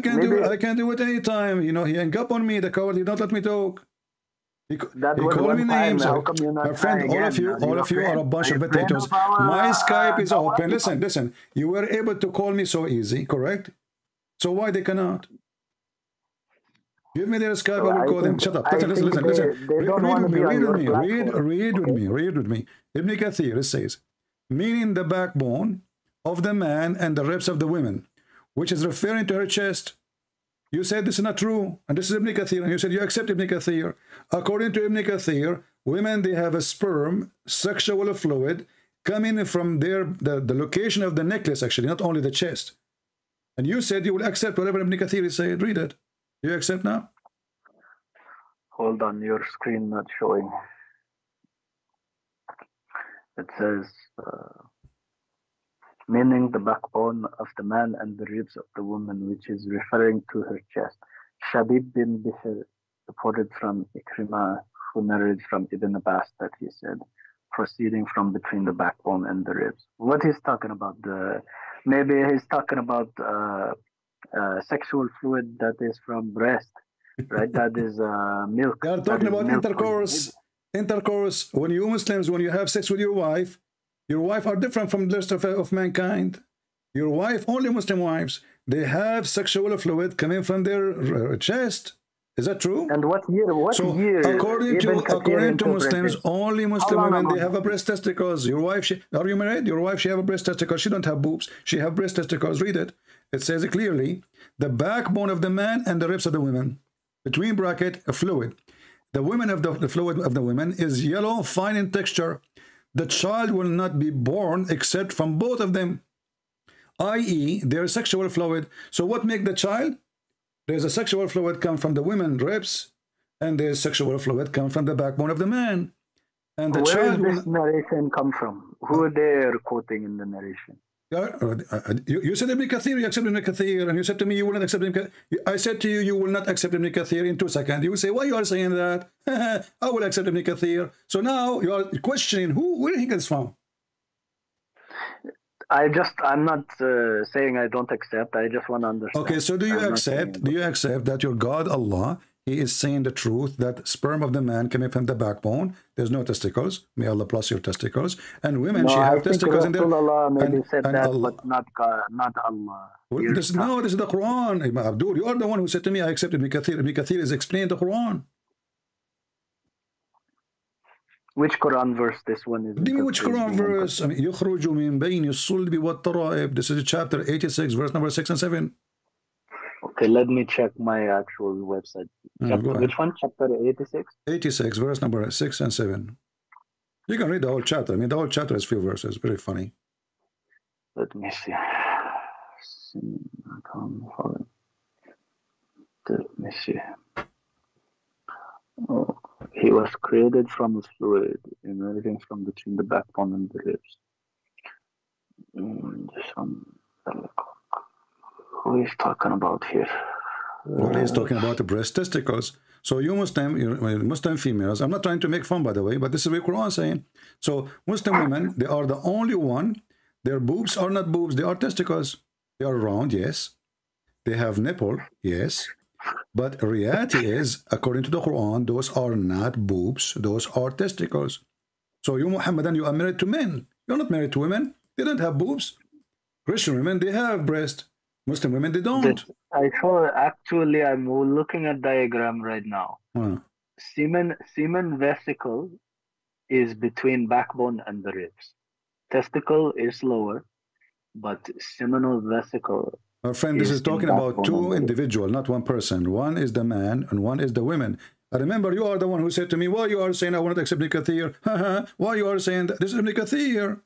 can do it anytime. He hung up on me. The coward did not let me talk. He called me names. My friend, all of you are a bunch of potatoes. My Skype is open. Listen. You were able to call me so easy, correct? So why they cannot? Give me their Skype. I will call them. Shut up. Listen. Read with me. Ibn Kathir says, meaning the backbone of the man and the ribs of the women, which is referring to her chest. You said this is not true, and this is Ibn Kathir, and you said you accept Ibn Kathir. According to Ibn Kathir, women, they have a sperm, sexual fluid, coming from the location of the necklace, actually, not only the chest. And you said you will accept whatever Ibn Kathir said. Read it. Do you accept now? Hold on, your screen not showing. It says, meaning the backbone of the man and the ribs of the woman, which is referring to her chest. Shabib bin Bishr reported from Ikrimah, who narrated from Ibn Abbas that he said, proceeding from between the backbone and the ribs. What he's talking about, maybe he's talking about sexual fluid that is from breast, right? That is milk. They are talking about intercourse. Intercourse, when you Muslims, when you have sex with your wife are different from the rest of mankind. Your wife, only Muslim wives, they have sexual fluid coming from their chest. Is that true? And what year? According to Muslims, only Muslim women, they have a breast testicles. Your wife, are you married? Your wife, she have a breast testicle. She don't have boobs. She have breast testicles. Read it. It says it clearly. The backbone of the man and the ribs of the women. Between bracket, a fluid. The women of the fluid of the women is yellow, fine in texture. The child will not be born except from both of them, i.e., their sexual fluid. So what make the child? There's a sexual fluid come from the women ribs, and there's sexual fluid come from the backbone of the man. And the Where child does this narration come from? Who they are quoting in the narration? You said Ibn Kathir, you accept Ibn Kathir, and you said to me you will not accept Ibn Kathir. I said to you, you will not accept Ibn Kathir in 2 seconds. You will say, why you are saying that? I will accept Ibn Kathir. So now you are questioning where he gets from. I'm not saying I don't accept. I just want to understand. Okay, so do you accept that your God, Allah, He is saying the truth, that sperm of the man coming from the backbone, there's no testicles. May Allah bless your testicles. And women, she have testicles in there. Allah maybe said that, Allah. but not God, not Allah. Well, this is the Quran. Abdul, you are the one who said to me, I accept Ibn Kathir. Ibn Kathir is explaining the Quran. Which Quran verse this one is? Give me which Quran verse. I mean, يخرج من بين الصلب والترائب. This is chapter 86, verse number 6 and 7. Okay, let me check my actual website. Which one? Chapter 86? 86, verse number 6 and 7. You can read the whole chapter. I mean, the whole chapter is few verses. Very funny. Let me see. Let me see. Oh, he was created from a fluid, emerging from between the backbone and the ribs. Who is talking about here? Well, he's talking about the breast testicles. So you Muslim females, I'm not trying to make fun, by the way, but this is what Quran is saying. So Muslim women, they are the only one. Their boobs are not boobs, they are testicles. They are round, yes. They have nipple, yes. But reality is, according to the Quran, those are not boobs, those are testicles. So you Muhammadan, you are married to men. You're not married to women. They don't have boobs. Christian women, they have breast. Muslim women, they don't. Actually, I'm looking at diagram right now. Semen vesicle is between backbone and the ribs. Testicle is lower, but seminal vesicle. Our friend, this is talking about two individuals, not one person. One is the man and one is the women. I remember you are the one who said to me, why you are saying I want to accept Ibn Kathir? Why you are saying that? This is Ibn Kathir.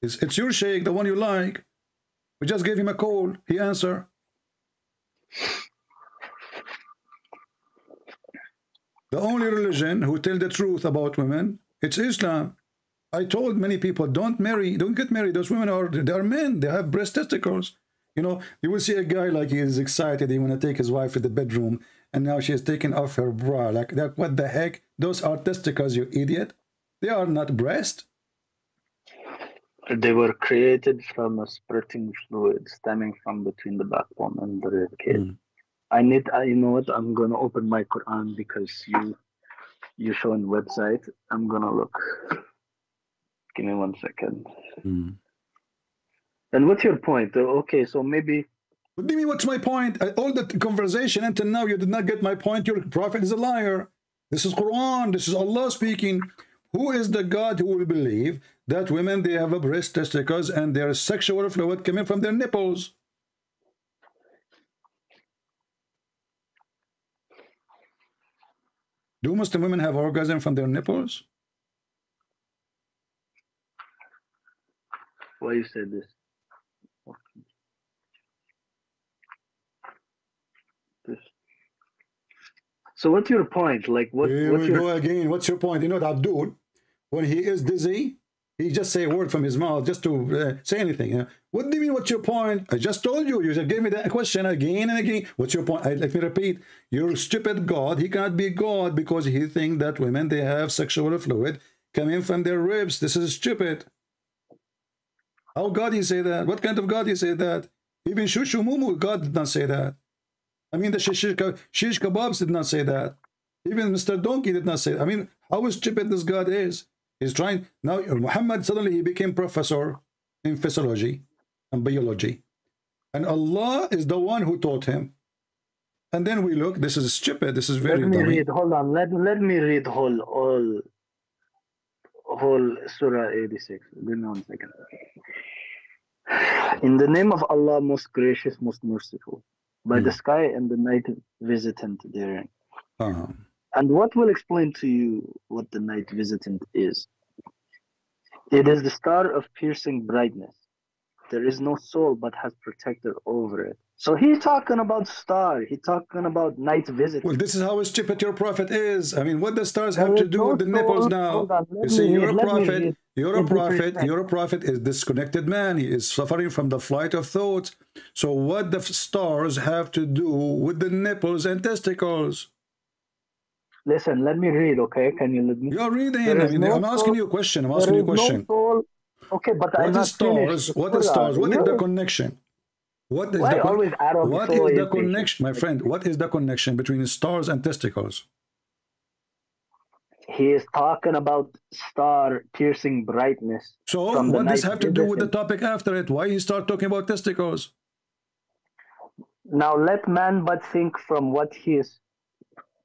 It's your sheikh, the one you like. We just gave him a call. He answered. The only religion who tell the truth about women, it's Islam. I told many people, don't get married. Those women they are men. They have breast testicles. You know, you will see a guy like he is excited. He want to take his wife to the bedroom, and now she is taking off her bra. Like that. What the heck? Those are testicles, you idiot. They are not breast. They were created from a spurting fluid stemming from between the backbone and the rib cage. You know what? I'm gonna open my Quran because you showing website. I'm gonna look. Give me 1 second. And what's your point? Okay, so maybe. What do you mean? What's my point? All the conversation until now, you did not get my point. Your prophet is a liar. This is Quran. This is Allah speaking. Who is the God who will believe that women, they have a breast, testicles, and their sexual fluid coming from their nipples? Do Muslim women have orgasm from their nipples? Why you said this? So what's your point? Like what? Here we go again. What's your point? You know, Abdul, when he is dizzy, he just say a word from his mouth just to say anything. You know? What do you mean? What's your point? I just told you. You just gave me that question again and again. What's your point? Let me repeat. Your stupid God. He cannot be God because he thinks that women, they have sexual fluid coming from their ribs. This is stupid. How God he say that? What kind of God he say that? Even Shushu Mumu, God did not say that. I mean, the shish kebabs did not say that. Even Mr. Donkey did not say that. I mean, how stupid this God is. He's trying. Now, Muhammad, suddenly he became professor in physiology and biology. And Allah is the one who taught him. And then we look, this is stupid. This is very dummy. Hold on. Let me read whole Surah 86. Give me 1 second. In the name of Allah, most gracious, most merciful, by the sky and the night visitant therein. And what will explain to you what the night visitant is? It is the star of piercing brightness, There is no soul but has protector over it. So he's talking about star. He's talking about night visit. Well, this is how stupid your prophet is. I mean, what the stars have to do with the nipples now? You see, you're a prophet. You're a prophet. You're a prophet is disconnected man. He is suffering from the flight of thoughts. So what the stars have to do with the nipples and testicles? Listen, let me read, okay? Can you let me? You're reading. I mean, I'm asking you a question. I'm asking you a question. Okay, but I'm not finished. What is stars? What is the connection? What is the connection, my friend? What is the connection between stars and testicles? He is talking about star piercing brightness. So what does have to do with the topic after it? Why he start talking about testicles? Now let man but think from what he is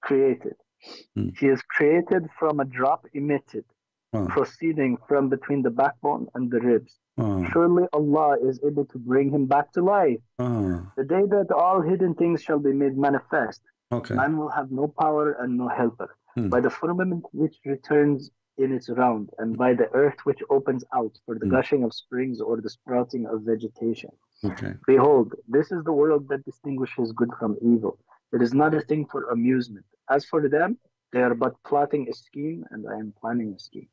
created. He is created from a drop emitted, proceeding from between the backbone and the ribs. Surely Allah is able to bring him back to life. The day that all hidden things shall be made manifest, man will have no power and no helper. By the firmament which returns in its round, and by the earth which opens out for the gushing of springs or the sprouting of vegetation. Behold, this is the world that distinguishes good from evil. It is not a thing for amusement. As for them, they are but plotting a scheme, and I am planning a scheme.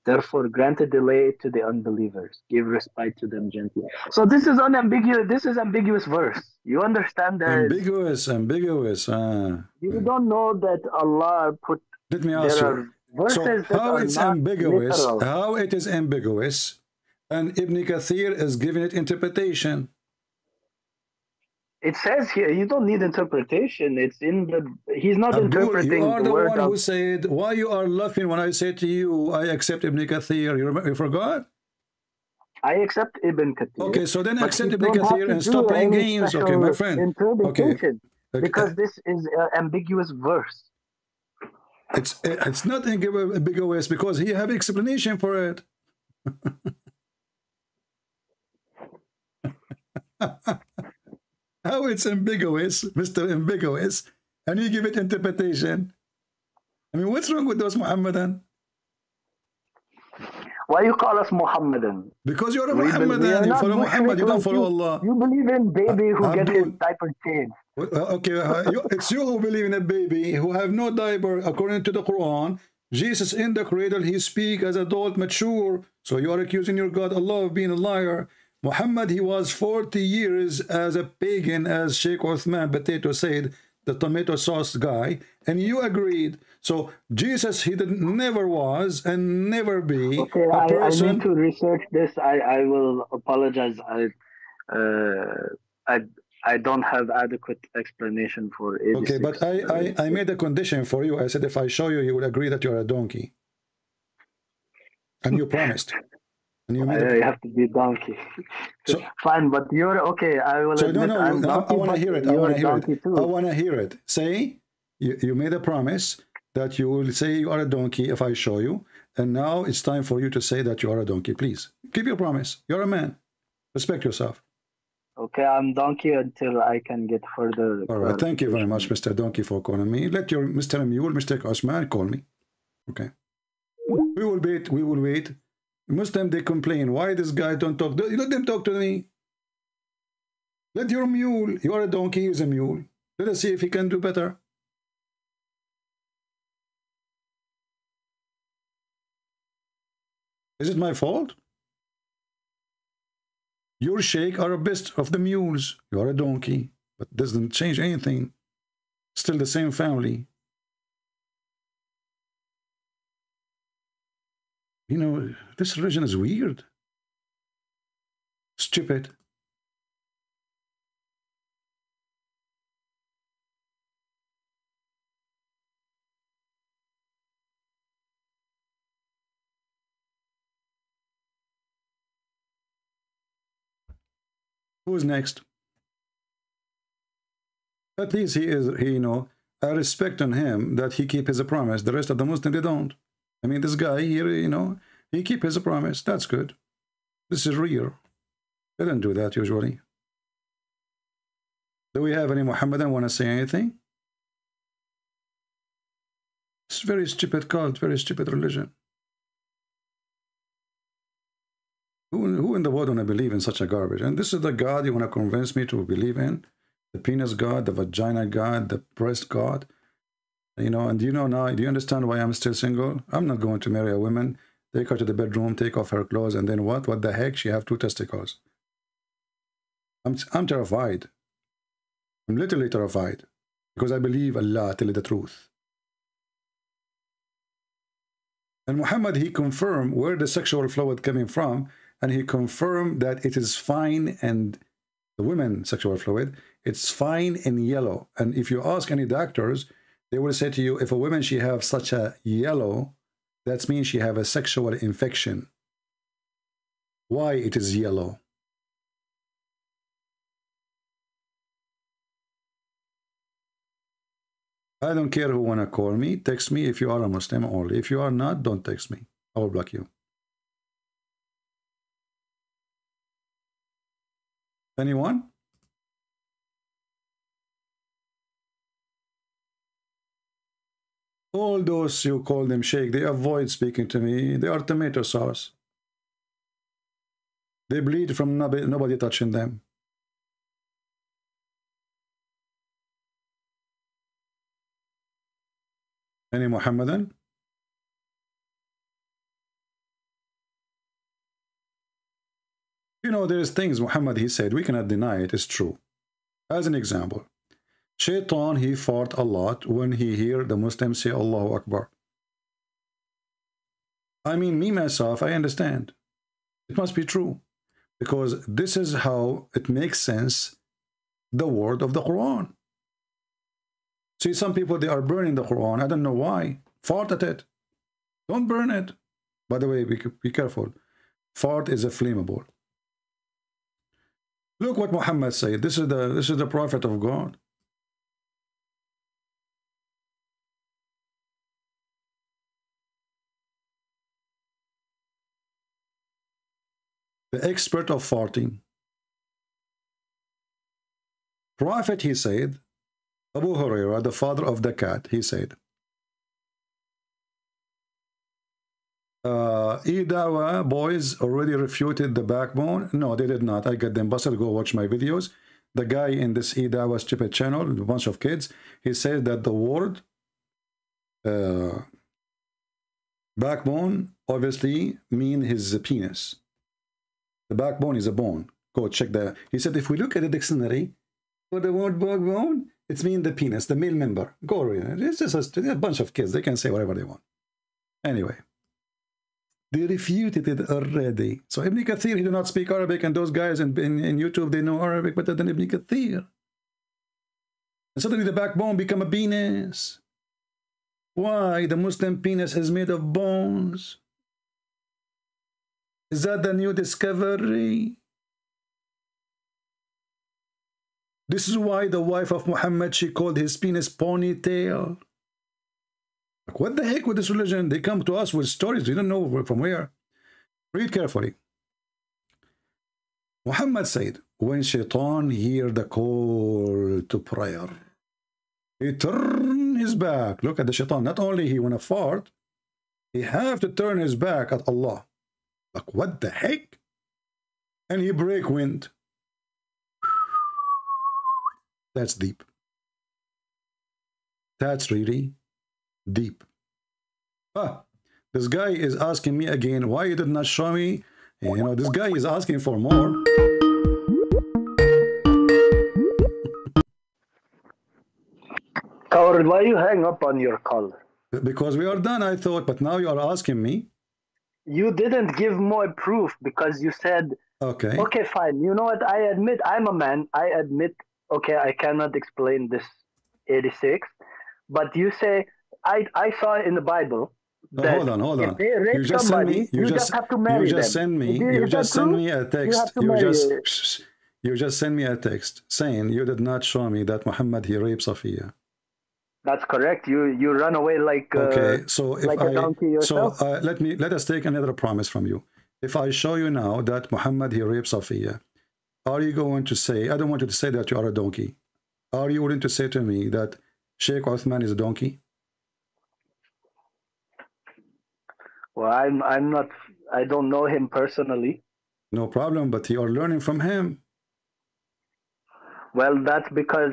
Therefore, grant a delay to the unbelievers. Give respite to them gently. So this is unambiguous. This is ambiguous verse. You understand that? Ambiguous. You don't know that Allah put. Let me ask you. So how it's ambiguous? Literal. How it is ambiguous, and Ibn Kathir is giving it interpretation. It says here, you don't need interpretation. It's in the. He's not interpreting. You are the one who said, why you are laughing when I say to you, I accept Ibn Kathir. You forgot? I accept Ibn Kathir. Okay, so then accept Ibn Kathir and stop playing games. Okay, my friend. Okay. Because this is an ambiguous verse. It's not ambiguous because he have explanation for it. How it's ambiguous, Mr. Ambiguous, and you give it interpretation. I mean, what's wrong with those Muhammadan? Why you call us Muhammadan? Because you're a Muhammadan. You follow Muhammad. You don't follow Allah. You believe in baby who gets his diaper changed. Okay, it's you who believe in a baby who have no diaper. According to the Quran, Jesus in the cradle, he speak as adult, mature. So you are accusing your God, Allah, of being a liar. Muhammad, he was 40 years as a pagan, as Sheikh Uthman Potato said, the tomato sauce guy, and you agreed. So Jesus, he never was and never be a person. I need to research this. I will apologize. I don't have adequate explanation for it. Okay, but I made a condition for you. I said if I show you, you will agree that you're a donkey. And you promised. And you have to be donkey. So, fine, but you're okay. I will. So I want to hear it. I want to hear it. Say you made a promise that you will say you are a donkey if I show you, and now it's time for you to say that you are a donkey. Please keep your promise. You're a man. Respect yourself. Okay, I'm donkey until I can get further. All right. Thank you very much, Mr. Donkey, for calling me. Let your Mr. Mule, Mr. Osman, call me. Okay. We will wait. We will wait. Muslim, they complain. Why this guy don't talk? Let them talk to me. Let your mule. You are a donkey. He is a mule. Let us see if he can do better. Is it my fault? Your sheikh are a best of the mules. You are a donkey. But doesn't change anything. Still the same family. You know, this religion is weird. Stupid. Who's next? At least he, you know, I respect on him that he keep his promise. The rest of the Muslims, they don't. I mean, this guy here, you know, he keep his promise. That's good. This is real. They don't do that usually. Do we have any Muhammadan want to say anything? It's very stupid cult, very stupid religion. Who in the world want to believe in such a garbage? And this is the God you want to convince me to believe in? The penis God, the vagina God, the breast God? You know, and do you know now, do you understand why I'm still single? I'm not going to marry a woman, take her to the bedroom, take off her clothes, and then what? What the heck? She have 2 testicles. I'm terrified. I'm literally terrified. Because I believe Allah tell the truth. And Muhammad, he confirmed where the sexual fluid coming from, and he confirmed that it is fine, and the women sexual fluid, it's fine and yellow. And if you ask any doctors, they will say to you, if a woman, she have such a yellow, that means she have a sexual infection. Why it is yellow? I don't care who wanna call me. Text me if you are a Muslim only. If you are not, don't text me. I will block you. Anyone? All those you call them sheikh, they avoid speaking to me. They are tomato sauce. They bleed from nobody touching them. Any Muhammadan? You know, there's things Muhammad, he said, we cannot deny it, it's true. As an example, Shaitan, he fought a lot when he hear the Muslims say Allahu Akbar. I mean, me, myself, I understand. It must be true. Because this is how it makes sense, the word of the Quran. See, some people, they are burning the Quran. I don't know why. Fart at it. Don't burn it. By the way, be careful. Fart is a flammable. Look what Muhammad said. This is the prophet of God. The expert of farting. Prophet, he said, Abu Huraira, the father of the cat, he said, Idawa boys already refuted the backbone. No, they did not. I get them busted. Go watch my videos. The guy in this Idawa stupid channel, a bunch of kids, he said that the word backbone obviously mean his penis. The backbone is a bone. Go check that. He said if we look at the dictionary for the word backbone, it's mean the penis, the male member. Go read it. It's just a bunch of kids. They can say whatever they want. Anyway, they refuted it already. So Ibn Kathir, he do not speak Arabic, and those guys in YouTube, they know Arabic better than Ibn Kathir. And suddenly the backbone become a penis. Why? The Muslim penis is made of bones. Is that the new discovery? This is why the wife of Muhammad, she called his penis ponytail. Like, what the heck with this religion? They come to us with stories. We don't know from where. Read carefully. Muhammad said, when Shaitan hear the call to prayer, he turn his back. Look at the Shaitan. Not only he want to fart, he have to turn his back at Allah. Like, what the heck? And he break wind. That's deep. That's really deep. This guy is asking me again, why you did not show me? You know, this guy is asking for more. Coward, why you hang up on your call? Because we are done, I thought, but now you are asking me. You didn't give more proof because you said, okay, fine. You know what? I admit I'm a man. I admit, okay, I cannot explain this 86. But you say, I saw in the Bible that hold on. if they rape You just somebody, send me, you just have to marry them. You just send me a text. You just send me a text saying you did not show me that Muhammad, he raped Safiya. That's correct. You run away like okay. So if like a donkey yourself. So let us take another promise from you. If I show you now that Muhammad, he raped Safiya, are you going to say? I don't want you to say that you are a donkey. Are you willing to say to me that Sheikh Uthman is a donkey? Well, I'm not. I don't know him personally, No problem, but you are learning from him. Well, that's because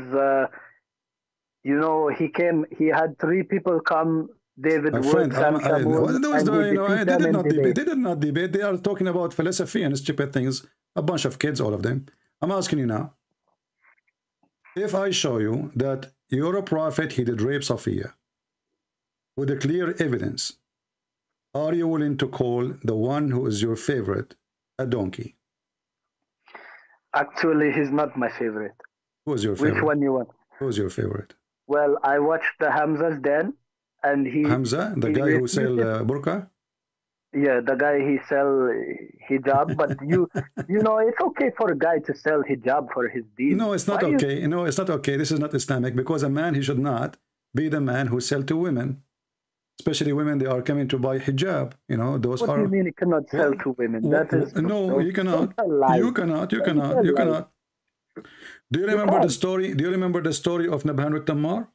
you know, he had 3 people come. David My Wood, friend, Sam Shamoun, they did not debate. They are talking about philosophy and stupid things. A bunch of kids, all of them. I'm asking you now. If I show you that you're a prophet, he did rape Sophia, with a clear evidence, are you willing to call the one who is your favorite a donkey? Actually, he's not my favorite. Who's your favorite? Which one you want? Who's your favorite? Well, I watched the Hamza's Den, and Hamza, the guy who sell burqa? Yeah, the guy he sell hijab, but you know, it's okay for a guy to sell hijab for his deen. No, it's not okay. No, it's not okay. This is not Islamic, because a man, he should not be the man who sell to women, especially women. They are coming to buy hijab. You know, those what are. Do you mean he cannot sell to women? That is no, you cannot. You cannot. You cannot. You cannot. Do you remember the story? Do you remember the story of Nabhan al-Tammar?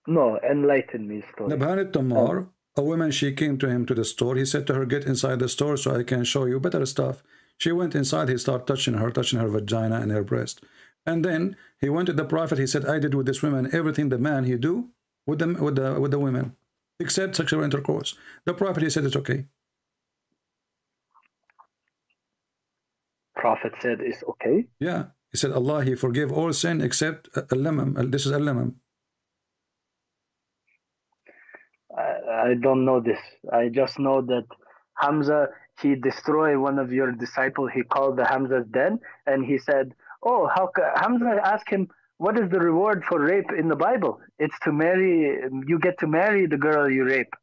No, enlighten me. Story. Nabhan al-Tammar. A woman, she came to him to the store. He said to her, get inside the store so I can show you better stuff. She went inside. He started touching her vagina and her breast. And then he went to the prophet. He said, I did with this woman everything the man he do with the women, except sexual intercourse. The prophet, he said, it's okay. Prophet said it's okay? Yeah. He said, Allah, he forgave all sin except al-lamam. This is al-lamam. I don't know this. I just know that Hamza, he destroyed one of your disciples. He called the Hamza's den, and he said, oh, Hamza asked him, what is the reward for rape in the Bible? It's to marry, you get to marry the girl you rape.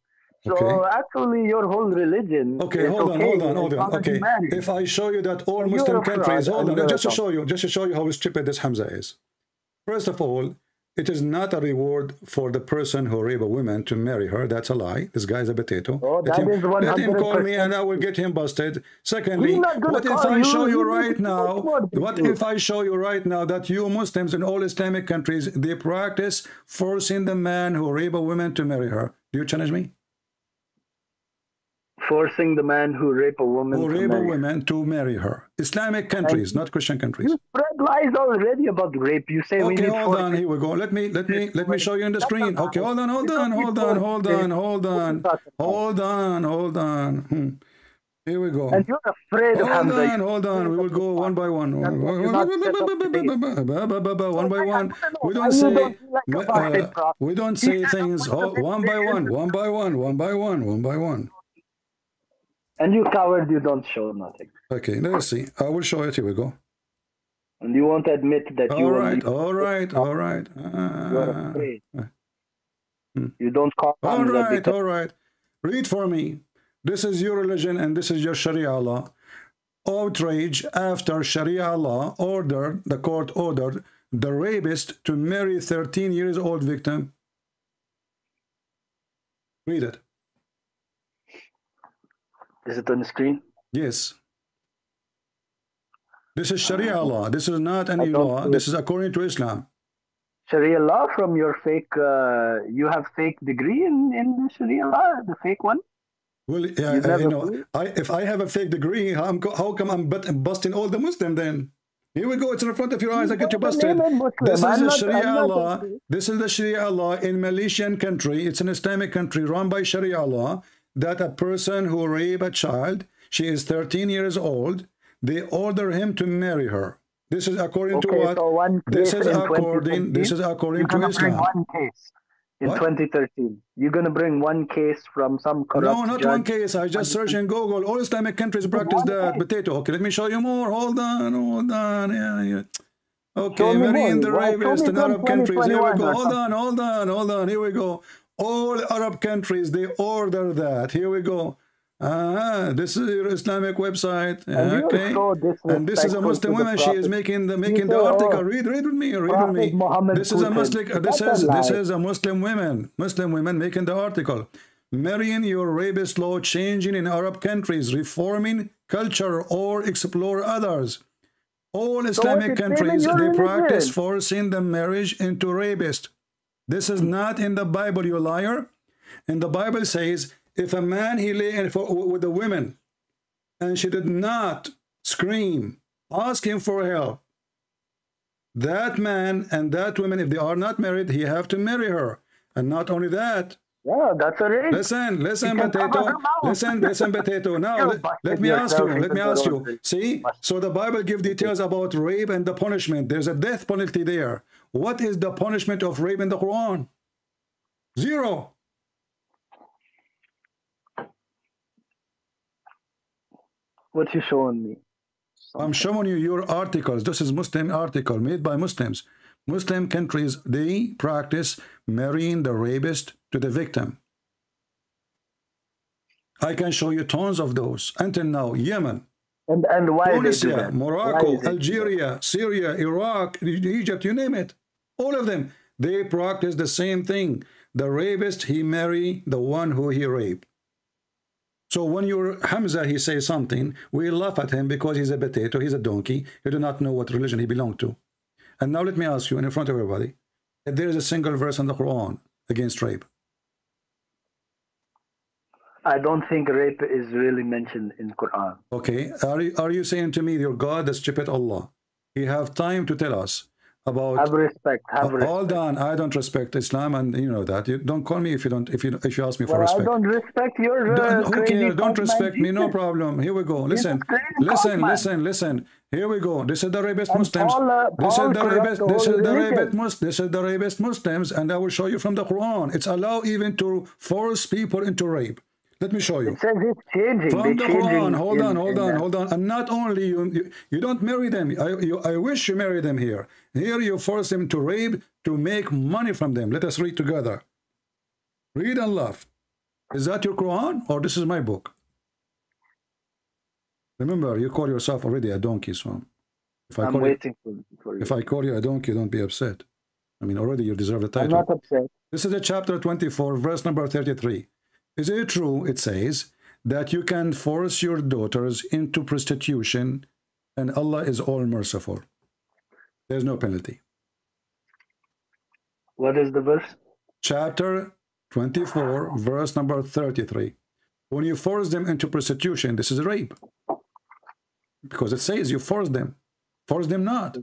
So actually your whole religion. Okay, hold on. Okay, if I show you that all Muslim countries, hold on, just to show you how stupid this Hamza is. First of all, it is not a reward for the person who rape a woman to marry her. That's a lie. This guy's a potato. Oh, let him call me and I will get him busted. Secondly, what if I show you right now? What if I show you right now that you Muslims in all Islamic countries, they practice forcing the man who rape a woman to marry her? Do you challenge me? Forcing the man who rape a woman to marry her. Islamic countries, not Christian countries. You spread lies already about rape. You say we need. Okay, hold on. Here we go. Let me show you on the screen. Okay, hold on. Here we go. And you're afraid of Hamza. Hold on. We will go one by one. One by one. We don't say things one by one. And you coward, you don't show nothing. Okay, let's see. I will show it. Here we go. And you won't admit that you. All right. You're afraid. You don't call. All right. Read for me. This is your religion and this is your Sharia law. Outrage after Sharia law the court ordered the rapist to marry 13 years old victim. Read it. Is it on the screen? Yes. This is Sharia law. This is not any law. This is according to Islam. Sharia law from your fake, you have fake degree in Sharia law, the fake one? Well, if I have a fake degree, how come I'm busting all the Muslim then? Here we go. It's in front of your eyes. I get you busted. This is the Sharia law. This is the Sharia law in Malaysian country. It's an Islamic country run by Sharia law. That a person who rape a child, she is 13 years old, they order him to marry her. This is according to what? So this is according to Islam. One case in 2013. You're gonna bring one case from some corrupt No, not judge. one case. I just searched in Google. All Islamic countries practice that. Potato. Okay, let me show you more. Hold on. Yeah. Okay, marrying the rapist in Arab countries. Here we go. Hold on. Here we go. All Arab countries, they order that. Here we go. This is your Islamic website. Okay. And this is a Muslim woman. She is making the article. Read with me. This is a Muslim. This is a Muslim women making the article. Marrying your rapist law changing in Arab countries, reforming culture or explore others. All Islamic countries, they practice forcing the marriage into rapist. This is not in the Bible, you liar. In the Bible says, if a man he lay with a woman and she did not scream, ask him for help, that man and that woman, if they are not married, he have to marry her. And not only that, yeah, that's a rape. Listen, Potato. Listen, Potato. Now, let me ask you. See, so the Bible gives details about rape and the punishment. There's a death penalty there. What is the punishment of rape in the Quran? 0. What you showing me? I'm showing you your articles. This is Muslim article made by Muslims. Muslim countries, they practice marrying the rapist to the victim. I can show you tons of those. Until now, Yemen, and why Tunisia, Morocco, Algeria, Syria, Iraq, Egypt, you name it. All of them, they practice the same thing. The rapist, he marry the one who he raped. So when you're Hamza, he says something, we laugh at him because he's a potato, he's a donkey, you do not know what religion he belonged to. And now let me ask you in front of everybody, if there is a single verse in the Quran against rape. I don't think rape is really mentioned in Quran. Okay, are you saying to me your God, the stupid Allah, he have time to tell us about have respect. Hold on, I don't respect Islam, and you know that. You don't call me if you ask me for respect. I don't respect your who cares? Don't respect me, no problem. Here we go. Listen. Here we go. This is the rapist Muslims. This is the rapist Muslims, and I will show you from the Quran. It's allowed even to force people into rape. Let me show you. It says it's changing. From the Quran. Hold on. And not only you don't marry them. I wish you marry them here. Here you force them to rape to make money from them. Let us read together. Read and laugh. Is that your Quran or this is my book? Remember, you call yourself already a donkey, so I'm waiting for you. If I call you a donkey, don't be upset. I mean, already you deserve the title. I'm not upset. This is the chapter 24, verse number 33. Is it true, it says, that you can force your daughters into prostitution and Allah is all merciful? There's no penalty. What is the verse? Chapter 24, verse number 33. When you force them into prostitution, this is rape. Because it says you force them. Force them not.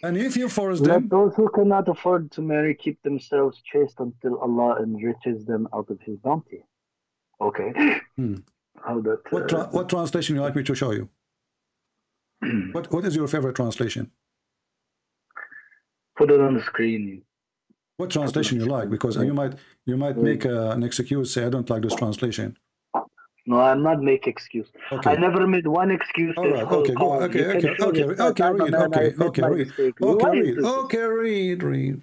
And if you force them... Let those who cannot afford to marry keep themselves chaste until Allah enriches them out of His bounty. Okay. How that, what translation you like me to show you? What is your favorite translation? Put it on the screen. What translation you like? Because you might make an excuse, say I don't like this translation. No, I'm not make excuse. Okay. I never made one excuse. All right. Okay. Go. Read.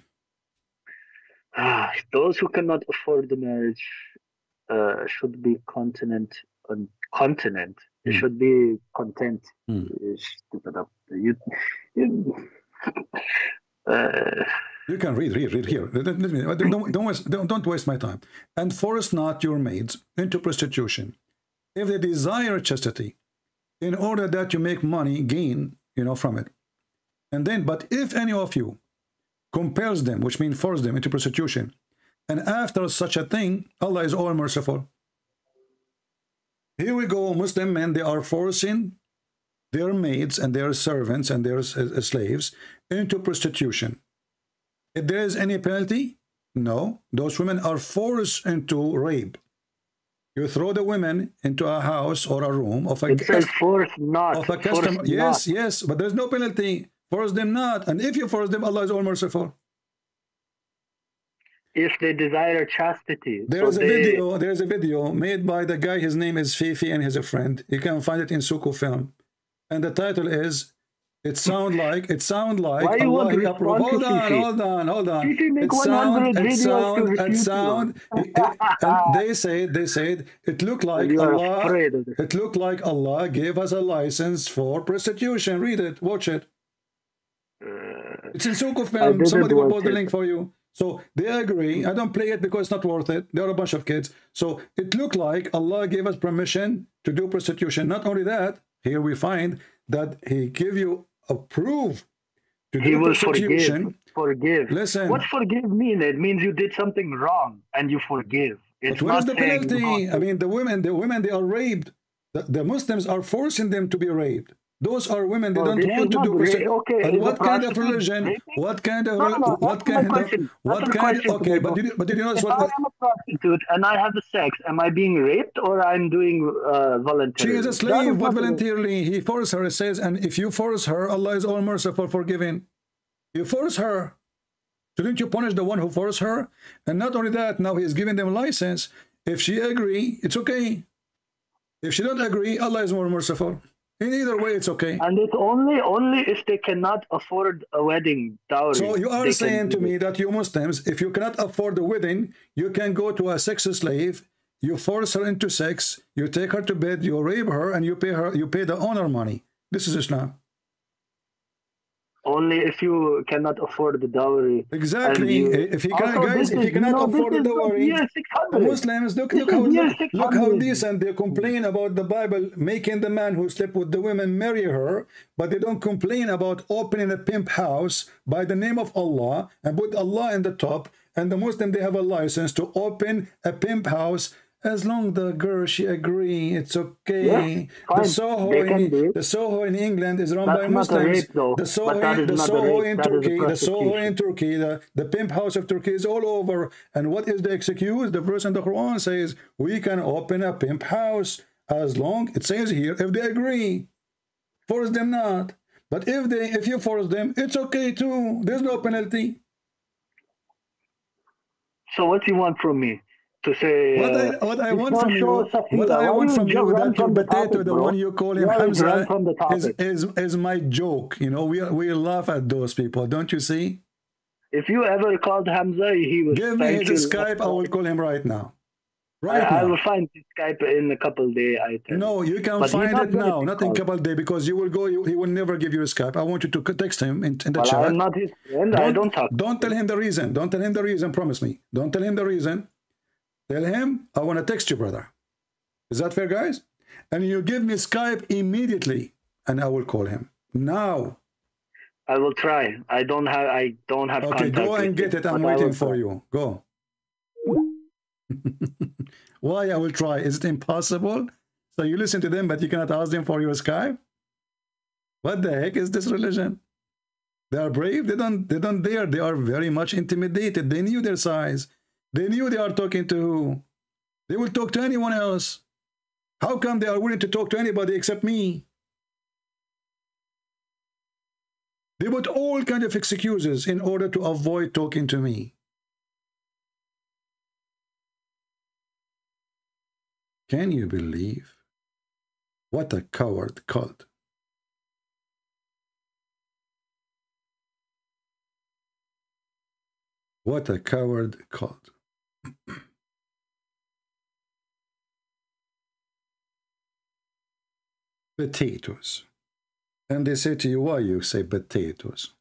Those who cannot afford the marriage should be continent. They should be content. Stupid up. You can read here. Don't waste my time. And force not your maids into prostitution, if they desire chastity, in order that you make money, gain, from it. And then, but if any of you compels them, which means force them into prostitution, and after such a thing, Allah is all merciful. Here we go, Muslim men, they are forcing their maids and their servants and their slaves into prostitution. If there is any penalty, no. Those women are forced into rape. You throw the women into a house or a room of a customer. Yes, but there's no penalty. Force them not. And if you force them, Allah is all merciful. If they desire chastity. There is a video made by the guy, his name is Fifi and he's a friend. You can find it in Suku Film. And the title is It sound like Allah. Hold on. And they said it looked like Allah. It looked like Allah gave us a license for prostitution. Read it, watch it. It's in Suku Film. Somebody will post the link for you. So they agree. I don't play it because it's not worth it. There are a bunch of kids. So it looked like Allah gave us permission to do prostitution. Not only that, here we find that He gave you a proof to do prostitution. Forgive. Listen. What forgive mean? It means you did something wrong and you forgive. But what is the penalty? I mean, the women, they are raped. The Muslims are forcing them to be raped. Those are women. They No, don't this want is to not do. okay. And Is a what kind of prostitute religion? raping? What kind of? No, no, What that's my kind of? question. What That's the kind? question Okay, to me. but did you notice If I what? am a prostitute and I have the sex, am I being raped or I'm doing She voluntarily? is a That slave. is What not voluntarily? He forced her. It says, and if you force her, Allah is all merciful, forgiving. You force her. Shouldn't you punish the one who forced her? And not only that, now he is giving them license. If she agree, it's okay. If she don't agree, Allah is more merciful. In either way, it's okay. And it's only if they cannot afford a wedding dowry. So you are they saying can to do me it. that you Muslims, if you cannot afford the wedding, you can go to a sex slave, you force her into sex, you take her to bed, you rape her, and you pay the owner money. This is Islam. Only if you cannot afford the dowry. Exactly. If he can, Also, guys, this if he is, cannot afford the this is dowry, year the 600. Muslims look This how is year look how 600. decent they complain about the Bible making the man who slept with the women marry her, but they don't complain about opening a pimp house by the name of Allah and put Allah in the top. And the Muslim, they have a license to open a pimp house. As long the girl she agree, it's okay. Yes, fine. The Soho in England is run That's by not a Muslims. rape, though. The Soho, But that is the not a Soho rape. in That is a Turkey, the Soho in prostitution. Turkey, the pimp house of Turkey is all over. And what is the excuse? The verse in the Quran says we can open a pimp house as long it says here if they agree. Force them not. But if you force them, it's okay too. There's no penalty. So what do you want from me? To say what I want from you, that your potato, the one you call him Hamza, is my joke. You know, we laugh at those people, don't you see? If you ever called Hamza, he was. Give me his Skype. I will call him right now. I will find his Skype in a couple of days. No, you can find it now, not in a couple of days, because you will go. He will never give you a Skype. I want you to text him in the chat. I'm not his friend. I don't talk. Don't tell him the reason. Don't tell him the reason. Promise me. Don't tell him the reason. Tell him, I want to text you, brother. Is that fair, guys? And you give me Skype immediately, and I will call him now. I will try. I don't have. Okay, go and get it. I'm waiting for you. Go. Why I will try? Is it impossible? So you listen to them, but you cannot ask them for your Skype? What the heck is this religion? They are brave. They don't dare. They are very much intimidated. They knew their size. They knew they are talking to who? They will talk to anyone else. How come they are willing to talk to anybody except me? They put all kinds of excuses in order to avoid talking to me. Can you believe? What a coward cult. What a coward cult. Potatoes. And they say to you, why you say potatoes?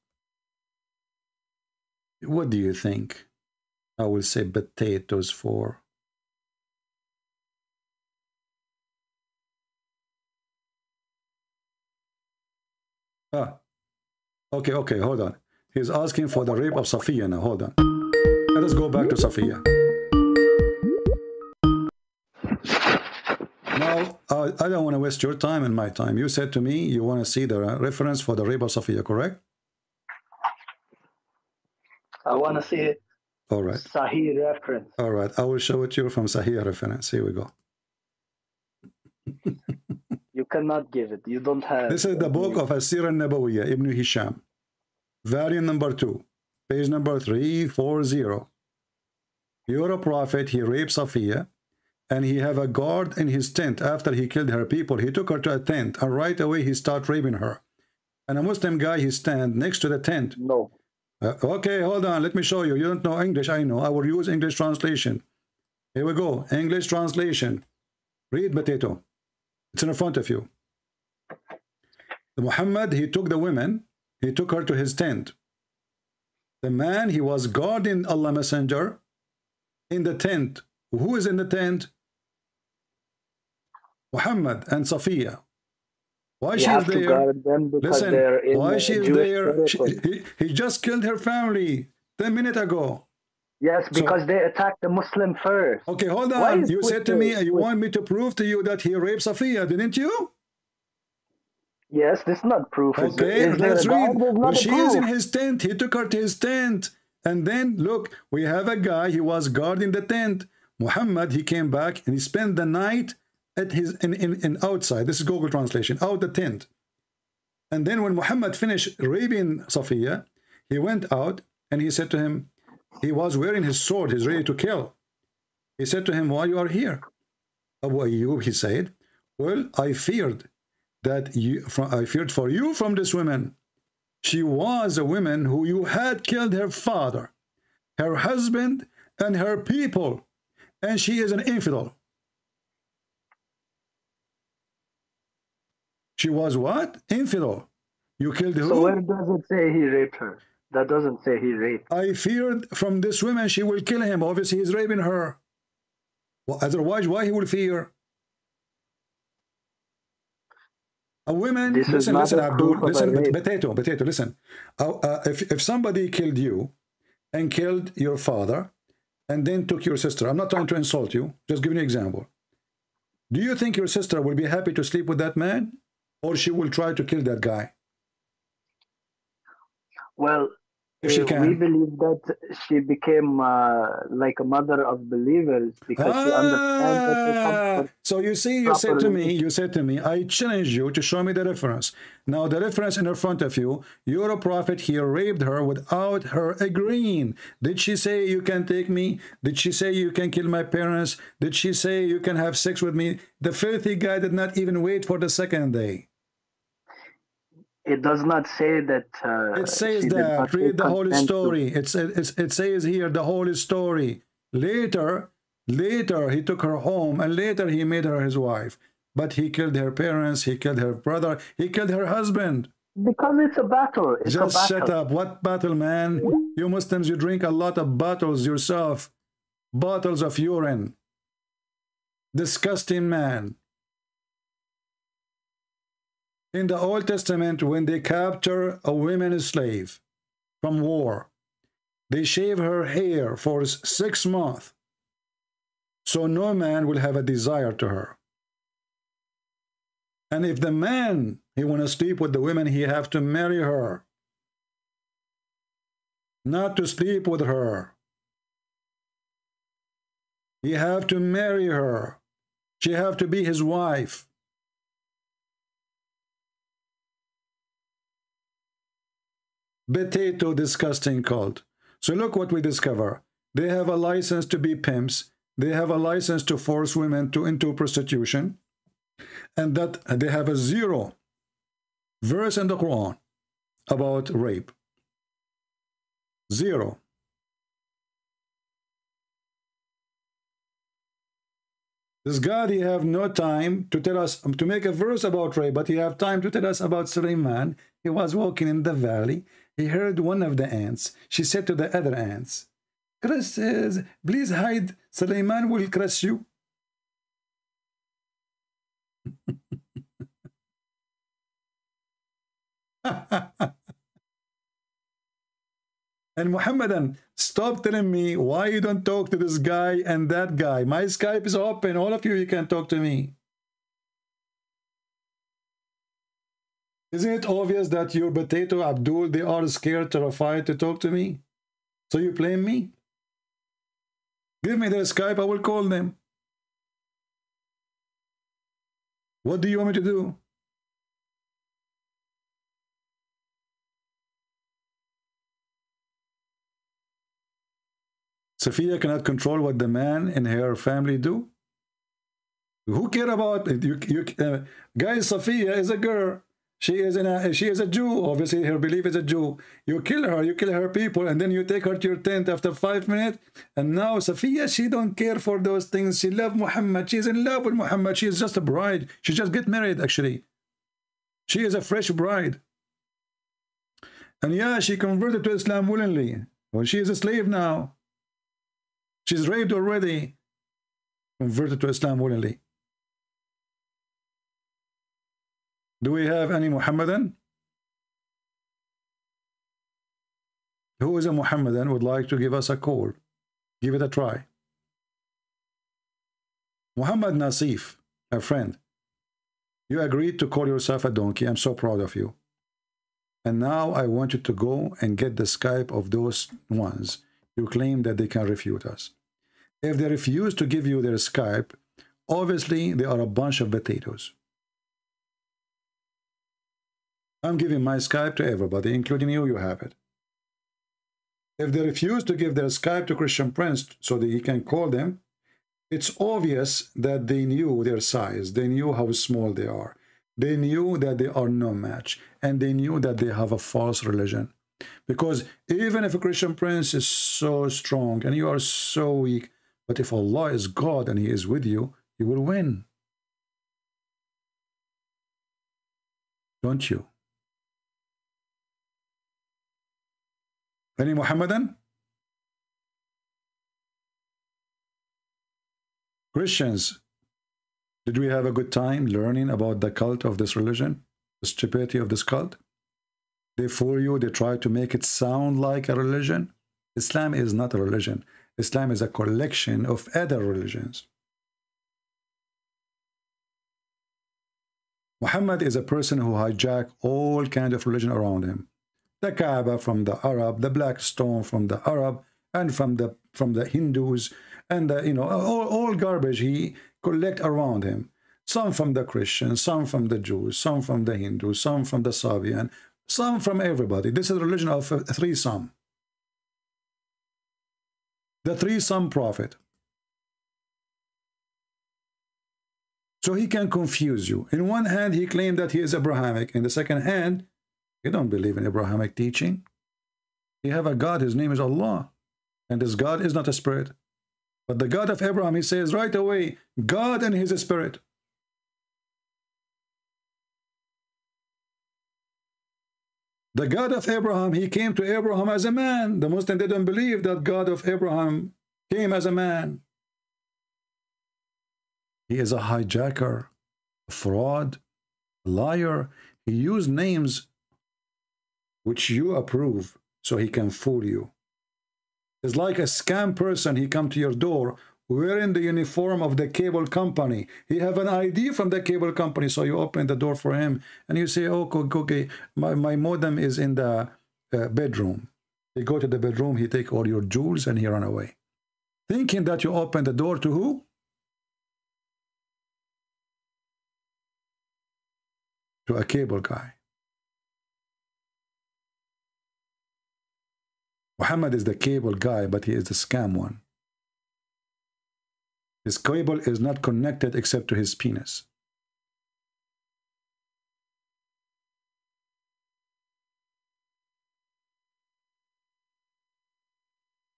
What do you think I will say potatoes for? Okay, hold on. He's asking for the rape of Safiya now. Hold on. Let us go back to Safiya. Now, I don't want to waste your time and my time. You said to me you want to see the reference for the rape of Safiya, correct? I want to see it. All right. Sahih reference. All right. I will show it to you from Sahih reference. Here we go. You cannot give it. You don't have. This is the book of As-Sirah Nabawiyya, Ibn Hisham. Volume number 2, page number 340. You're a prophet. He raped Safiya, and he have a guard in his tent. After he killed her people, he took her to a tent, and right away he started raping her. And a Muslim guy, he stand next to the tent. No. Okay, hold on. Let me show you. You don't know English. I know. I will use English translation. Here we go. English translation. Read, potato. It's in front of you. The Muhammad, he took the women. He took her to his tent. The man, he was guarding Allah Messenger in the tent. Who is in the tent? Muhammad and Safiya. Why she is there? Listen, why she is there? He just killed her family 10 minutes ago. Yes, because they attacked the Muslim first. Okay, hold on. You said to me, you want me to prove to you that he raped Safiya, didn't you? Yes, this is not proof. Okay, let's read. When she is in his tent, he took her to his tent. And then, look, we have a guy, he was guarding the tent. Muhammad, he came back and he spent the night at his in outside. This is Google translation, out the tent. And then when Muhammad finished raping Safiya, he went out and he said to him, he was wearing his sword, he's ready to kill. He said to him, why you are here? Abu Ayyub, he said, well, I feared for you from this woman. She was a woman who you had killed her father, her husband, and her people, and she is an infidel. She was what? Infidel. You killed who? So where does it say he raped her? That doesn't say he raped. I feared from this woman she will kill him. Obviously, he's raping her. Well, otherwise, why he will fear? A woman, listen, Abdul, listen, potato, listen. If somebody killed you and killed your father and then took your sister, I'm not trying to insult you, just giving you an example. Do you think your sister will be happy to sleep with that man, or she will try to kill that guy? Well, if she can. We believe that she became like a mother of believers because she understands that. So you see, you said to me, I challenge you to show me the reference. Now the reference in front of you, you're a prophet, he raped her without her agreeing. Did she say you can take me? Did she say you can kill my parents? Did she say you can have sex with me? The filthy guy did not even wait for the second day. It does not say that. It says that. Read the whole story. It says here the whole story. Later, he took her home, and later he made her his wife. But he killed her parents. He killed her brother. He killed her husband. Because it's a battle. Just shut up. What battle, man? You Muslims, you drink a lot of bottles yourself. Bottles of urine. Disgusting man. In the Old Testament, when they capture a woman slave from war, they shave her hair for 6 months, so no man will have a desire to her. And if the man, he want to sleep with the woman, he have to marry her, not to sleep with her. He have to marry her. She have to be his wife. Potato disgusting cult. So look what we discover. They have a license to be pimps. They have a license to force women into prostitution. And that they have a 0 verse in the Quran about rape. 0. This God, he have no time to tell us, to make a verse about rape, but he have time to tell us about Sulaiman. He was walking in the valley. He heard one of the ants. She said to the other ants, please hide, Sulaiman will crush you. And Muhammadan, stop telling me why you don't talk to this guy and that guy. My Skype is open. All of you can talk to me. Isn't it obvious that your potato Abdul, they are scared, terrified to talk to me? So you blame me? Give me their Skype, I will call them. What do you want me to do? Safiya cannot control what the man and her family do. Who care about it? Guys, Safiya is a girl. She is a Jew. Obviously, her belief is a Jew. You kill her people, and then you take her to your tent after 5 minutes. And now Safiya, she don't care for those things. She loves Muhammad. She's in love with Muhammad. She is just a bride. She just get married, actually. She is a fresh bride. And yeah, she converted to Islam willingly. Well, she is a slave now. She's raped already. Converted to Islam willingly. Do we have any Muhammadan? Who is a Muhammadan would like to give us a call? Give it a try. Muhammad Nasif, a friend, you agreed to call yourself a donkey. I'm so proud of you. And now I want you to go and get the Skype of those ones you claim that they can refute us. If they refuse to give you their Skype, obviously they are a bunch of potatoes. I'm giving my Skype to everybody, including you. You have it. If they refuse to give their Skype to Christian Prince so that he can call them, it's obvious that they knew their size. They knew how small they are. They knew that they are no match. And they knew that they have a false religion. Because even if a Christian Prince is so strong and you are so weak, but if Allah is God and He is with you, you will win. Don't you? Any Muhammadan? Christians, did we have a good time learning about the cult of this religion? The stupidity of this cult? They fool you, they try to make it sound like a religion. Islam is not a religion. Islam is a collection of other religions. Muhammad is a person who hijacked all kinds of religion around him. The Kaaba from the Arab, the black stone from the Arab, and from the Hindus, and all garbage he collect around him. Some from the Christians, some from the Jews, some from the Hindus, some from the Sabian, some from everybody. This is a religion of threesome. The threesome prophet. So he can confuse you. In one hand, he claimed that he is Abrahamic. In the second hand, he don't believe in Abrahamic teaching. He have a God, his name is Allah. And this God is not a spirit. But the God of Abraham, he says right away, God and his spirit. The God of Abraham, he came to Abraham as a man. The Muslims didn't believe that God of Abraham came as a man. He is a hijacker, a fraud, a liar. He used names which you approve so he can fool you. It's like a scam person. He come to your door wearing the uniform of the cable company. He have an ID from the cable company, so you open the door for him and you say, oh, okay, my modem is in the bedroom. You go to the bedroom, he take all your jewels and he run away. Thinking that you open the door to who? To a cable guy. Muhammad is the cable guy, but he is the scam one. His cable is not connected except to his penis.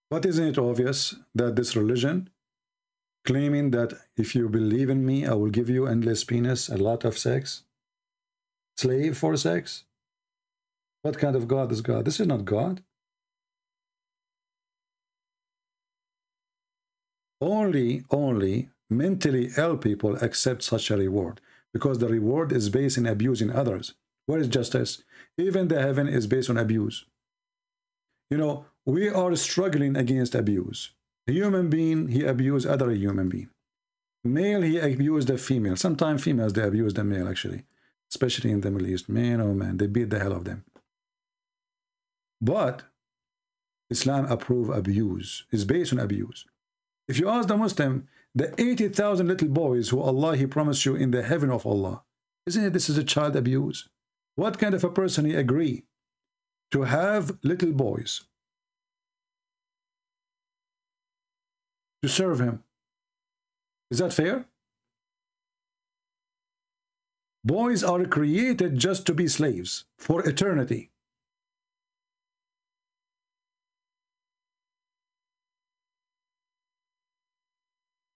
But isn't it obvious that this religion, claiming that if you believe in me, I will give you endless penis, a lot of sex, slave for sex? What kind of God is God? This is not God. Only mentally ill people accept such a reward, because the reward is based in abusing others. Where is justice? Even the heaven is based on abuse. You know, we are struggling against abuse. A human being, he abused other human being. Male, he abused the female. Sometimes females, they abuse the male, actually. Especially in the Middle East. Man, oh man, they beat the hell of them. But Islam approves abuse. It's based on abuse. If you ask the Muslim, the 80,000 little boys who Allah, he promised you in the heaven of Allah, isn't it this is a child abuse? What kind of a person he agree to have little boys to serve him? Is that fair? Boys are created just to be slaves for eternity.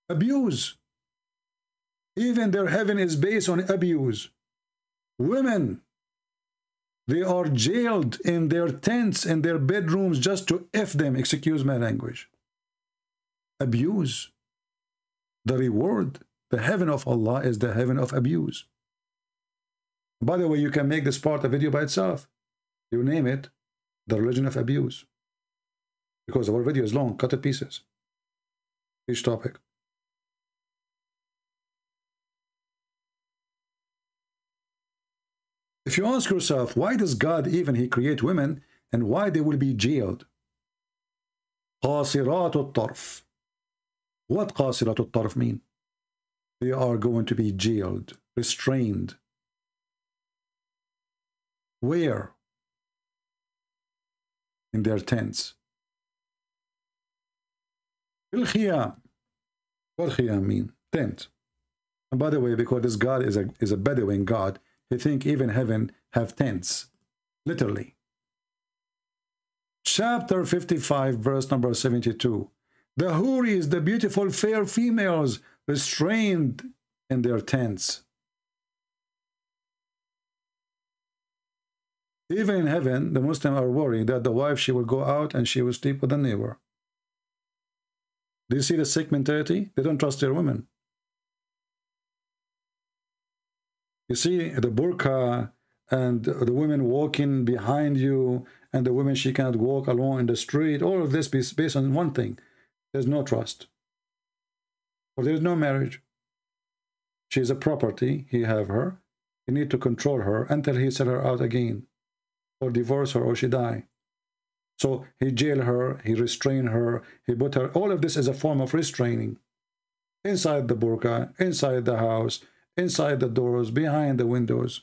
Abuse. Even their heaven is based on abuse. Women, they are jailed in their tents, in their bedrooms, just to F them, excuse my language. Abuse. The reward, the heaven of Allah is the heaven of abuse. By the way, you can make this part a video by itself. You name it, the religion of abuse. Because our video is long, cut to pieces. each topic. If you ask yourself, why does God even he create women and why they will be jailed? قاصرات الطرف. What قاصرات الطرف mean? They are going to be jailed, restrained. Where? In their tents. الخيام. What khiyam mean? Tent. And by the way, because this God is a Bedouin God, he think even heaven have tents. Literally. Chapter 55, verse number 72. The Houris, the beautiful fair females, restrained in their tents. Even in heaven, the Muslims are worried that the wife, she will go out and she will sleep with a neighbor. Do you see the sick mentality? They don't trust their women. You see the burqa and the women walking behind you, and the women, she cannot walk alone in the street. All of this is based on one thing. There's no trust. Or there's no marriage. She's a property. He have her. He need to control her until he sell her out again, or divorce her, or she die. So he jail her, he restrain her, he put her. All of this is a form of restraining. Inside the burqa, inside the house, inside the doors, behind the windows.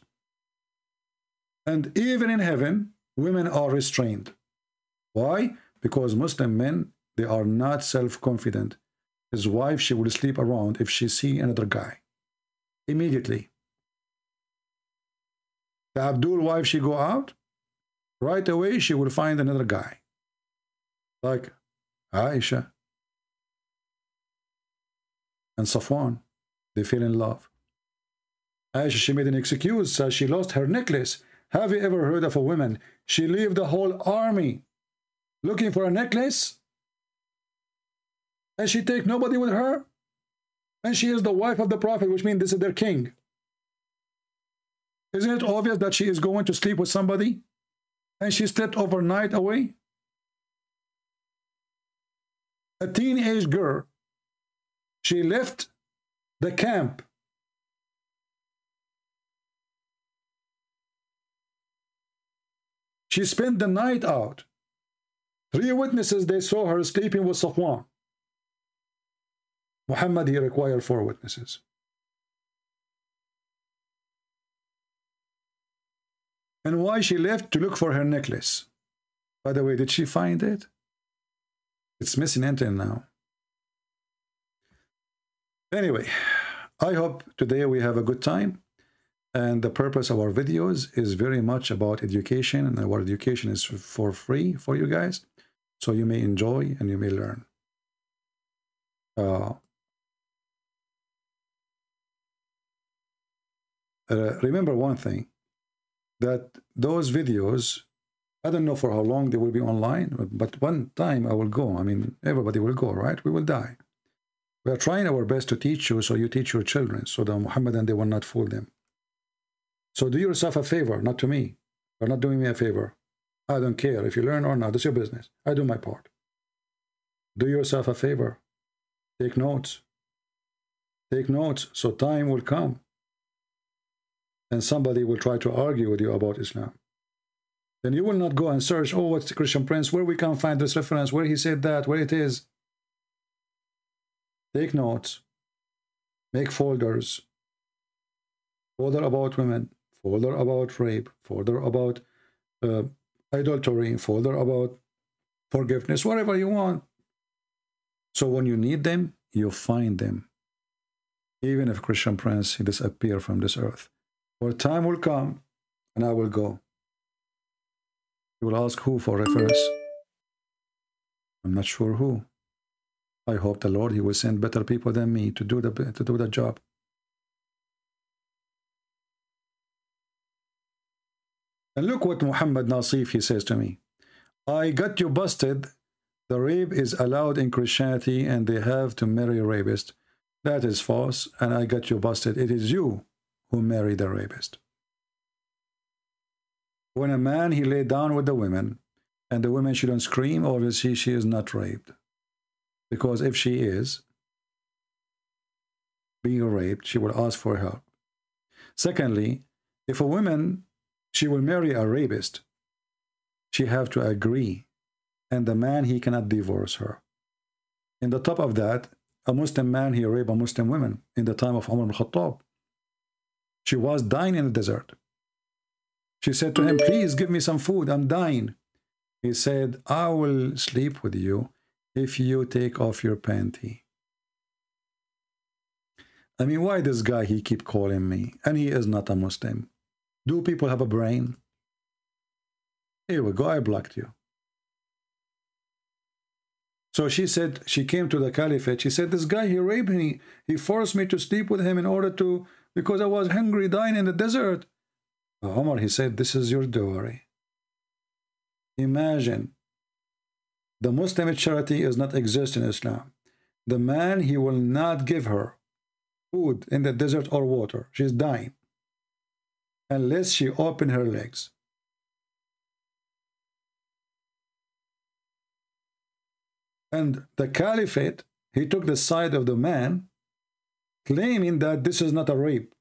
And even in heaven, women are restrained. Why? Because Muslim men, they are not self-confident. His wife, she will sleep around if she see another guy. Immediately. The Abdul wife, she go out, right away she will find another guy. Like Aisha and Safwan, they fell in love. Aisha, she made an excuse, says she lost her necklace. Have you ever heard of a woman? She left the whole army looking for a necklace, and she take nobody with her, and she is the wife of the Prophet, which means this is their king. Isn't it obvious that she is going to sleep with somebody, and she slept overnight away? A teenage girl, she left the camp. She spent the night out. 3 witnesses, they saw her sleeping with Safwan. Muhammad, he required 4 witnesses. And why she left? To look for her necklace. By the way, did she find it? It's missing until now. Anyway, I hope today we have a good time. And the purpose of our videos is very much about education, and our education is for free for you guys. So you may enjoy and you may learn. Remember one thing, that those videos, I don't know for how long they will be online, but one time I will go. I mean, everybody will go, right? We will die. We are trying our best to teach you, so you teach your children, so the Muhammadan, they will not fool them. So do yourself a favor, not to me. You're not doing me a favor. I don't care if you learn or not. That's your business. I do my part. Do yourself a favor. Take notes. Take notes, so time will come and somebody will try to argue with you about Islam. Then you will not go and search, oh, what's the Christian Prince, where we can find this reference, where he said that, where it is. Take notes. Make folders. Folder about women. Folder about rape. Folder about adultery. Folder about forgiveness. Whatever you want. So when you need them, you find them. Even if Christian Prince, he disappear from this earth. For time will come, and I will go. You will ask who for reference. I'm not sure who. I hope the Lord, he will send better people than me to do the job. And look what Muhammad Nasif, he says to me. I got you busted. The rape is allowed in Christianity and they have to marry a rapist. That is false, and I got you busted. It is you who marry the rapist. When a man, he lay down with the women, and the women shouldn't scream, obviously she is not raped. Because if she is, being raped, she will ask for help. Secondly, if a woman, she will marry a rapist, she have to agree, and the man, he cannot divorce her. In the top of that, a Muslim man, he raped a Muslim woman in the time of Umar ibn Khattab. She was dying in the desert. She said to him, please give me some food, I'm dying. He said, I will sleep with you if you take off your panty. I mean, why this guy, he keep calling me? And he is not a Muslim. Do people have a brain? Here we go, I blocked you. So she said, she came to the caliphate. She said, this guy, he raped me. He forced me to sleep with him in order to, because I was hungry, dying in the desert. Omar, he said, this is your dowry. Imagine, the Muslim charity does not exist in Islam. The man, he will not give her food in the desert or water. She's dying. Unless she open her legs. And the caliphate, he took the side of the man, claiming that this is not a rape.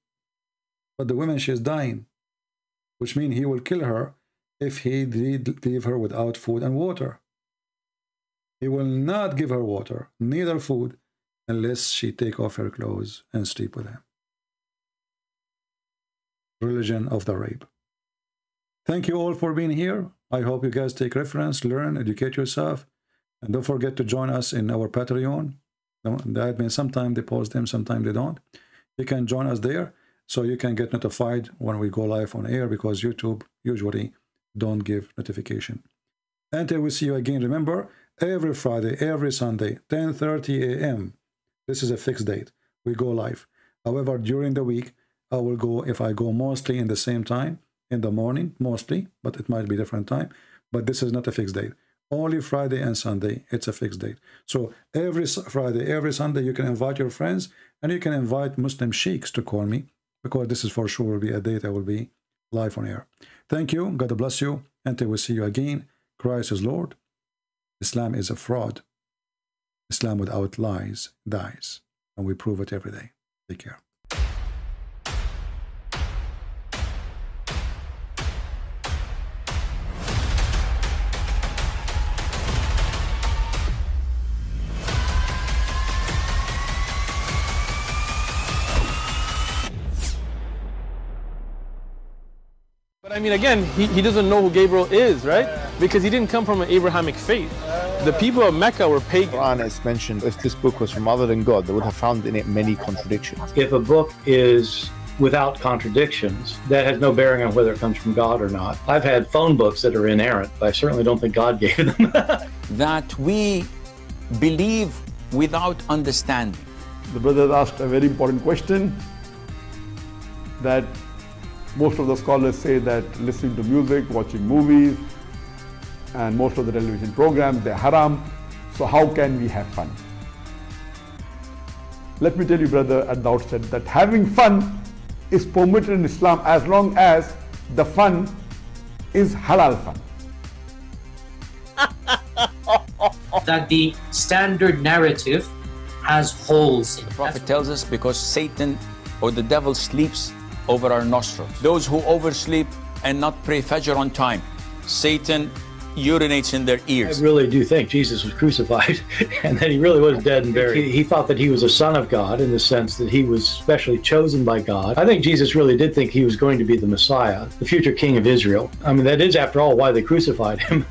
But the woman, she is dying. Which means he will kill her if he did leave her without food and water. He will not give her water, neither food, unless she take off her clothes and sleep with him. Religion of the rape. Thank you all for being here. I hope you guys take reference, learn, educate yourself. And don't forget to join us in our Patreon. The admin, sometimes they post them, sometimes they don't. You can join us there so you can get notified when we go live on air, because YouTube usually don't give notification. Until we see you again, remember, every Friday, every Sunday, 10:30 a.m. This is a fixed date. We go live. However, during the week, I will go, if I go mostly in the same time, in the morning, mostly, but it might be different time. But this is not a fixed date. Only Friday and Sunday, it's a fixed date. So every Friday, every Sunday, you can invite your friends, and you can invite Muslim sheikhs to call me, because this is for sure will be a date I will be live on air. Thank you. God bless you. Until we see you again. Christ is Lord. Islam is a fraud. Islam without lies dies. And we prove it every day. Take care. I mean, again, he doesn't know who Gabriel is, right? Because he didn't come from an Abrahamic faith. The people of Mecca were pagan. Quran is mentioned, if this book was from other than God, they would have found in it many contradictions. If a book is without contradictions, that has no bearing on whether it comes from God or not. I've had phone books that are inerrant, but I certainly don't think God gave them. That we believe without understanding. The brother asked a very important question, that most of the scholars say that listening to music, watching movies, and most of the television programs, they're haram. So how can we have fun? Let me tell you, brother, at the outset, that having fun is permitted in Islam as long as the fun is halal fun. That the standard narrative has holes in it. The Prophet tells us because Satan or the devil sleeps over our nostrils. Those who oversleep and not pray Fajr on time, Satan urinates in their ears. I really do think Jesus was crucified and that he really was dead and buried. He thought that he was a son of God in the sense that he was specially chosen by God. I think Jesus really did think he was going to be the Messiah, the future king of Israel. I mean, that is, after all, why they crucified him.